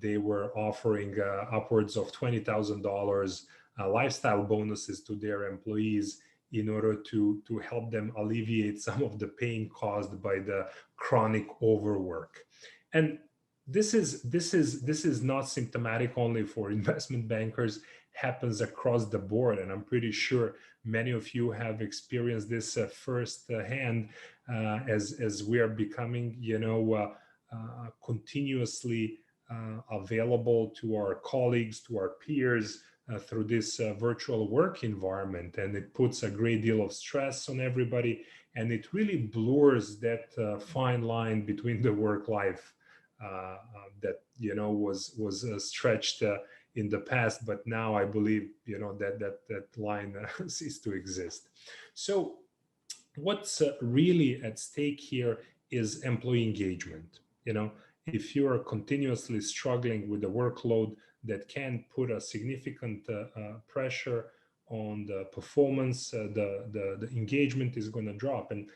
they were offering upwards of $20,000 lifestyle bonuses to their employees in order to help them alleviate some of the pain caused by the chronic overwork. And this is not symptomatic only for investment bankers, happens across the board. And I'm pretty sure many of you have experienced this firsthand as we are becoming, continuously available to our colleagues, to our peers, through this virtual work environment, and it puts a great deal of stress on everybody, and it really blurs that fine line between the work life that was stretched in the past, but now I believe that line ceased to exist. So what's really at stake here is employee engagement. If you are continuously struggling with the workload, that can put a significant pressure on the performance, the engagement is going to drop. And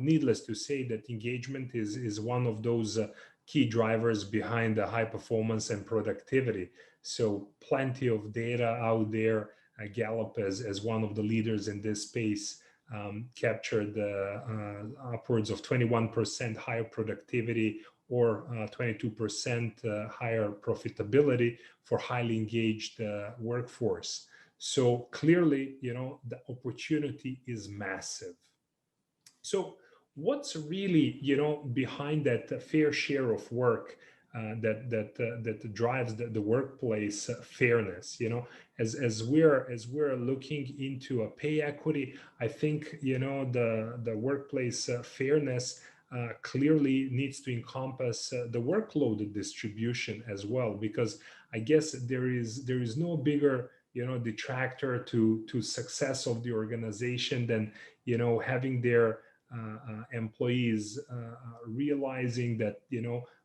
needless to say that engagement is one of those key drivers behind the high performance and productivity. So plenty of data out there. Gallup, as one of the leaders in this space, captured upwards of 21% higher productivity or 22% higher profitability for highly engaged workforce. So clearly, the opportunity is massive. So what's really, behind that fair share of work that drives the workplace fairness? As we're looking into a pay equity, I think the workplace fairness clearly needs to encompass the workload distribution as well, because I guess there is no bigger detractor to success of the organization than having their employees realizing that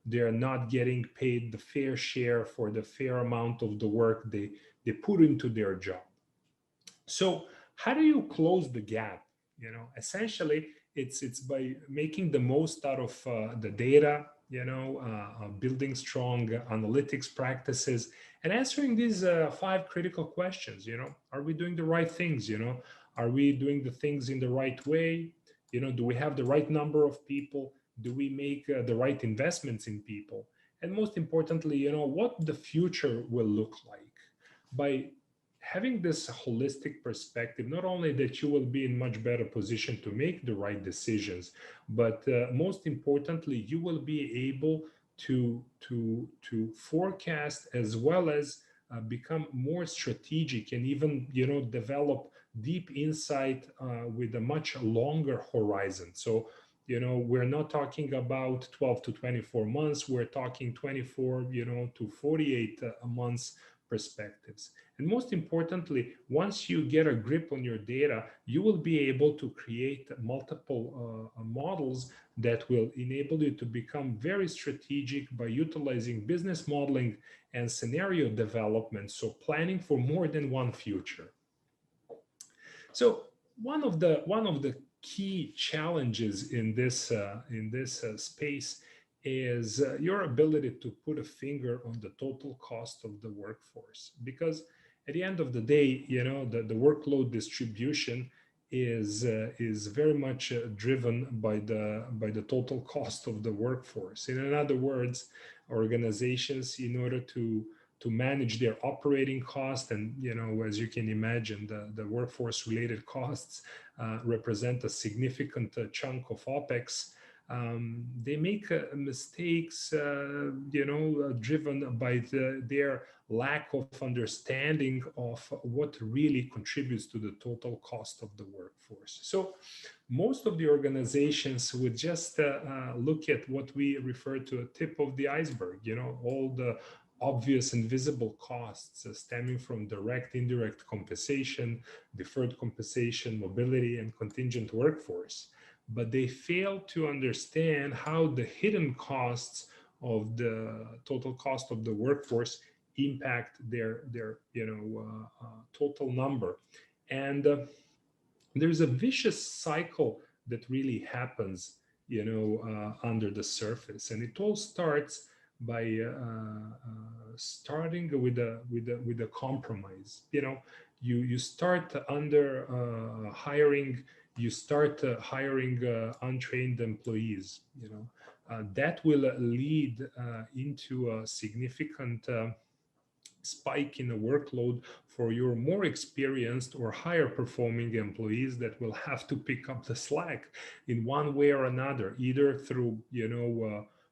they're not getting paid the fair share for the fair amount of the work they put into their job. So how do you close the gap? Essentially it's by making the most out of the data, building strong analytics practices and answering these 5 critical questions. Are we doing the right things? Are we doing the things in the right way? Do we have the right number of people Do we make the right investments in people? And most importantly, what the future will look like. By having this holistic perspective, not only that you will be in much better position to make the right decisions, but most importantly, you will be able to forecast, as well as become more strategic, and even develop deep insight with a much longer horizon. So we're not talking about 12 to 24 months, we're talking 24 to 48 months perspectives. And most importantly, once you get a grip on your data, you will be able to create multiple models that will enable you to become very strategic by utilizing business modeling and scenario development, so planning for more than one future. So one of the key challenges in this space is your ability to put a finger on the total cost of the workforce, because at the end of the day, the workload distribution is very much driven by the total cost of the workforce. In other words, organizations, in order to manage their operating costs, and as you can imagine, the workforce related costs represent a significant chunk of OPEX. They make mistakes, driven by their lack of understanding of what really contributes to the total cost of the workforce. So most of the organizations would just look at what we refer to a tip of the iceberg, all the obvious and visible costs stemming from direct, indirect compensation, deferred compensation, mobility, and contingent workforce. But they fail to understand how the hidden costs of the total cost of the workforce impact their total number. And there's a vicious cycle that really happens, under the surface, and it all starts by starting with a compromise. You start under hiring. You start hiring untrained employees. That will lead into a significant spike in the workload for your more experienced or higher performing employees that will have to pick up the slack in one way or another, either through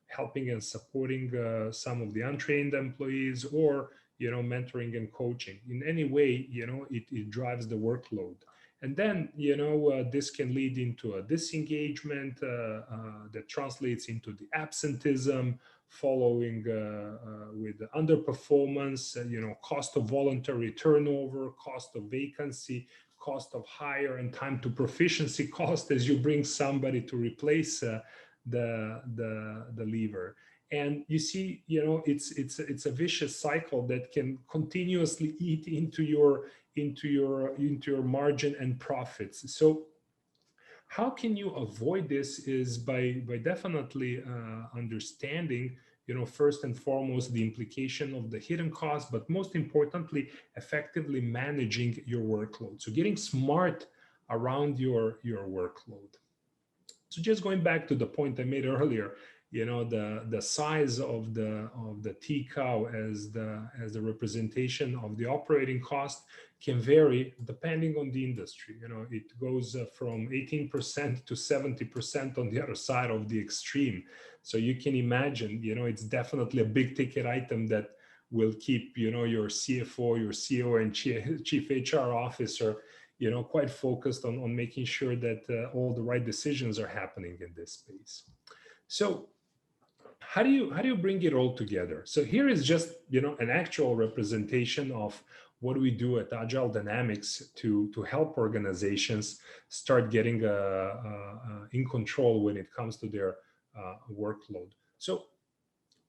helping and supporting some of the untrained employees, or mentoring and coaching. In any way, it drives the workload. And then, this can lead into a disengagement that translates into the absenteeism, following with the underperformance, cost of voluntary turnover, cost of vacancy, cost of hire, and time to proficiency cost as you bring somebody to replace the leaver. And you see, it's a vicious cycle that can continuously eat into your margin and profits. So how can you avoid this is by definitely understanding, first and foremost, the implication of the hidden costs, but most importantly, effectively managing your workload. So getting smart around your workload. So just going back to the point I made earlier, the size of the T cow as the representation of the operating cost can vary depending on the industry. It goes from 18% to 70% on the other side of the extreme. So you can imagine, it's definitely a big ticket item that will keep, your CFO, your CEO, and chief HR officer, quite focused on making sure that all the right decisions are happening in this space. So how do you bring it all together? So here is just, an actual representation of what we do at Agile Dynamics to help organizations start getting in control when it comes to their workload. So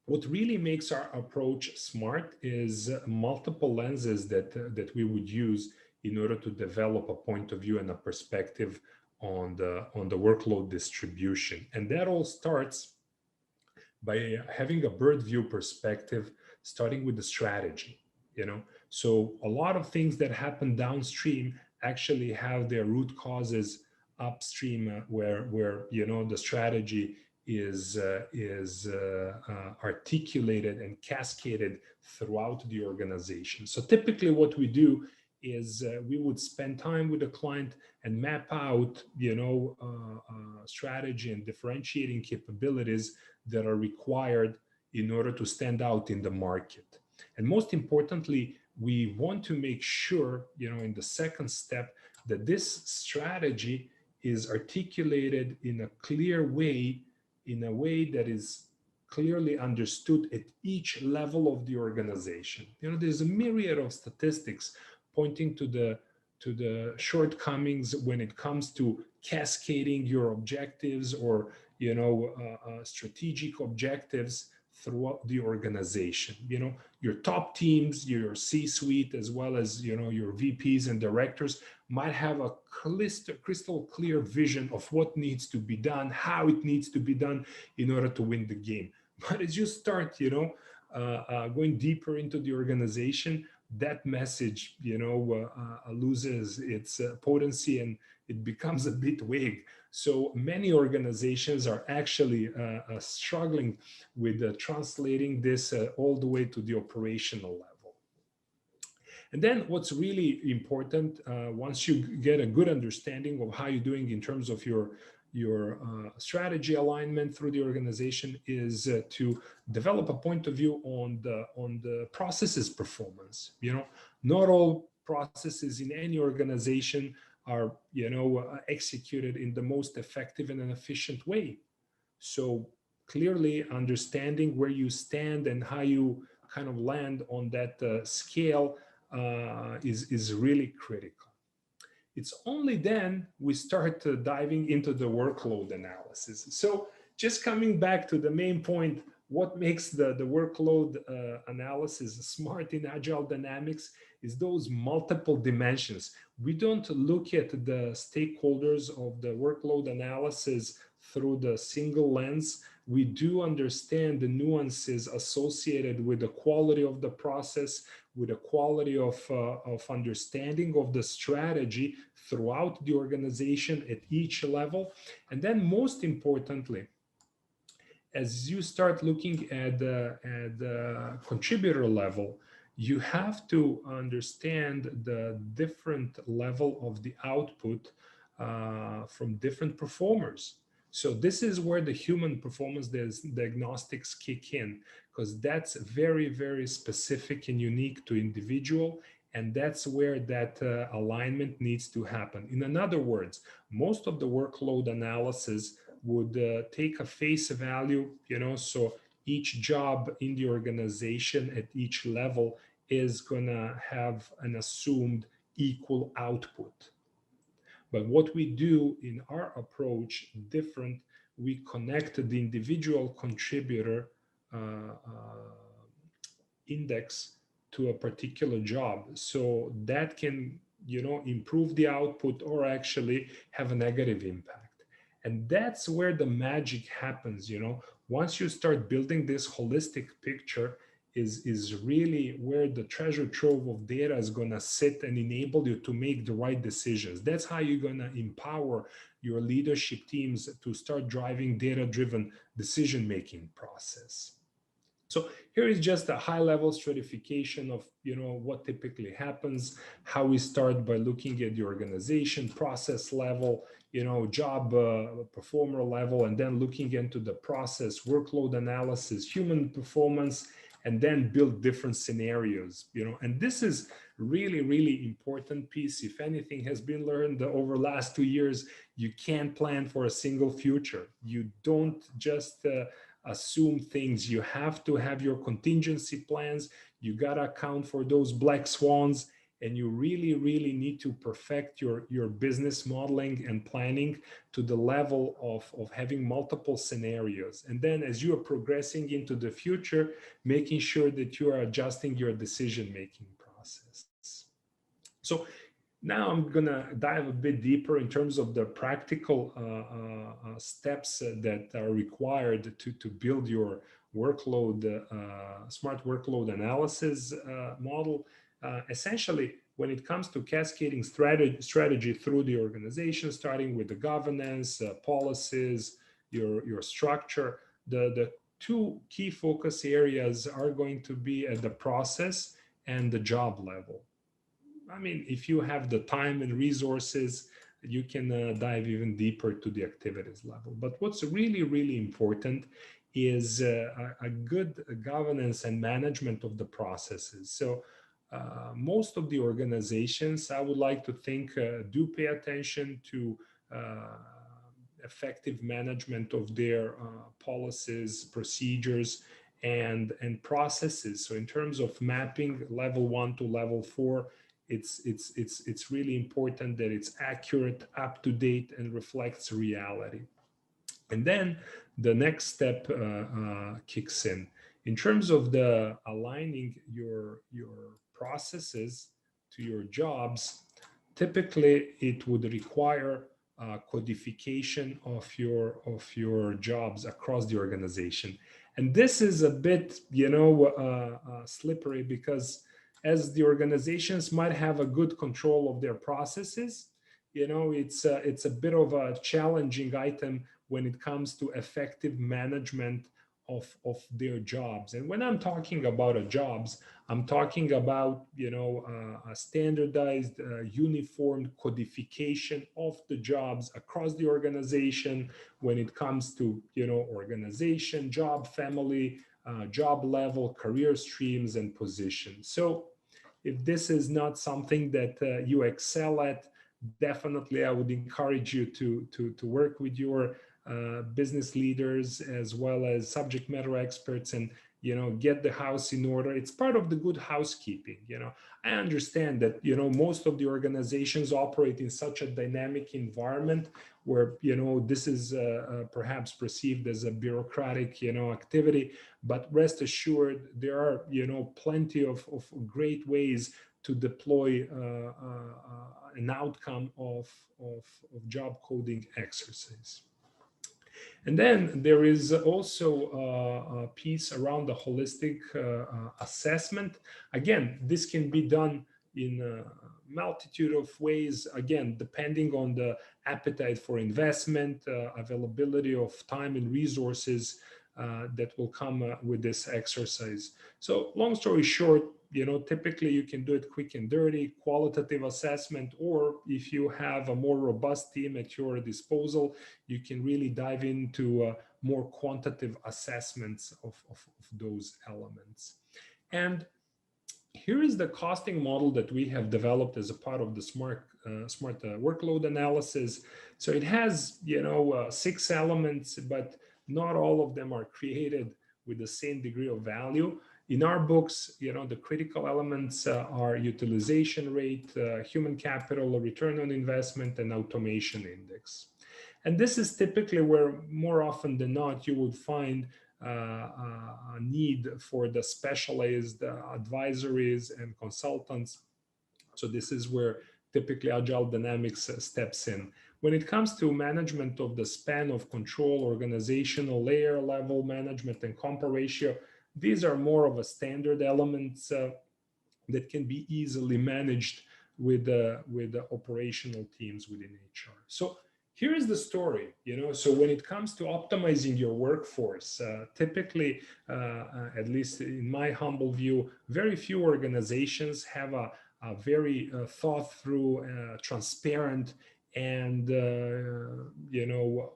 what really makes our approach smart is multiple lenses that we would use in order to develop a point of view and a perspective on the workload distribution. And that all starts by having a bird view perspective, starting with the strategy. So a lot of things that happen downstream actually have their root causes upstream, where the strategy is articulated and cascaded throughout the organization. So typically what we do is we would spend time with the client and map out, strategy and differentiating capabilities that are required in order to stand out in the market. And most importantly, we want to make sure, in the second step, that this strategy is articulated in a clear way, in a way that is clearly understood at each level of the organization. There's a myriad of statistics pointing to the shortcomings when it comes to cascading your objectives or strategic objectives throughout the organization. Your top teams, your C-suite, as well as your VPs and directors might have a crystal clear vision of what needs to be done, how it needs to be done in order to win the game. But as you start, going deeper into the organization, that message, loses its potency and it becomes a bit vague. So many organizations are actually struggling with translating this all the way to the operational level. And then what's really important, once you get a good understanding of how you're doing in terms of your strategy alignment through the organization, is to develop a point of view on the processes performance. Not all processes in any organization are executed in the most effective and an efficient way. So clearly understanding where you stand and how you kind of land on that scale is really critical. It's only then we start diving into the workload analysis. So just coming back to the main point, what makes the workload analysis smart in Agile Dynamics is those multiple dimensions. We don't look at the stakeholders of the workload analysis through the single lens. We do understand the nuances associated with the quality of the process, with the quality of understanding of the strategy throughout the organization at each level. And then most importantly, as you start looking at the contributor level, you have to understand the different level of the output from different performers. So this is where the human performance diagnostics kick in, because that's very, very specific and unique to individual. And that's where that alignment needs to happen. In other words, most of the workload analysis would take a face value, so each job in the organization at each level is gonna have an assumed equal output. But what we do in our approach different, we connect the individual contributor index to a particular job. So that can, improve the output or actually have a negative impact. And that's where the magic happens, Once you start building this holistic picture, is really where the treasure trove of data is going to sit and enable you to make the right decisions. That's how you're going to empower your leadership teams to start driving data-driven decision-making process. So here is just a high-level stratification of what typically happens, how we start by looking at the organization process level, job performer level, and then looking into the process workload analysis, human performance, and then build different scenarios, and this is really, really important piece. If anything has been learned over the last 2 years, you can't plan for a single future. You don't just assume things. You have to have your contingency plans. You got to account for those black swans, and you really, really need to perfect your business modeling and planning to the level of having multiple scenarios. And then as you are progressing into the future, making sure that you are adjusting your decision-making process. So now I'm gonna dive a bit deeper in terms of the practical steps that are required to build your workload, smart workload analysis model. Essentially, when it comes to cascading strategy through the organization, starting with the governance, policies, your structure. The two key focus areas are going to be at the process and the job level. I mean, if you have the time and resources, you can dive even deeper to the activities level. But what's really, really important is a good governance and management of the processes. So most of the organizations, I would like to think, do pay attention to effective management of their policies, procedures, and processes. So in terms of mapping level 1 to level 4, it's really important that it's accurate, up to date, and reflects reality. And then the next step kicks in. In terms of the aligning your processes to your jobs, typically it would require codification of your jobs across the organization. And this is a bit, slippery, because as the organizations might have a good control of their processes, it's a bit of a challenging item when it comes to effective management of their jobs. And when I'm talking about jobs, I'm talking about, a standardized, uniform codification of the jobs across the organization when it comes to, organization, job family, job level, career streams, and positions. So if this is not something that you excel at, definitely I would encourage you to work with your business leaders as well as subject matter experts and get the house in order. It's part of the good housekeeping. I understand that most of the organizations operate in such a dynamic environment where this is perhaps perceived as a bureaucratic activity, but rest assured there are plenty of great ways to deploy an outcome of job coding exercise. And then there is also a piece around the holistic assessment. Again, this can be done in a multitude of ways, again, depending on the appetite for investment, availability of time and resources that will come with this exercise. So long story short, typically you can do it quick and dirty, qualitative assessment, or if you have a more robust team at your disposal, you can really dive into more quantitative assessments of those elements. And here is the costing model that we have developed as a part of the smart workload analysis. So it has, 6 elements, but not all of them are created with the same degree of value. In our books, the critical elements are utilization rate, human capital, return on investment, and automation index. And this is typically where more often than not you would find a need for the specialized advisories and consultants. So this is where typically Agile Dynamics steps in. When it comes to management of the span of control, organizational layer level management, and compa ratio, these are more of a standard elements that can be easily managed with the operational teams within HR. So here is the story, so when it comes to optimizing your workforce, typically, at least in my humble view, very few organizations have a very thought through, transparent, and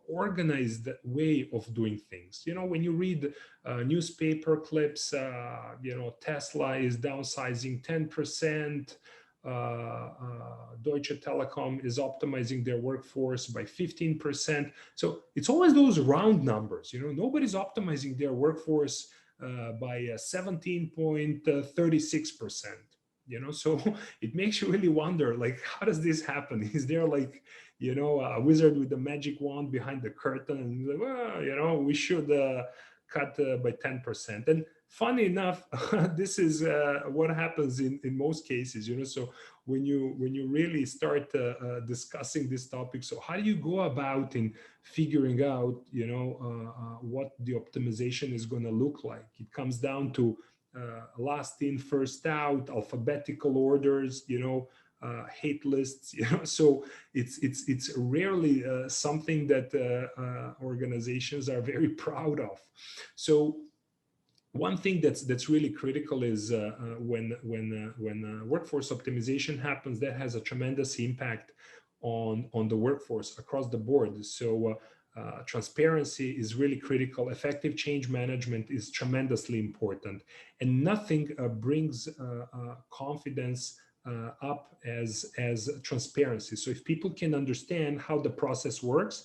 organized way of doing things. When you read newspaper clips, Tesla is downsizing 10%, Deutsche Telekom is optimizing their workforce by 15%. So it's always those round numbers. Nobody's optimizing their workforce by 17.36%. So it makes you really wonder, like, how does this happen? Is there like, a wizard with a magic wand behind the curtain and like, well, we should cut by 10%. And funny enough, this is what happens in most cases, so when you really start discussing this topic, so how do you go about in figuring out, what the optimization is going to look like? It comes down to last in, first out, alphabetical orders, hate lists, so it's rarely something that organizations are very proud of. So one thing that's really critical is when workforce optimization happens, that has a tremendous impact on the workforce across the board. So transparency is really critical. Effective change management is tremendously important, and nothing brings confidence up as transparency. So if people can understand how the process works,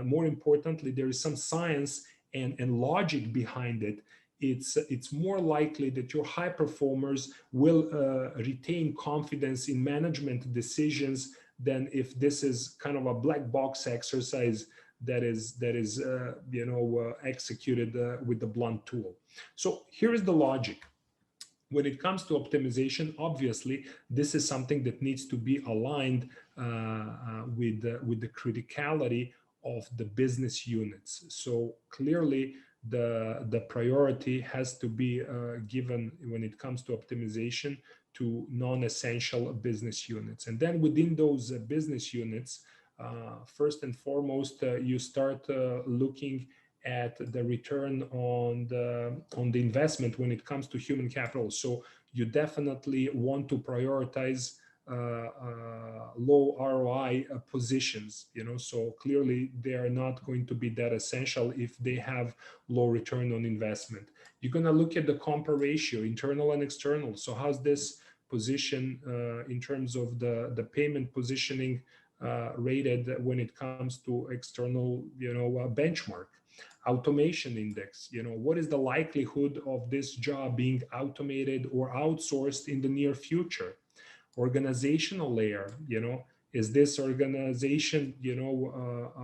more importantly, there is some science and logic behind it. It's more likely that your high performers will retain confidence in management decisions than if this is kind of a black box exercise that is executed with the blunt tool. So here is the logic. When it comes to optimization, obviously, this is something that needs to be aligned with the criticality of the business units. So clearly, the priority has to be given when it comes to optimization to non-essential business units. And then within those business units, first and foremost, you start looking at the return on the investment when it comes to human capital. So you definitely want to prioritize low ROI positions, so clearly they are not going to be that essential if they have low return on investment. You're going to look at the comp ratio, internal and external. So how's this position in terms of the payment positioning rated when it comes to external, benchmark? Automation index, what is the likelihood of this job being automated or outsourced in the near future? Organizational layer, is this organization,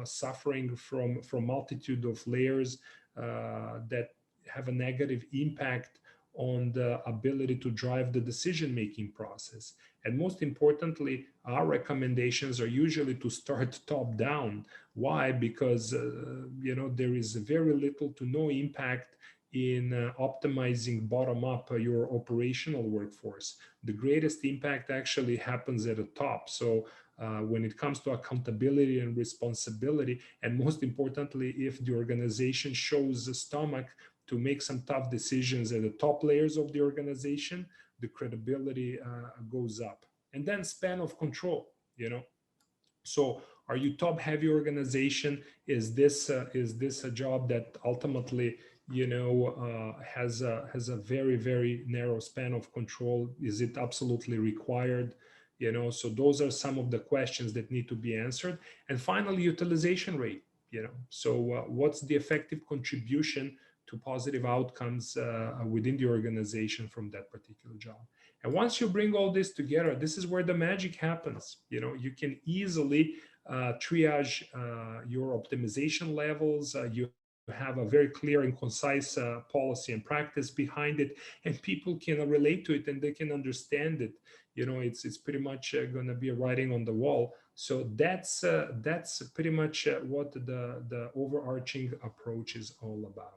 suffering from multitude of layers that have a negative impact on the ability to drive the decision-making process? And most importantly, our recommendations are usually to start top down. Why? Because, there is very little to no impact in optimizing bottom up your operational workforce. The greatest impact actually happens at the top. So when it comes to accountability and responsibility, and most importantly, if the organization shows the stomach to make some tough decisions at the top layers of the organization, the credibility goes up. And then span of control, So are you top heavy organization? Is this a job that ultimately, has a very, very narrow span of control? Is it absolutely required? So those are some of the questions that need to be answered. And finally, utilization rate, so what's the effective contribution to positive outcomes within the organization from that particular job? And once you bring all this together, this is where the magic happens. You can easily triage your optimization levels. You have a very clear and concise policy and practice behind it, and people can relate to it and they can understand it. It's pretty much going to be a writing on the wall. So that's pretty much what the overarching approach is all about.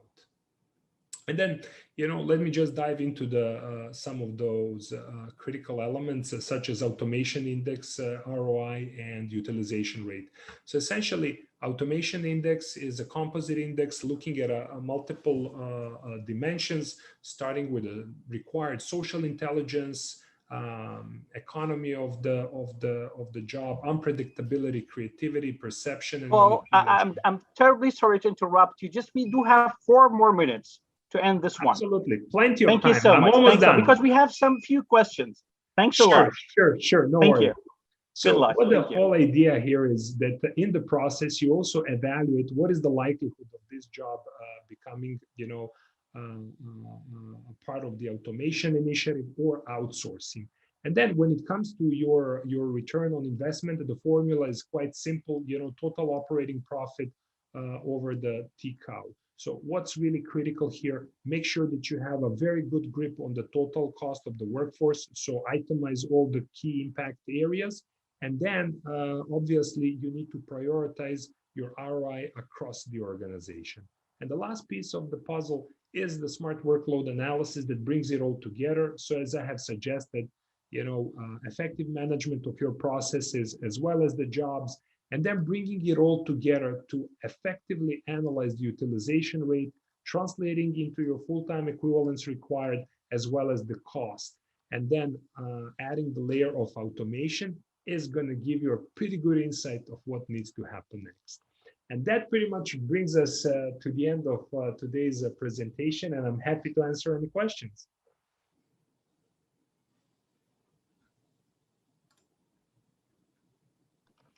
And then, let me just dive into some of those critical elements, such as automation index, ROI, and utilization rate. So essentially, automation index is a composite index looking at multiple dimensions, starting with a required social intelligence, economy of the job, unpredictability, creativity, perception. And well, I'm terribly sorry to interrupt you. We do have 4 more minutes to end this one. Absolutely, plenty of time. Thank you so much. Almost done. Because we have some few questions. Thanks a lot. Sure. No Thank worries. you. So what the whole idea here is that in the process, you also evaluate what is the likelihood of this job becoming, a part of the automation initiative or outsourcing. And then when it comes to your return on investment, the formula is quite simple, total operating profit over the T-cow. So what's really critical here, make sure that you have a very good grip on the total cost of the workforce. So itemize all the key impact areas. And then obviously you need to prioritize your ROI across the organization. And the last piece of the puzzle is the smart workload analysis that brings it all together. So as I have suggested, effective management of your processes as well as the jobs, and then bringing it all together to effectively analyze the utilization rate, translating into your full-time equivalence required, as well as the cost. And then adding the layer of automation is going to give you a pretty good insight of what needs to happen next. And that pretty much brings us to the end of today's presentation, and I'm happy to answer any questions.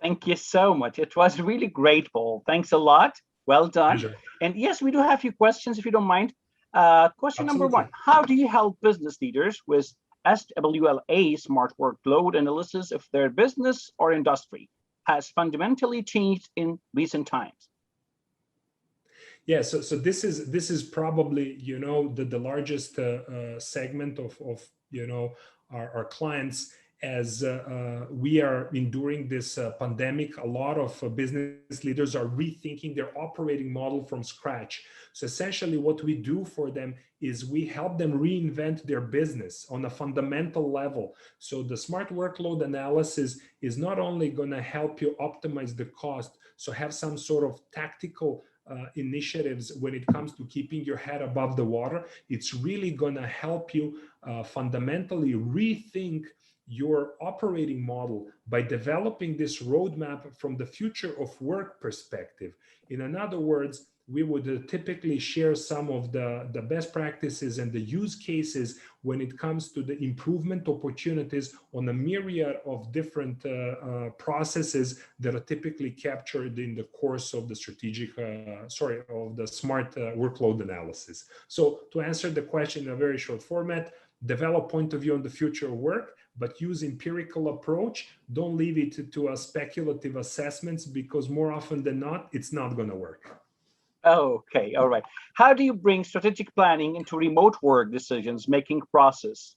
Thank you so much. It was really great, Paul. Thanks a lot. Well done. Pleasure. And yes, we do have a few questions, if you don't mind. Question number Absolutely. one, how do you help business leaders with SWLA smart workload analysis if their business or industry has fundamentally changed in recent times? Yeah, so this is probably the largest segment of our clients. As we are enduring this pandemic, a lot of business leaders are rethinking their operating model from scratch. So essentially what we do for them is we help them reinvent their business on a fundamental level. So the smart workload analysis is not only going to help you optimize the cost, so have some sort of tactical initiatives when it comes to keeping your head above the water. It's really going to help you fundamentally rethink your operating model by developing this roadmap from the future of work perspective. In other words, we would typically share some of the best practices and the use cases when it comes to the improvement opportunities on a myriad of different processes that are typically captured in the course of the of the smart workload analysis. So to answer the question in a very short format, develop point of view on the future of work, but use empirical approach. Don't leave it to a speculative assessments, because more often than not, it's not going to work. Okay, all right. How do you bring strategic planning into remote work decisions making process?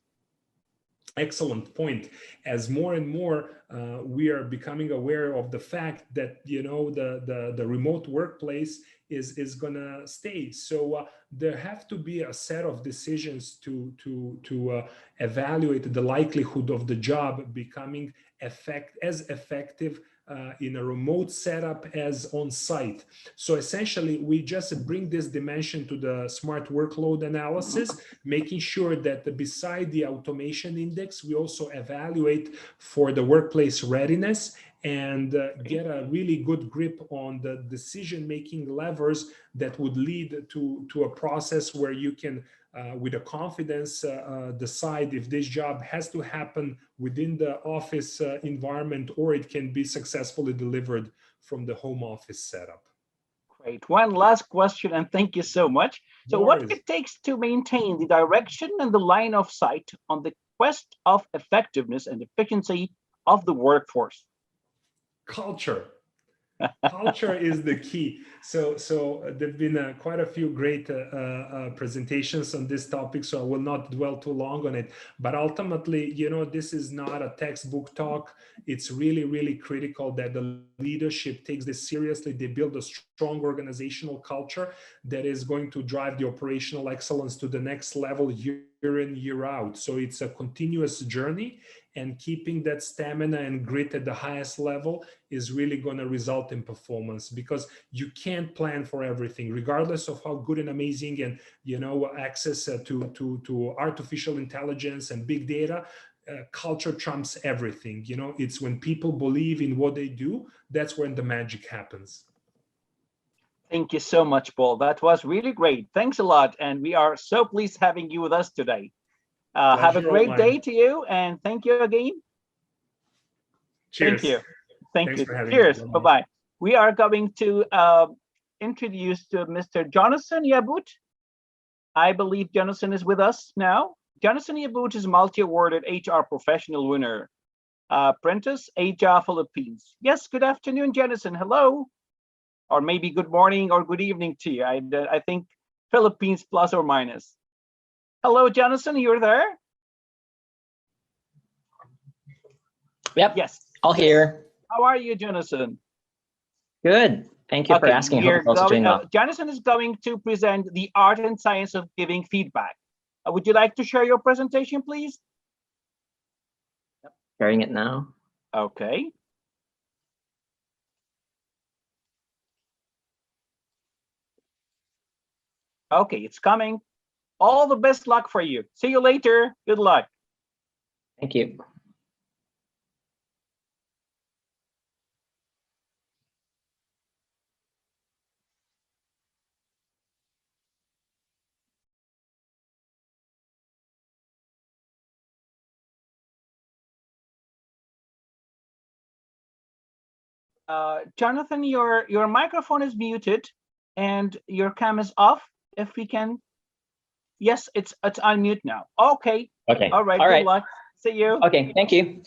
Excellent point. As more and more we are becoming aware of the fact that the remote workplace is gonna stay. So there have to be a set of decisions to evaluate the likelihood of the job becoming as effective in a remote setup as on site. So essentially, we just bring this dimension to the smart workload analysis, making sure that beside the automation index, we also evaluate for the workplace readiness and get a really good grip on the decision-making levers that would lead to a process where you can with a confidence decide if this job has to happen within the office environment or it can be successfully delivered from the home office setup. Great. One last question, and thank you so much. So what it takes to maintain the direction and the line of sight on the quest of effectiveness and efficiency of the workforce? Culture. Culture is the key. So there've been quite a few great presentations on this topic, so I will not dwell too long on it. But ultimately, this is not a textbook talk. It's really, really critical that the leadership takes this seriously. They build a strong organizational culture that is going to drive the operational excellence to the next level year in, year out. So it's a continuous journey, and keeping that stamina and grit at the highest level is really going to result in performance, because you can't plan for everything, regardless of how good and amazing and access to artificial intelligence and big data. Culture trumps everything. It's when people believe in what they do, that's when the magic happens. Thank you so much, Paul. That was really great. Thanks a lot, and we are so pleased having you with us today. Have a great day to you, and thank you again. Cheers. Thank you. Thank you. Cheers. Bye-bye. We are going to introduce to Mr. Jonathan Yabut. I believe Jonathan is with us now. Jonathan Yabut is multi-awarded HR professional winner, apprentice, HR Philippines. Yes, good afternoon, Jonathan. Hello. Or maybe good morning or good evening to you. I think Philippines plus or minus. Hello, Jonathan, you're there? Yep. Yes. All here. How are you, Jonathan? Good. Thank you for asking. Jonathan is going to present the art and science of giving feedback. Would you like to share your presentation, please? Sharing it now. Okay. Okay, it's coming. All the best luck for you. See you later. Good luck. Thank you. Jonathan, your microphone is muted and your cam is off. If we can, yes, it's on mute now. Okay. Okay. All right. All Good right. luck. See you. Okay. Thank you.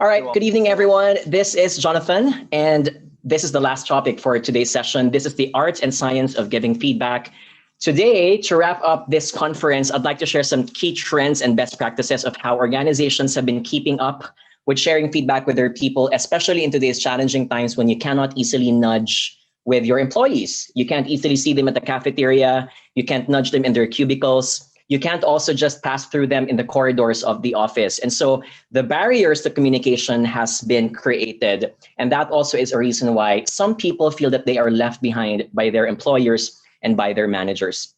All right. Good evening, everyone. This is Jonathan, and this is the last topic for today's session. This is the art and science of giving feedback. Today, to wrap up this conference, I'd like to share some key trends and best practices of how organizations have been keeping up with sharing feedback with their people, especially in today's challenging times when you cannot easily nudge with your employees. You can't easily see them at the cafeteria. You can't nudge them in their cubicles. You can't also just pass through them in the corridors of the office. And so the barriers to communication has been created. And that also is a reason why some people feel that they are left behind by their employers and by their managers.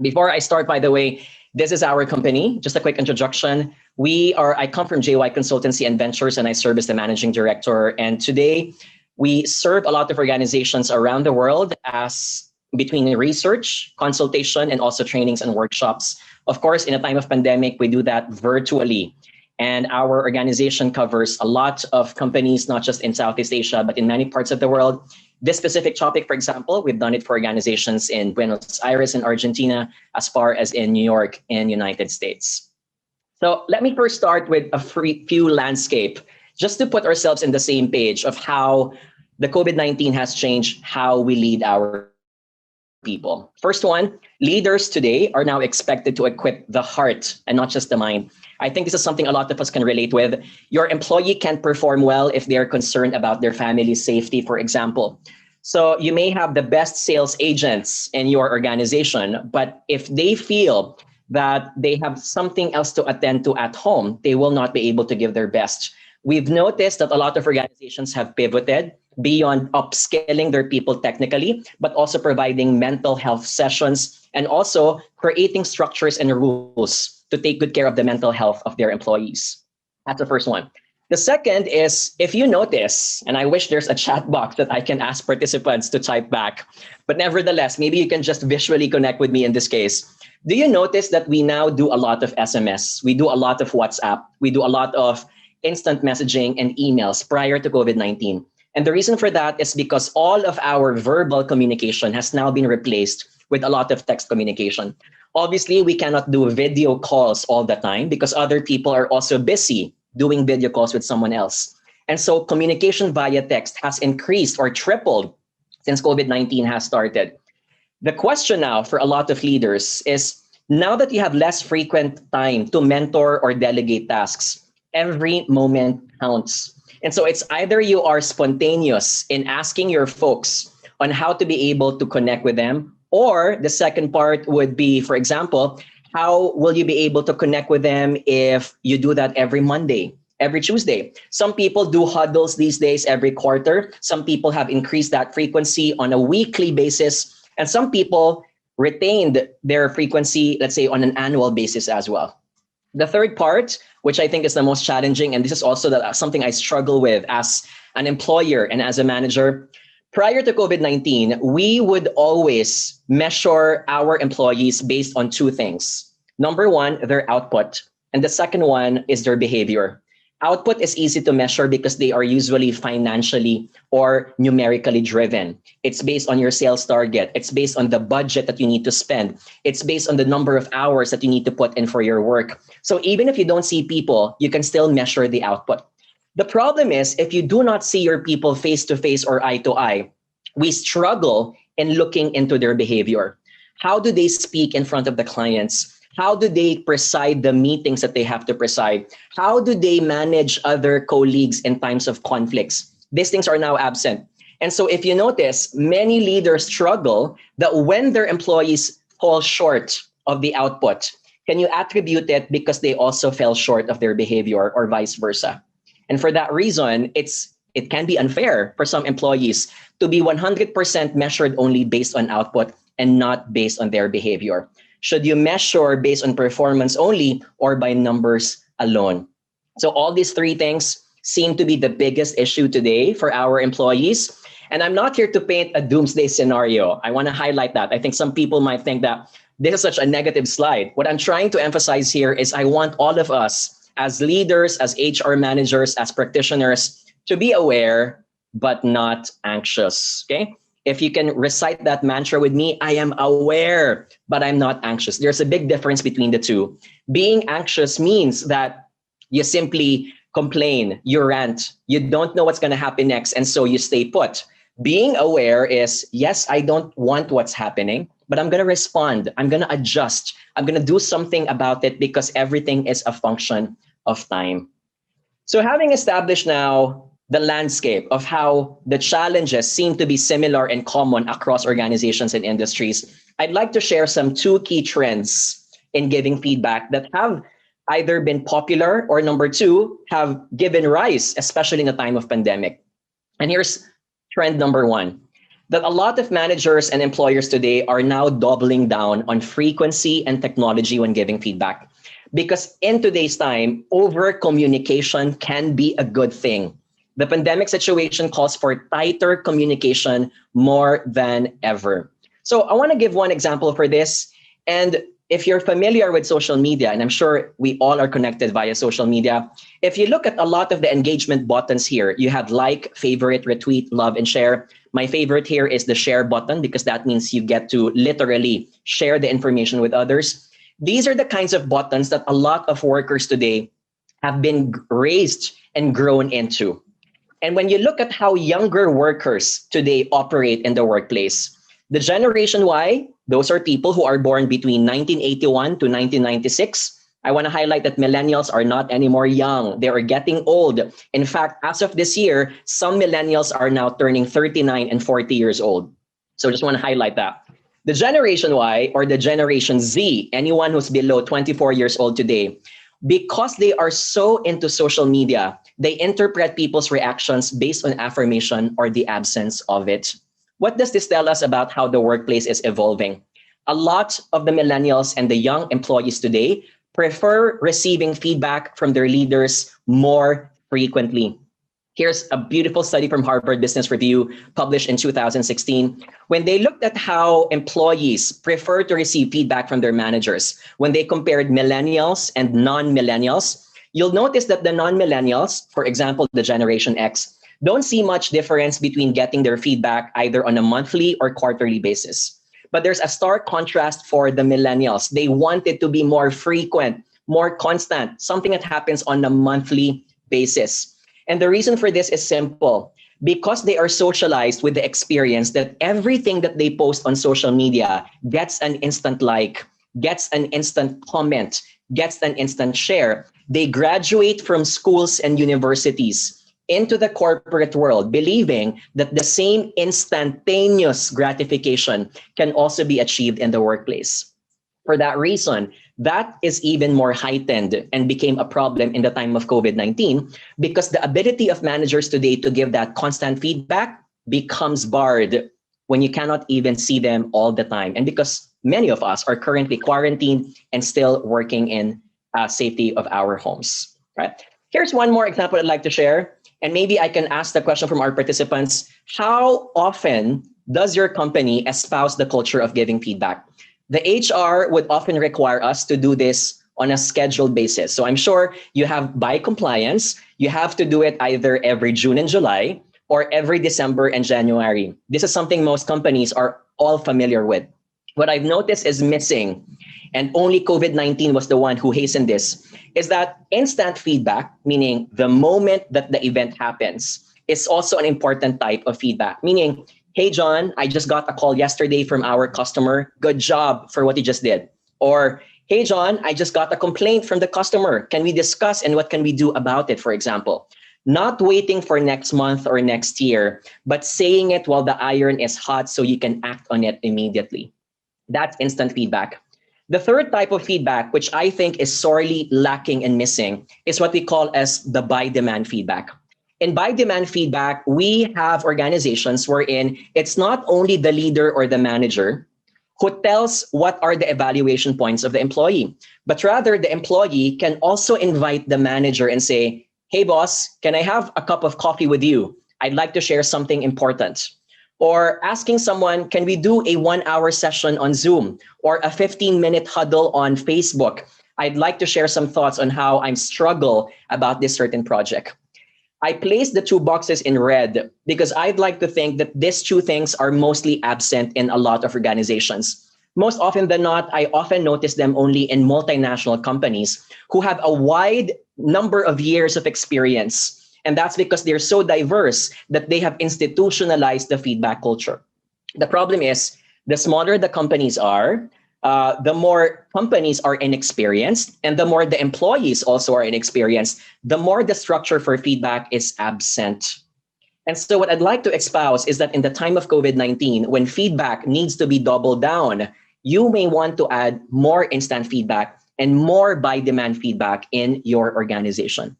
Before I start, by the way, this is our company. Just a quick introduction. I come from JY Consultancy and Ventures, and I serve as the managing director. And today we serve a lot of organizations around the world as between research, consultation, and also trainings and workshops. Of course, in a time of pandemic, we do that virtually. And our organization covers a lot of companies, not just in Southeast Asia, but in many parts of the world. This specific topic, for example, we've done it for organizations in Buenos Aires in Argentina, as far as in New York in United States. So let me first start with a few landscape, just to put ourselves in the same page of how the COVID-19 has changed how we lead our people. First one, leaders today are now expected to equip the heart and not just the mind. I think this is something a lot of us can relate with. Your employee can perform well if they're concerned about their family's safety, for example. So you may have the best sales agents in your organization, but if they feel that they have something else to attend to at home, they will not be able to give their best. We've noticed that a lot of organizations have pivoted beyond upskilling their people technically, but also providing mental health sessions and also creating structures and rules to take good care of the mental health of their employees. That's the first one. The second is, if you notice, and I wish there's a chat box that I can ask participants to type back, but nevertheless, maybe you can just visually connect with me in this case. Do you notice that we now do a lot of SMS? We do a lot of WhatsApp. We do a lot of instant messaging and emails prior to COVID-19. And the reason for that is because all of our verbal communication has now been replaced with a lot of text communication. Obviously, we cannot do video calls all the time because other people are also busy doing video calls with someone else. And so communication via text has increased or tripled since COVID-19 has started. The question now for a lot of leaders is, now that you have less frequent time to mentor or delegate tasks, every moment counts. And so it's either you are spontaneous in asking your folks on how to be able to connect with them, or the second part would be, for example, how will you be able to connect with them if you do that every Monday, every Tuesday? Some people do huddles these days every quarter. Some people have increased that frequency on a weekly basis. And some people retained their frequency, let's say, on an annual basis as well. The third part, which I think is the most challenging, and this is also something I struggle with as an employer and as a manager. Prior to COVID-19, we would always measure our employees based on two things. Number one, their output. And the second one is their behavior. Output is easy to measure because they are usually financially or numerically driven. It's based on your sales target. It's based on the budget that you need to spend. It's based on the number of hours that you need to put in for your work. So even if you don't see people, you can still measure the output. The problem is, if you do not see your people face to face or eye to eye, we struggle in looking into their behavior. How do they speak in front of the clients? How do they preside the meetings that they have to preside? How do they manage other colleagues in times of conflicts? These things are now absent. And so if you notice, many leaders struggle that when their employees fall short of the output, can you attribute it because they also fell short of their behavior or vice versa? And for that reason, it can be unfair for some employees to be 100% measured only based on output and not based on their behavior. Should you measure based on performance only or by numbers alone? So all these three things seem to be the biggest issue today for our employees. And I'm not here to paint a doomsday scenario. I want to highlight that. I think some people might think that this is such a negative slide. What I'm trying to emphasize here is I want all of us as leaders, as HR managers, as practitioners to be aware, but not anxious, okay? If you can recite that mantra with me, I am aware, but I'm not anxious. There's a big difference between the two. Being anxious means that you simply complain, you rant, you don't know what's going to happen next, and so you stay put. Being aware is, yes, I don't want what's happening, but I'm going to respond. I'm going to adjust. I'm going to do something about it because everything is a function of time. So having established now the landscape of how the challenges seem to be similar and common across organizations and industries, I'd like to share some two key trends in giving feedback that have either been popular or number two, have given rise, especially in the time of pandemic. And here's trend number one, that a lot of managers and employers today are now doubling down on frequency and technology when giving feedback. Because in today's time, over communication can be a good thing. The pandemic situation calls for tighter communication more than ever. So I want to give one example for this. And if you're familiar with social media, and I'm sure we all are connected via social media, if you look at a lot of the engagement buttons here, you have like, favorite, retweet, love, and share. My favorite here is the share button because that means you get to literally share the information with others. These are the kinds of buttons that a lot of workers today have been raised and grown into. And when you look at how younger workers today operate in the workplace, the Generation Y, those are people who are born between 1981 to 1996. I want to highlight that millennials are not anymore young. They are getting old. In fact, as of this year, some millennials are now turning 39 and 40 years old. So just want to highlight that. The Generation Y or the Generation Z, anyone who's below 24 years old today, because they are so into social media, they interpret people's reactions based on affirmation or the absence of it. What does this tell us about how the workplace is evolving? A lot of the millennials and the young employees today prefer receiving feedback from their leaders more frequently. Here's a beautiful study from Harvard Business Review published in 2016. When they looked at how employees prefer to receive feedback from their managers, when they compared millennials and non-millennials, you'll notice that the non-millennials, for example, the Generation X, don't see much difference between getting their feedback either on a monthly or quarterly basis. But there's a stark contrast for the millennials. They want it to be more frequent, more constant, something that happens on a monthly basis. And the reason for this is simple. Because they are socialized with the experience that everything that they post on social media gets an instant like, gets an instant comment, gets an instant share. They graduate from schools and universities into the corporate world, believing that the same instantaneous gratification can also be achieved in the workplace. For that reason, that is even more heightened and became a problem in the time of COVID-19 because the ability of managers today to give that constant feedback becomes barred when you cannot even see them all the time. And because many of us are currently quarantined and still working in safety of our homes, right? Here's one more example I'd like to share. And maybe I can ask the question from our participants, how often does your company espouse the culture of giving feedback? The HR would often require us to do this on a scheduled basis. So I'm sure you have, by compliance, you have to do it either every June and July or every December and January. This is something most companies are all familiar with. What I've noticed is missing, and only COVID-19 was the one who hastened this, is that instant feedback, meaning the moment that the event happens, is also an important type of feedback, meaning, hey, John, I just got a call yesterday from our customer. Good job for what you just did. Or, hey, John, I just got a complaint from the customer. Can we discuss and what can we do about it, for example? Not waiting for next month or next year, but saying it while the iron is hot so you can act on it immediately. That's instant feedback. The third type of feedback, which I think is sorely lacking and missing, is what we call as the by-demand feedback. In by-demand feedback, we have organizations wherein it's not only the leader or the manager who tells what are the evaluation points of the employee, but rather the employee can also invite the manager and say, hey boss, can I have a cup of coffee with you? I'd like to share something important. Or asking someone, can we do a 1-hour session on Zoom or a 15-minute huddle on Facebook? I'd like to share some thoughts on how I'm struggle about this certain project. I placed the 2 boxes in red because I'd like to think that these 2 things are mostly absent in a lot of organizations. Most often than not, I often notice them only in multinational companies who have a wide number of years of experience. And that's because they're so diverse that they have institutionalized the feedback culture. The problem is, the smaller the companies are, the more companies are inexperienced, and the more the employees also are inexperienced, the more the structure for feedback is absent. And so what I'd like to espouse is that in the time of COVID-19, when feedback needs to be doubled down, you may want to add more instant feedback and more by-demand feedback in your organization.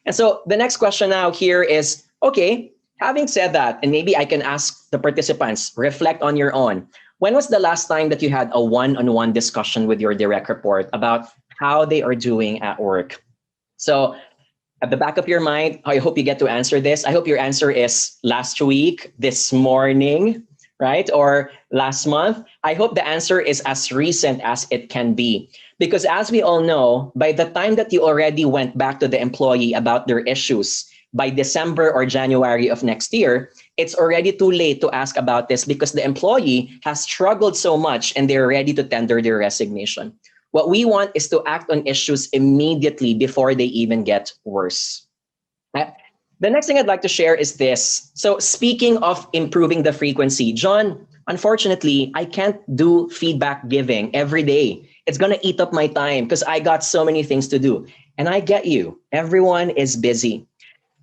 And so the next question now here is, okay, having said that, and maybe I can ask the participants, reflect on your own. When was the last time that you had a one-on-one discussion with your direct report about how they are doing at work? So at the back of your mind, I hope you get to answer this. I hope your answer is last week, this morning, right? Or last month. I hope the answer is as recent as it can be. Because as we all know, by the time that you already went back to the employee about their issues, by December or January of next year, it's already too late to ask about this because the employee has struggled so much and they're ready to tender their resignation. What we want is to act on issues immediately before they even get worse. The next thing I'd like to share is this. So speaking of improving the frequency, John, unfortunately, I can't do feedback giving every day. It's going to eat up my time because I got so many things to do. And I get you. Everyone is busy.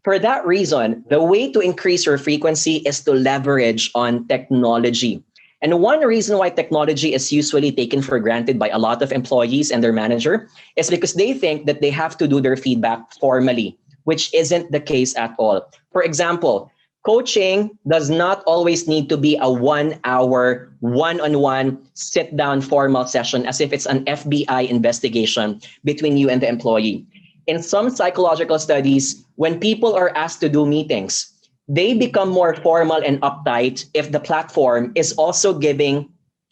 For that reason, the way to increase your frequency is to leverage on technology. And one reason why technology is usually taken for granted by a lot of employees and their manager is because they think that they have to do their feedback formally, which isn't the case at all. For example, coaching does not always need to be a 1-hour, one-on-one, sit-down formal session as if it's an FBI investigation between you and the employee. In some psychological studies, when people are asked to do meetings, they become more formal and uptight if the platform is also giving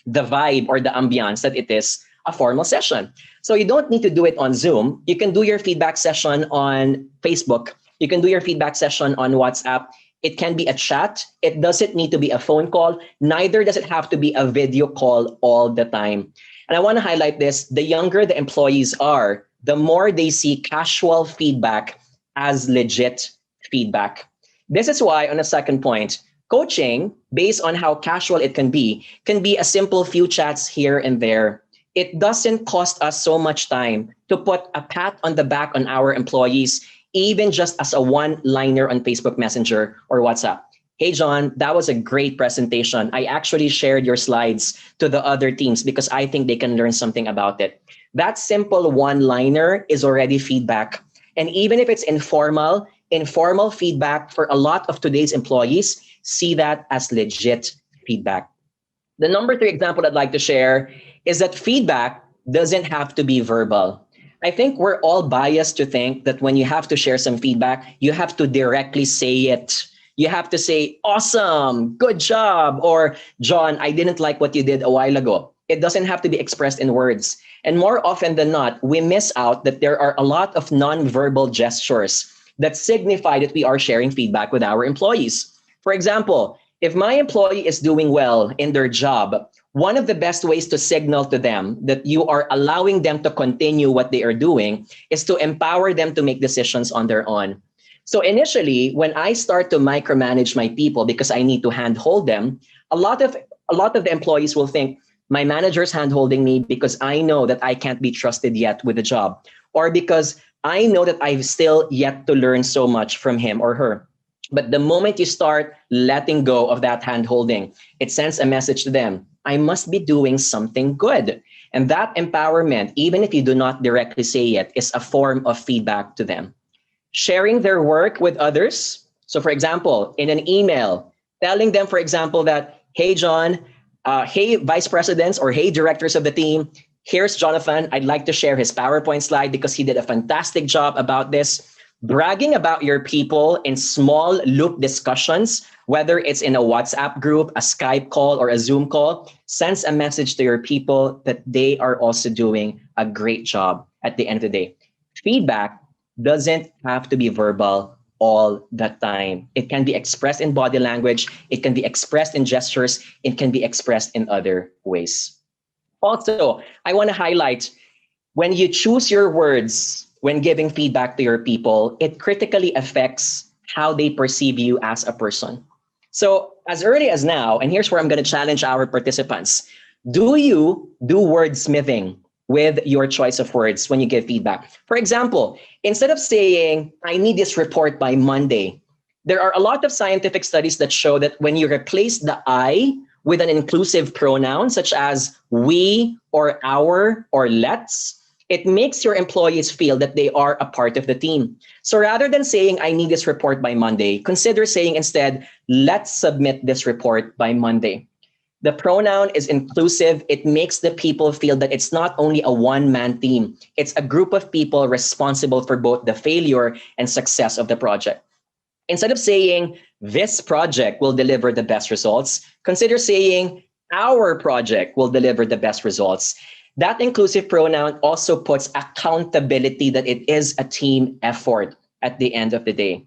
the vibe or the ambiance that it is a formal session. So you don't need to do it on Zoom. You can do your feedback session on Facebook. You can do your feedback session on WhatsApp. It can be a chat. It doesn't need to be a phone call. Neither does it have to be a video call all the time. And I want to highlight this. The younger the employees are, the more they see casual feedback as legit feedback. This is why, on a second point, coaching, based on how casual it can be a simple few chats here and there. It doesn't cost us so much time to put a pat on the back on our employees, even just as a one-liner on Facebook Messenger or WhatsApp. Hey, John, that was a great presentation. I actually shared your slides to the other teams because I think they can learn something about it. That simple one-liner is already feedback. And even if it's informal feedback for a lot of today's employees, see that as legit feedback. The number 3 example I'd like to share is that feedback doesn't have to be verbal. I think we're all biased to think that when you have to share some feedback, you have to directly say it. You have to say, awesome, good job, or John, I didn't like what you did a while ago. It doesn't have to be expressed in words. And more often than not, we miss out that there are a lot of non-verbal gestures that signify that we are sharing feedback with our employees. For example, if my employee is doing well in their job, one of the best ways to signal to them that you are allowing them to continue what they are doing is to empower them to make decisions on their own. So initially, when I start to micromanage my people because I need to handhold them, a lot of the employees will think, my manager's handholding me because I know that I can't be trusted yet with the job, or because I know that I've still yet to learn so much from him or her. But the moment you start letting go of that handholding, it sends a message to them. I must be doing something good. And that empowerment, even if you do not directly say it, is a form of feedback to them. Sharing their work with others. So for example, in an email, telling them, for example, that, hey, John, hey, vice presidents, or hey, directors of the team, here's Jonathan. I'd like to share his PowerPoint slide because he did a fantastic job about this. Bragging about your people in small loop discussions, whether it's in a WhatsApp group, a Skype call, or a Zoom call, sends a message to your people that they are also doing a great job at the end of the day. Feedback doesn't have to be verbal all the time. It can be expressed in body language. It can be expressed in gestures. It can be expressed in other ways. Also, I want to highlight, when you choose your words when giving feedback to your people, it critically affects how they perceive you as a person. So as early as now, and here's where I'm going to challenge our participants, do you do wordsmithing with your choice of words when you give feedback? For example, instead of saying, I need this report by Monday, there are a lot of scientific studies that show that when you replace the I with an inclusive pronoun, such as we or our or let's, it makes your employees feel that they are a part of the team. So rather than saying, I need this report by Monday, consider saying instead, let's submit this report by Monday. The pronoun is inclusive. It makes the people feel that it's not only a one-man team. It's a group of people responsible for both the failure and success of the project. Instead of saying, this project will deliver the best results, consider saying, our project will deliver the best results. That inclusive pronoun also puts accountability that it is a team effort at the end of the day.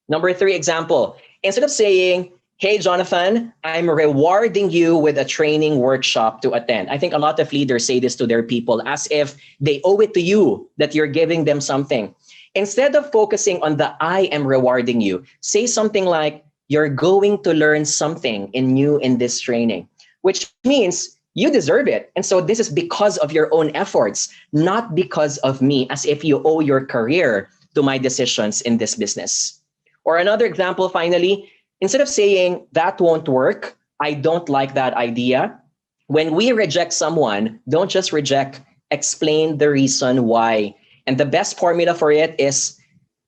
Number 3 example, instead of saying, hey, Jonathan, I'm rewarding you with a training workshop to attend. I think a lot of leaders say this to their people as if they owe it to you, that you're giving them something. Instead of focusing on the I am rewarding you, say something like, you're going to learn something new in this training, which means you deserve it. And so this is because of your own efforts, not because of me, as if you owe your career to my decisions in this business. Or another example, finally, instead of saying that won't work, I don't like that idea. When we reject someone, don't just reject, explain the reason why. And the best formula for it is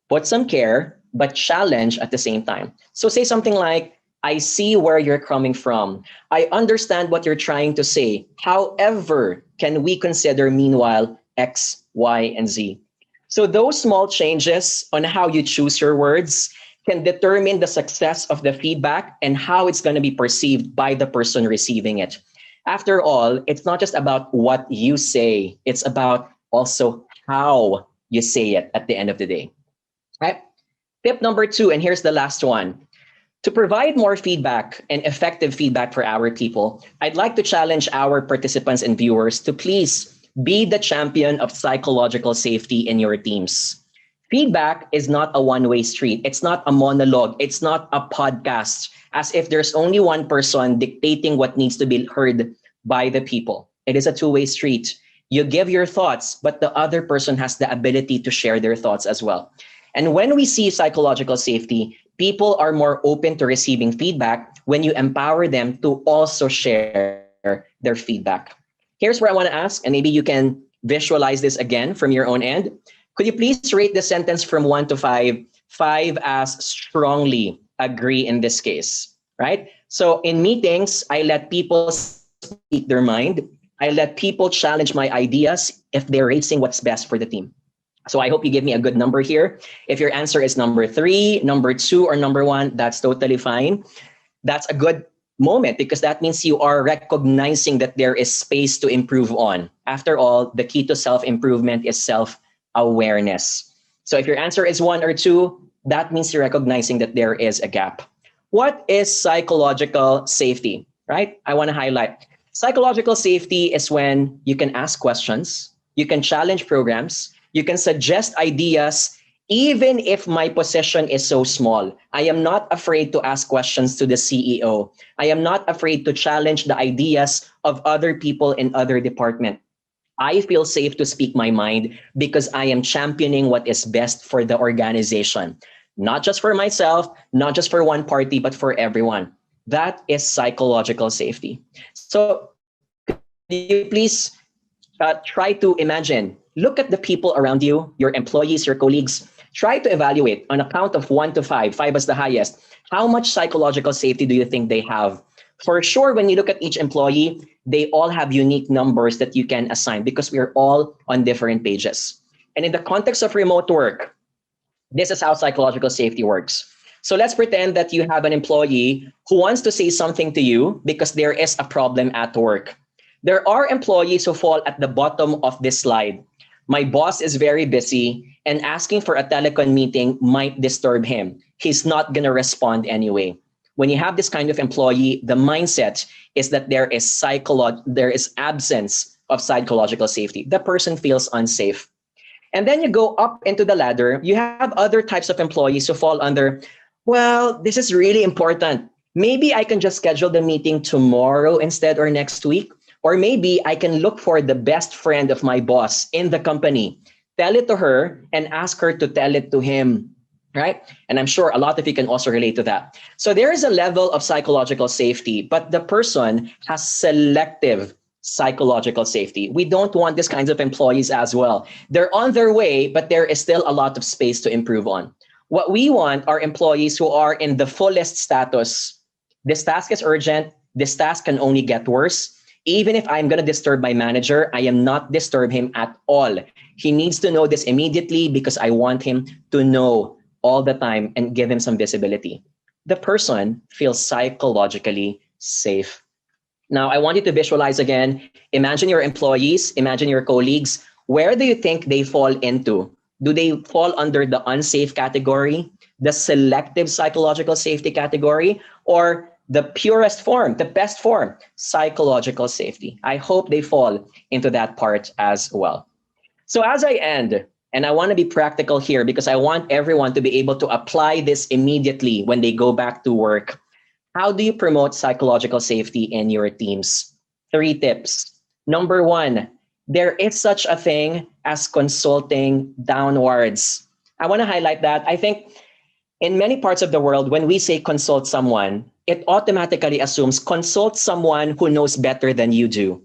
put some care, but challenge at the same time. So say something like, I see where you're coming from. I understand what you're trying to say. However, can we consider meanwhile X, Y, and Z? So those small changes on how you choose your words can determine the success of the feedback and how it's going to be perceived by the person receiving it. After all, it's not just about what you say. It's about also how you say it at the end of the day. Right? Tip number 2, and here's the last one. To provide more feedback and effective feedback for our people, I'd like to challenge our participants and viewers to please be the champion of psychological safety in your teams. Feedback is not a one-way street. It's not a monologue. It's not a podcast, as if there's only one person dictating what needs to be heard by the people. It is a two-way street. You give your thoughts, but the other person has the ability to share their thoughts as well. And when we see psychological safety, people are more open to receiving feedback when you empower them to also share their feedback. Here's where I want to ask, and maybe you can visualize this again from your own end. Could you please rate the sentence from 1 to 5? 5 as strongly agree in this case, right? So in meetings, I let people speak their mind. I let people challenge my ideas if they're raising what's best for the team. So I hope you give me a good number here. If your answer is number 3, number 2, or number 1, that's totally fine. That's a good moment because that means you are recognizing that there is space to improve on. After all, the key to self-improvement is self-awareness. So if your answer is 1 or 2, that means you're recognizing that there is a gap. What is psychological safety, right? I want to highlight. Psychological safety is when you can ask questions, you can challenge programs, you can suggest ideas, even if my position is so small. I am not afraid to ask questions to the CEO. I am not afraid to challenge the ideas of other people in other departments. I feel safe to speak my mind because I am championing what is best for the organization. Not just for myself, not just for one party, but for everyone. That is psychological safety. So could you please try to imagine, look at the people around you, your employees, your colleagues. Try to evaluate on a count of 1 to 5, 5 as the highest. How much psychological safety do you think they have? For sure, when you look at each employee, they all have unique numbers that you can assign because we are all on different pages. And in the context of remote work, this is how psychological safety works. So let's pretend that you have an employee who wants to say something to you because there is a problem at work. There are employees who fall at the bottom of this slide. My boss is very busy and asking for a telecon meeting might disturb him. He's not going to respond anyway. When you have this kind of employee, the mindset is that there is absence of psychological safety. The person feels unsafe. And then you go up into the ladder. You have other types of employees who fall under, well, this is really important. Maybe I can just schedule the meeting tomorrow instead or next week. Or maybe I can look for the best friend of my boss in the company, tell it to her and ask her to tell it to him, right? And I'm sure a lot of you can also relate to that. So there is a level of psychological safety, but the person has selective psychological safety. We don't want these kinds of employees as well. They're on their way, but there is still a lot of space to improve on. What we want are employees who are in the fullest status. This task is urgent. This task can only get worse. Even if I'm going to disturb my manager, I am not disturb him at all. He needs to know this immediately because I want him to know all the time and give him some visibility. The person feels psychologically safe. Now, I want you to visualize again. Imagine your employees, imagine your colleagues. Where do you think they fall into? Do they fall under the unsafe category, the selective psychological safety category, or the purest form, the best form, psychological safety? I hope they fall into that part as well. So as I end, and I want to be practical here because I want everyone to be able to apply this immediately when they go back to work. How do you promote psychological safety in your teams? 3 tips. Number 1, there is such a thing as consulting downwards. I want to highlight that. I think in many parts of the world, when we say consult someone, it automatically assumes consult someone who knows better than you do.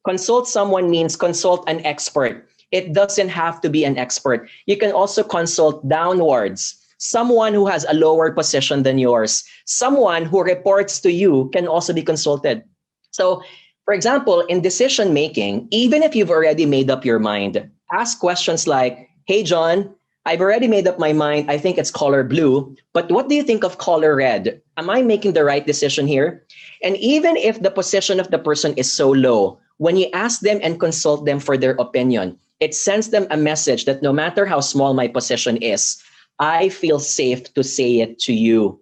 Consult someone means consult an expert. It doesn't have to be an expert. You can also consult downwards. Someone who has a lower position than yours, someone who reports to you can also be consulted. So, for example, in decision making, even if you've already made up your mind, ask questions like, hey, John, I've already made up my mind. I think it's color blue, but what do you think of color red? Am I making the right decision here? And even if the position of the person is so low, when you ask them and consult them for their opinion, it sends them a message that no matter how small my position is, I feel safe to say it to you.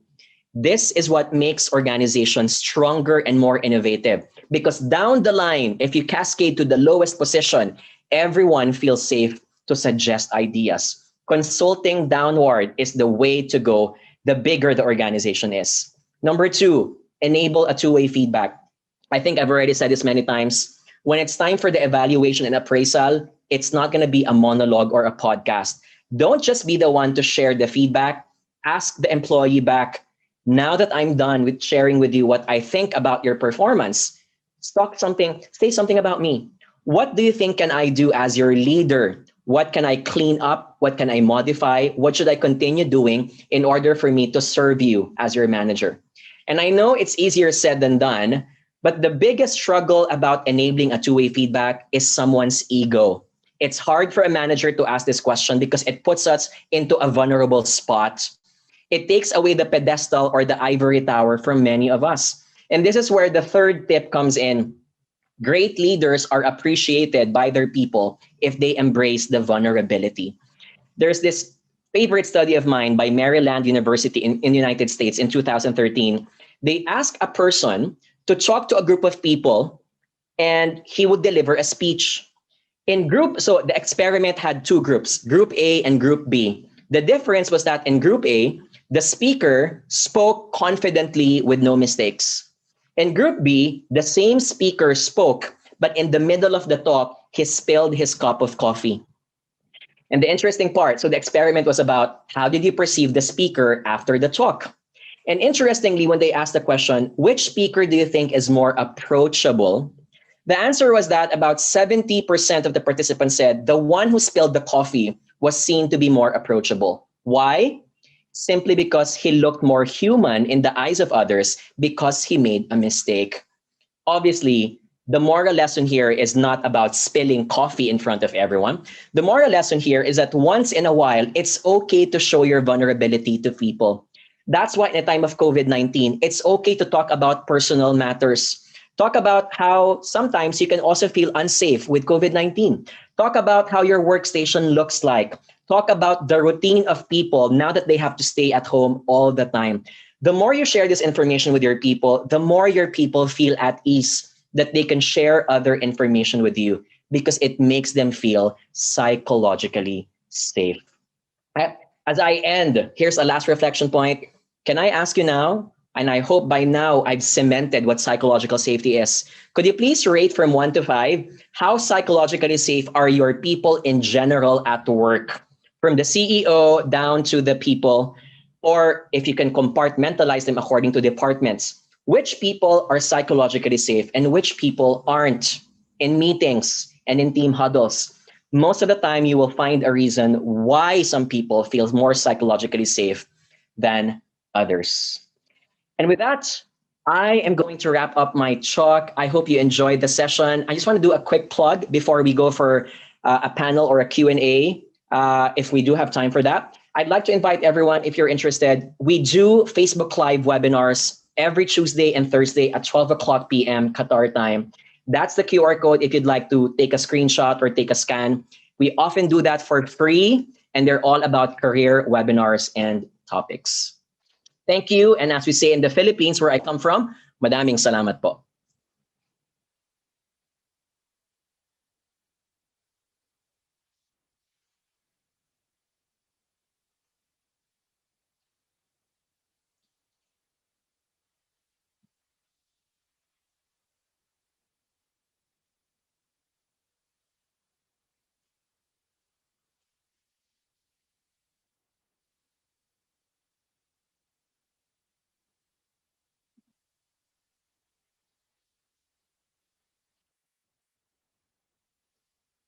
This is what makes organizations stronger and more innovative, because down the line, if you cascade to the lowest position, everyone feels safe to suggest ideas. Consulting downward is the way to go, the bigger the organization is. Number 2, enable a two-way feedback. I think I've already said this many times. When it's time for the evaluation and appraisal, it's not going to be a monologue or a podcast. Don't just be the one to share the feedback. Ask the employee back, now that I'm done with sharing with you what I think about your performance, say something about me. What do you think can I do as your leader? What can I clean up? What can I modify? What should I continue doing in order for me to serve you as your manager? And I know it's easier said than done, but the biggest struggle about enabling a two-way feedback is someone's ego. It's hard for a manager to ask this question because it puts us into a vulnerable spot. It takes away the pedestal or the ivory tower from many of us. And this is where the 3rd tip comes in. Great leaders are appreciated by their people if they embrace the vulnerability. There's this favorite study of mine by Maryland University in the United States in 2013. They asked a person to talk to a group of people and he would deliver a speech. So the experiment had 2 groups, Group A and Group B. The difference was that in Group A, the speaker spoke confidently with no mistakes. In Group B, the same speaker spoke, but in the middle of the talk, he spilled his cup of coffee. And the interesting part, so the experiment was about how did you perceive the speaker after the talk? And interestingly, when they asked the question, which speaker do you think is more approachable? The answer was that about 70% of the participants said the one who spilled the coffee was seen to be more approachable. Why? Simply because he looked more human in the eyes of others because he made a mistake. Obviously, the moral lesson here is not about spilling coffee in front of everyone. The moral lesson here is that once in a while, it's okay to show your vulnerability to people. That's why in a time of COVID-19, it's okay to talk about personal matters. Talk about how sometimes you can also feel unsafe with COVID-19. Talk about how your workstation looks like. Talk about the routine of people now that they have to stay at home all the time. The more you share this information with your people, the more your people feel at ease that they can share other information with you because it makes them feel psychologically safe. As I end, here's a last reflection point. Can I ask you now, and I hope by now I've cemented what psychological safety is. Could you please rate from 1 to 5, how psychologically safe are your people in general at work? From the CEO down to the people, or if you can compartmentalize them according to departments. Which people are psychologically safe and which people aren't in meetings and in team huddles? Most of the time, you will find a reason why some people feel more psychologically safe than others. And with that, I am going to wrap up my talk. I hope you enjoyed the session. I just want to do a quick plug before we go for a panel or a Q&A, if we do have time for that. I'd like to invite everyone, if you're interested, we do Facebook Live webinars every Tuesday and Thursday at 12 o'clock p.m. Qatar time. That's the QR code if you'd like to take a screenshot or take a scan. We often do that for free, and they're all about career webinars and topics. Thank you. And as we say in the Philippines, where I come from, madaming salamat po.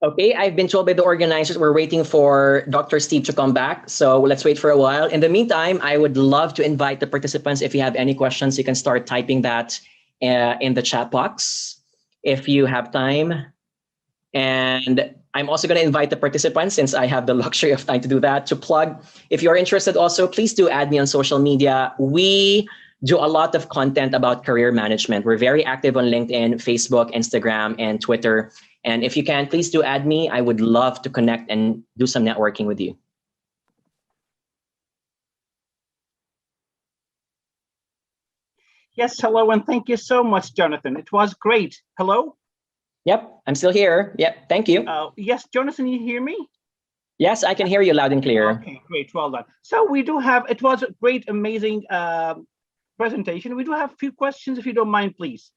Okay, I've been told by the organizers we're waiting for Dr. Steve to come back. So let's wait for a while. In the meantime, I would love to invite the participants. If you have any questions, you can start typing that in the chat box if you have time. And I'm also going to invite the participants, since I have the luxury of time to do that, to plug. If you're interested also, please do add me on social media. We do a lot of content about career management. We're very active on LinkedIn, Facebook, Instagram, and Twitter. And if you can, please do add me. I would love to connect and do some networking with you. Yes, hello, and thank you so much, Jonathan. It was great. Hello? Yep, I'm still here. Yep, thank you. Yes, Jonathan, you hear me? Yes, I can hear you loud and clear. Okay, great, well done. So we do have, it was a great, amazing presentation. We do have a few questions, if you don't mind, please.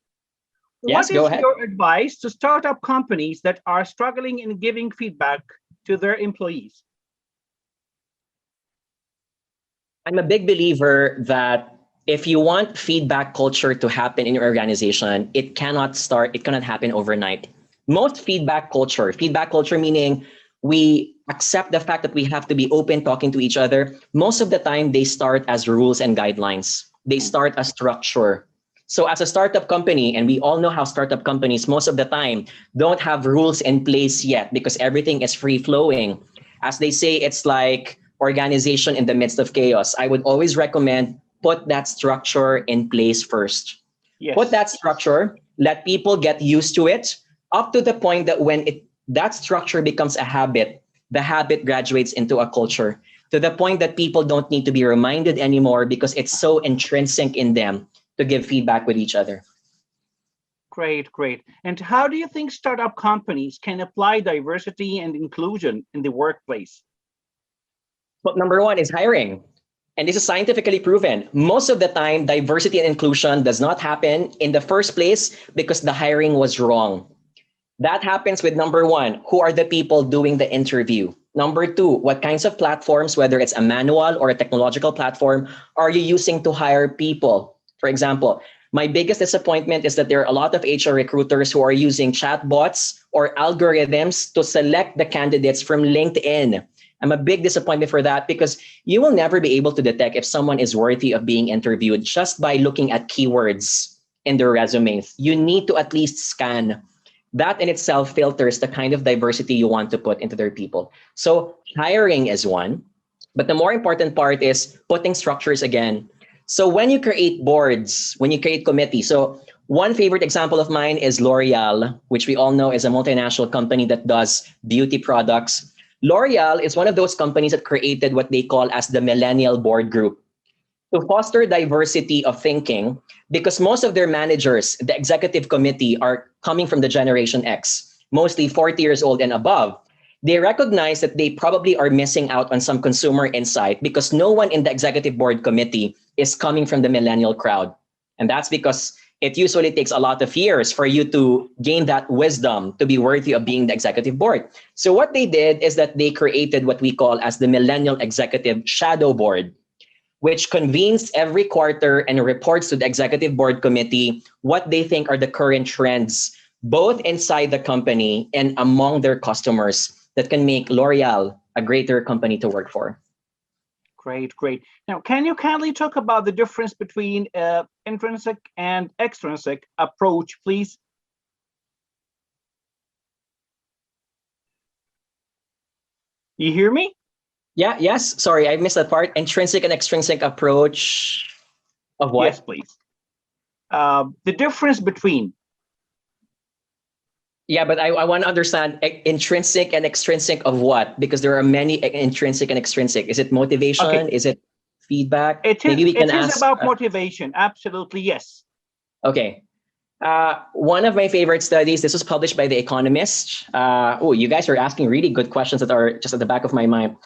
Yes, go ahead. What is your advice to startup companies that are struggling in giving feedback to their employees? I'm a big believer that if you want feedback culture to happen in your organization, it cannot happen overnight. Most feedback culture meaning we accept the fact that we have to be open talking to each other. Most of the time, they start as rules and guidelines. They start as structure. So as a startup company, and we all know how startup companies most of the time don't have rules in place yet because everything is free flowing. As they say, it's like organization in the midst of chaos. I would always recommend put that structure in place first. Yes. Put that structure, let people get used to it, up to the point that when that structure becomes a habit, the habit graduates into a culture, to the point that people don't need to be reminded anymore because it's so intrinsic in them to give feedback with each other. Great, great. And how do you think startup companies can apply diversity and inclusion in the workplace? But number one is hiring. And this is scientifically proven. Most of the time, diversity and inclusion does not happen in the first place because the hiring was wrong. That happens with number one, who are the people doing the interview? Number two, what kinds of platforms, whether it's a manual or a technological platform, are you using to hire people? For example, My biggest disappointment is that there are a lot of HR recruiters who are using chatbots or algorithms to select the candidates from LinkedIn. I'm a big disappointment for that because you will never be able to detect if someone is worthy of being interviewed just by looking at keywords in their resumes. You need to at least scan. That in itself filters the kind of diversity you want to put into their people. So hiring is one, but the more important part is putting structures again. So when you create boards, when you create committees, so one favorite example of mine is L'Oreal, which we all know is a multinational company that does beauty products. L'Oreal is one of those companies that created what they call as the Millennial Board Group to foster diversity of thinking, because most of their managers, the executive committee, are coming from the Generation X, mostly 40 years old and above. They recognize that they probably are missing out on some consumer insight because no one in the executive board committee is coming from the millennial crowd. And that's because it usually takes a lot of years for you to gain that wisdom to be worthy of being the executive board. So what they did is that they created what we call as the Millennial Executive Shadow Board, which convenes every quarter and reports to the executive board committee what they think are the current trends, both inside the company and among their customers, that can make L'Oreal a greater company to work for. Great, great. Now, can you kindly talk about the difference between intrinsic and extrinsic approach, please? You hear me? Yeah, yes. Sorry, I missed that part. Intrinsic and extrinsic approach of what? Yes, please. The difference between. Yeah, but I want to understand intrinsic and extrinsic of what? Because there are many intrinsic and extrinsic. Is it motivation? Okay. Is it feedback? It is, Maybe we can it is ask. about motivation. Absolutely, yes. Okay. One of my favorite studies, this was published by The Economist. Oh, you guys are asking really good questions that are just at the back of my mind.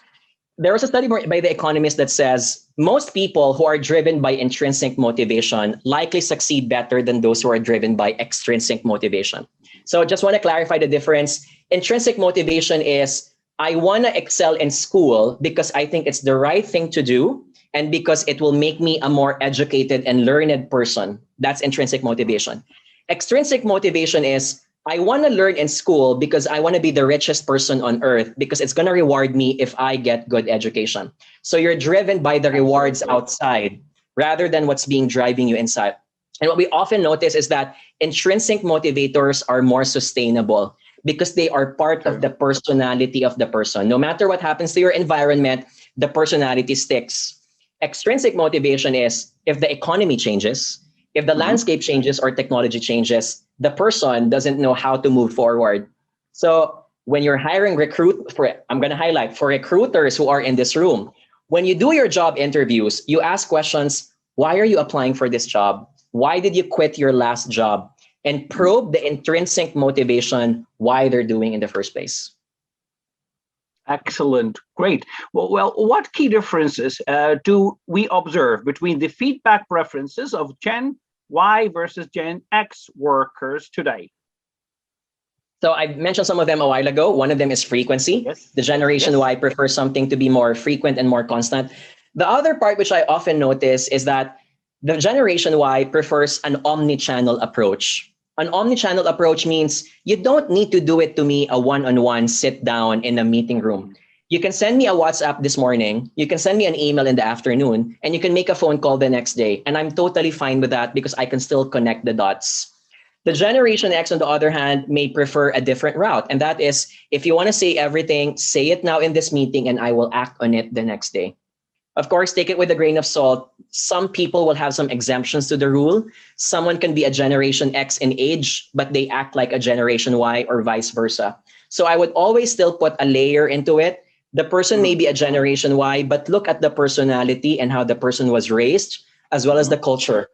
There was a study by The Economist that says most people who are driven by intrinsic motivation likely succeed better than those who are driven by extrinsic motivation. So just want to clarify the difference. Intrinsic motivation is, I want to excel in school because I think it's the right thing to do and because it will make me a more educated and learned person. That's intrinsic motivation. Extrinsic motivation is, I want to learn in school because I want to be the richest person on earth because it's going to reward me if I get good education. So you're driven by the rewards outside rather than what's being driving you inside. And what we often notice is that intrinsic motivators are more sustainable because they are part of the personality of the person. No matter what happens to your environment, the personality sticks. Extrinsic motivation is if the economy changes, if the landscape changes or technology changes, the person doesn't know how to move forward. So when you're hiring I'm going to highlight for recruiters who are in this room, when you do your job interviews, you ask questions, why are you applying for this job? Why did you quit your last job? And probe the intrinsic motivation, why they're doing in the first place. Excellent. Great. Well, what key differences do we observe between the feedback preferences of Gen Y versus Gen X workers today? So I mentioned some of them a while ago. One of them is frequency. Yes. The Generation Y prefers something to be more frequent and more constant. The other part, which I often notice, is that the Generation Y prefers an omni-channel approach. An omni-channel approach means you don't need to do it to me a one-on-one sit down in a meeting room. You can send me a WhatsApp this morning, you can send me an email in the afternoon, and you can make a phone call the next day. And I'm totally fine with that because I can still connect the dots. The Generation X, on the other hand, may prefer a different route. And that is, if you want to say everything, say it now in this meeting and I will act on it the next day. Of course, take it with a grain of salt. Some people will have some exemptions to the rule. Someone can be a Generation X in age, but they act like a Generation Y or vice versa. So I would always still put a layer into it. The person may be a Generation Y, but look at the personality and how the person was raised, as well as the culture,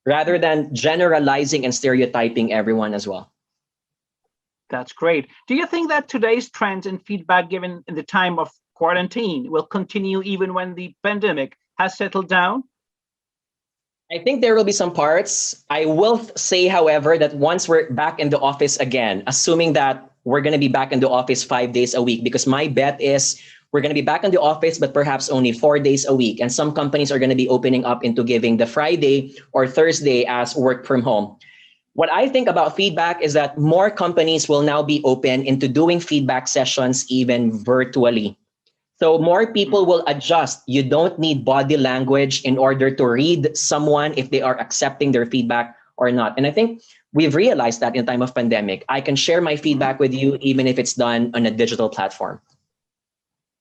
rather than generalizing and stereotyping everyone as well. That's great. Do you think that today's trends and feedback given in the time of quarantine will continue even when the pandemic has settled down? I think there will be some parts. I will say, however, that once we're back in the office again, assuming that we're going to be back in the office 5 days a week, because my bet is We're going to be back in the office, but perhaps only 4 days a week. And some companies are going to be opening up into giving the Friday or Thursday as work from home. What I think about feedback is that more companies will now be open into doing feedback sessions even virtually. So more people will adjust. You don't need body language in order to read someone if they are accepting their feedback or not. And I think we've realized that in time of pandemic, I can share my feedback with you even if it's done on a digital platform.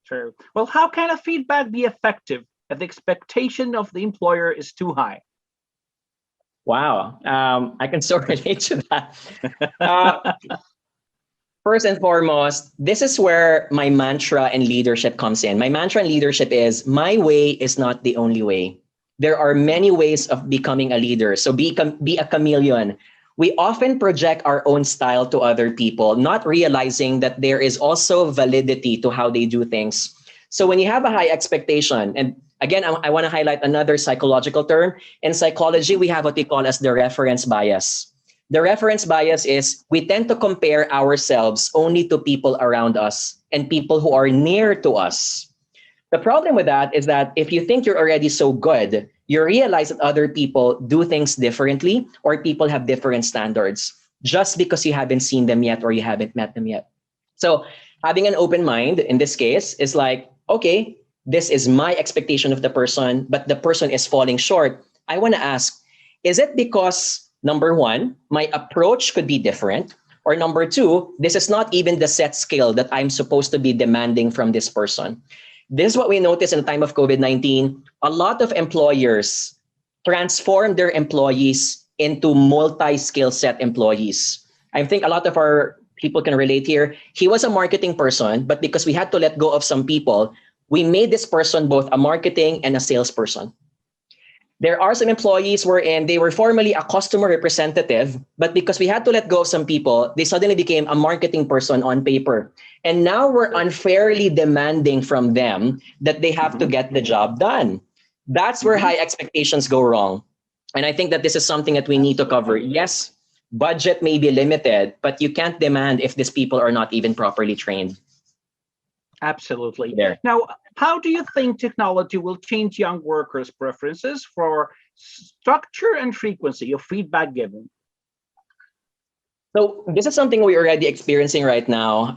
True. Well, how can a feedback be effective if the expectation of the employer is too high? Wow, I can so relate to that. First and foremost, this is where my mantra and leadership comes in. My mantra and leadership is, my way is not the only way. There are many ways of becoming a leader. So be a chameleon. We often project our own style to other people, not realizing that there is also validity to how they do things. So when you have a high expectation, and again, I want to highlight another psychological term. In psychology, we have what we call as the reference bias. The reference bias is we tend to compare ourselves only to people around us and people who are near to us. The problem with that is that if you think you're already so good, you realize that other people do things differently or people have different standards just because you haven't seen them yet or you haven't met them yet. So having an open mind in this case is like, okay, this is my expectation of the person, but the person is falling short. I want to ask, is it because, number one, my approach could be different? Or number two, this is not even the set skill that I'm supposed to be demanding from this person. This is what we noticed in the time of COVID-19. A lot of employers transform their employees into multi-skill set employees. I think a lot of our people can relate here. He was a marketing person, but because we had to let go of some people, we made this person both a marketing and a salesperson. There are some employees wherein they were formerly a customer representative, but because we had to let go of some people, they suddenly became a marketing person on paper. And now we're unfairly demanding from them that they have to get the job done. That's where high expectations go wrong. And I think that this is something that we need to cover. Yes, budget may be limited, but you can't demand if these people are not even properly trained. Absolutely. There. Now, how do you think technology will change young workers' preferences for structure and frequency of feedback given? So this is something we're already experiencing right now.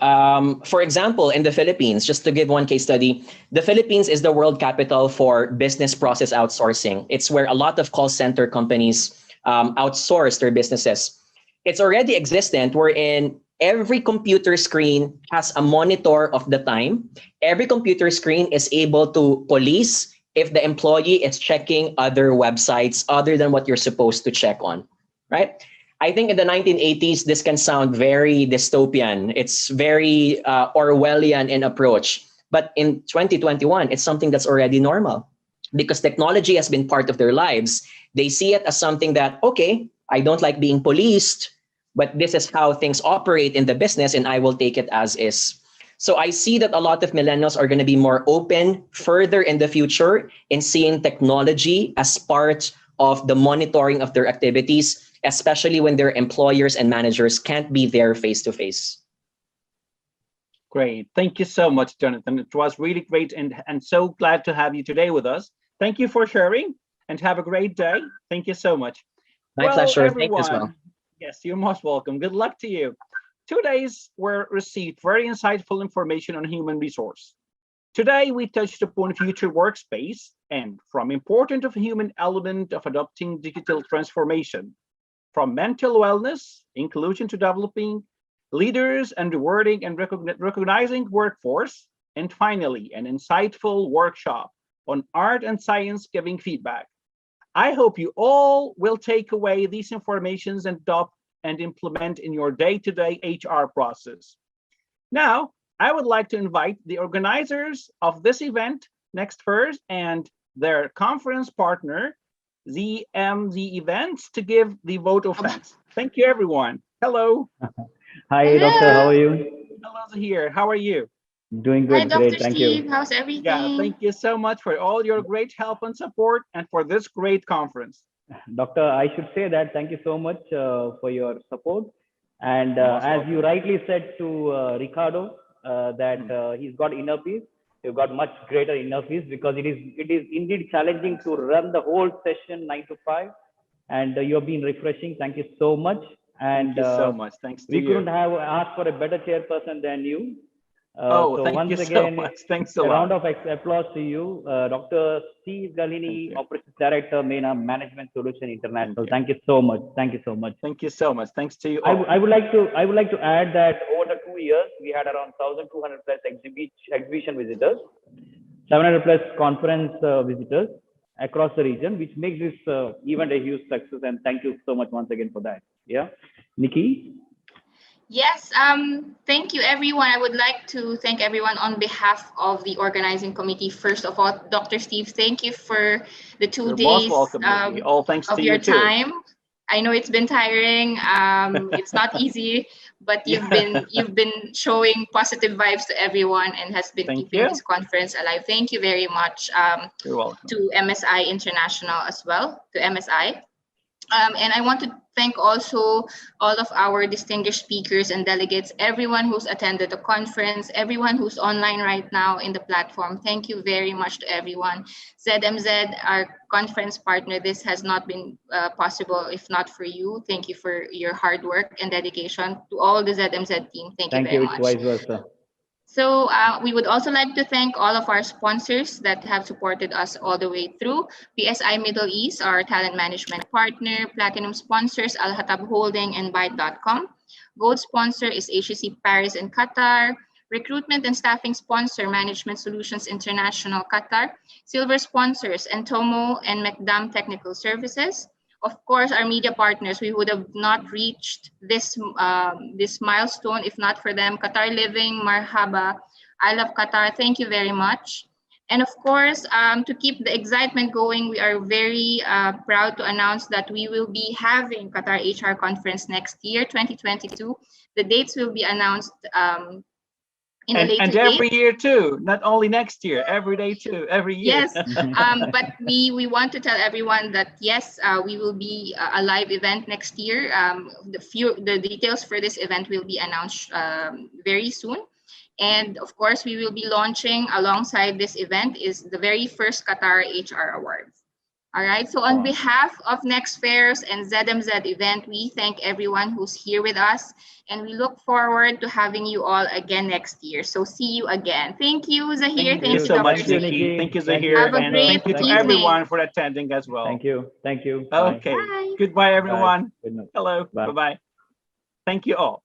For example, in the Philippines, just to give one case study, the Philippines is the world capital for business process outsourcing. It's where a lot of call center companies outsource their businesses. It's already existent wherein every computer screen has a monitor of the time. Every computer screen is able to police if the employee is checking other websites other than what you're supposed to check on, right? I think in the 1980s, this can sound very dystopian. It's very Orwellian in approach. But in 2021, it's something that's already normal because technology has been part of their lives. They see it as something that, okay, I don't like being policed, but this is how things operate in the business and I will take it as is. So I see that a lot of millennials are going to be more open further in the future in seeing technology as part of the monitoring of their activities, especially when their employers and managers can't be there face to face. Great. Thank you so much, Jonathan. It was really great and so glad to have you today with us. Thank you for sharing and have a great day. Thank you so much. My pleasure. Everyone, thank you as well. Yes, you're most welcome. Good luck to you. 2 days were received very insightful information on human resource. Today, we touched upon future workspace and from important of human element of adopting digital transformation, from mental wellness, inclusion to developing leaders and rewarding and recognizing workforce, and finally, an insightful workshop on art and science giving feedback. I hope you all will take away these informations and adopt and implement in your day-to-day HR process. Now, I would like to invite the organizers of this event, Next First, and their conference partner, ZMZ Events, to give the vote of thanks. Thank you, everyone. Hello. Hi, Hello. Doctor. How are you? Hello, Zahir. How are you? Doing good. Hi, Great. Dr. Thank Steve. you. How's everything? Yeah, thank you so much for all your great help and support and for this great conference. Doctor, I should say that thank you so much for your support. And as you rightly said to Ricardo, that he's got inner peace. you've got much greater inner peace, because it is indeed challenging to run the whole session 9 to 5, and you have been refreshing. Thank you so much. And thank you so much. Thanks to we you. couldn't have asked for a better chairperson than you. Oh, so thank once you again, so much. Thanks a a lot. round of applause to you, Dr. Steve Galini, Operations Director, MENA Management Solution International. Thank you so much. Thank you so much. Thank you so much. Thanks to you all. I would like to add that over the 2 years, we had around 1,200 plus exhibition visitors, 700 plus conference visitors across the region, which makes this event a huge success. And thank you so much once again for that. Yeah, Nikki. Yes, thank you, everyone. I would like to thank everyone on behalf of the organizing committee. First of all, Dr. Steve, thank you for the 2 You're days most welcome, all thanks of to your you too. time. I know it's been tiring. It's not easy, but you've been showing positive vibes to everyone and has been keeping this conference alive. Thank you very much. You're welcome. To MSI International as well, to MSI. And I want to thank also all of our distinguished speakers and delegates, everyone who's attended the conference, everyone who's online right now in the platform. Thank you very much to everyone. ZMZ, our conference partner, this has not been possible if not for you. Thank you for your hard work and dedication. To all the ZMZ team, thank you very much. Thank you, vice versa. So we would also like to thank all of our sponsors that have supported us all the way through. PSI Middle East, our talent management partner. Platinum sponsors, Al Hatab Holding and Byte.com. Gold sponsor is HEC Paris and Qatar. Recruitment and staffing sponsor, Management Solutions International Qatar. Silver sponsors, Entomo and McDam Technical Services. Of course, our media partners, we would have not reached this milestone if not for them. Qatar Living, Marhaba, I Love Qatar, thank you very much. And of course, to keep the excitement going, we are very proud to announce that we will be having Qatar HR Conference next year, 2022. The dates will be announced in a later and every year too, not only next year, every day too, every year. Yes, but we want to tell everyone that yes, we will be a live event next year. The details for this event will be announced very soon. And of course, we will be launching alongside this event is the very first Qatar HR Awards. All right, so on behalf of Next Fairs and ZMZ event, we thank everyone who's here with us, and we look forward to having you all again next year. So see you again. Thank you, Zahir. Thank you so much, Nikki. Thank you, Zahir. Have a and great thank you to evening. everyone for attending as well. Thank you. Thank you. Okay. Bye. Goodbye, everyone. Bye. Good night. Hello. Bye. Bye-bye. Thank you all.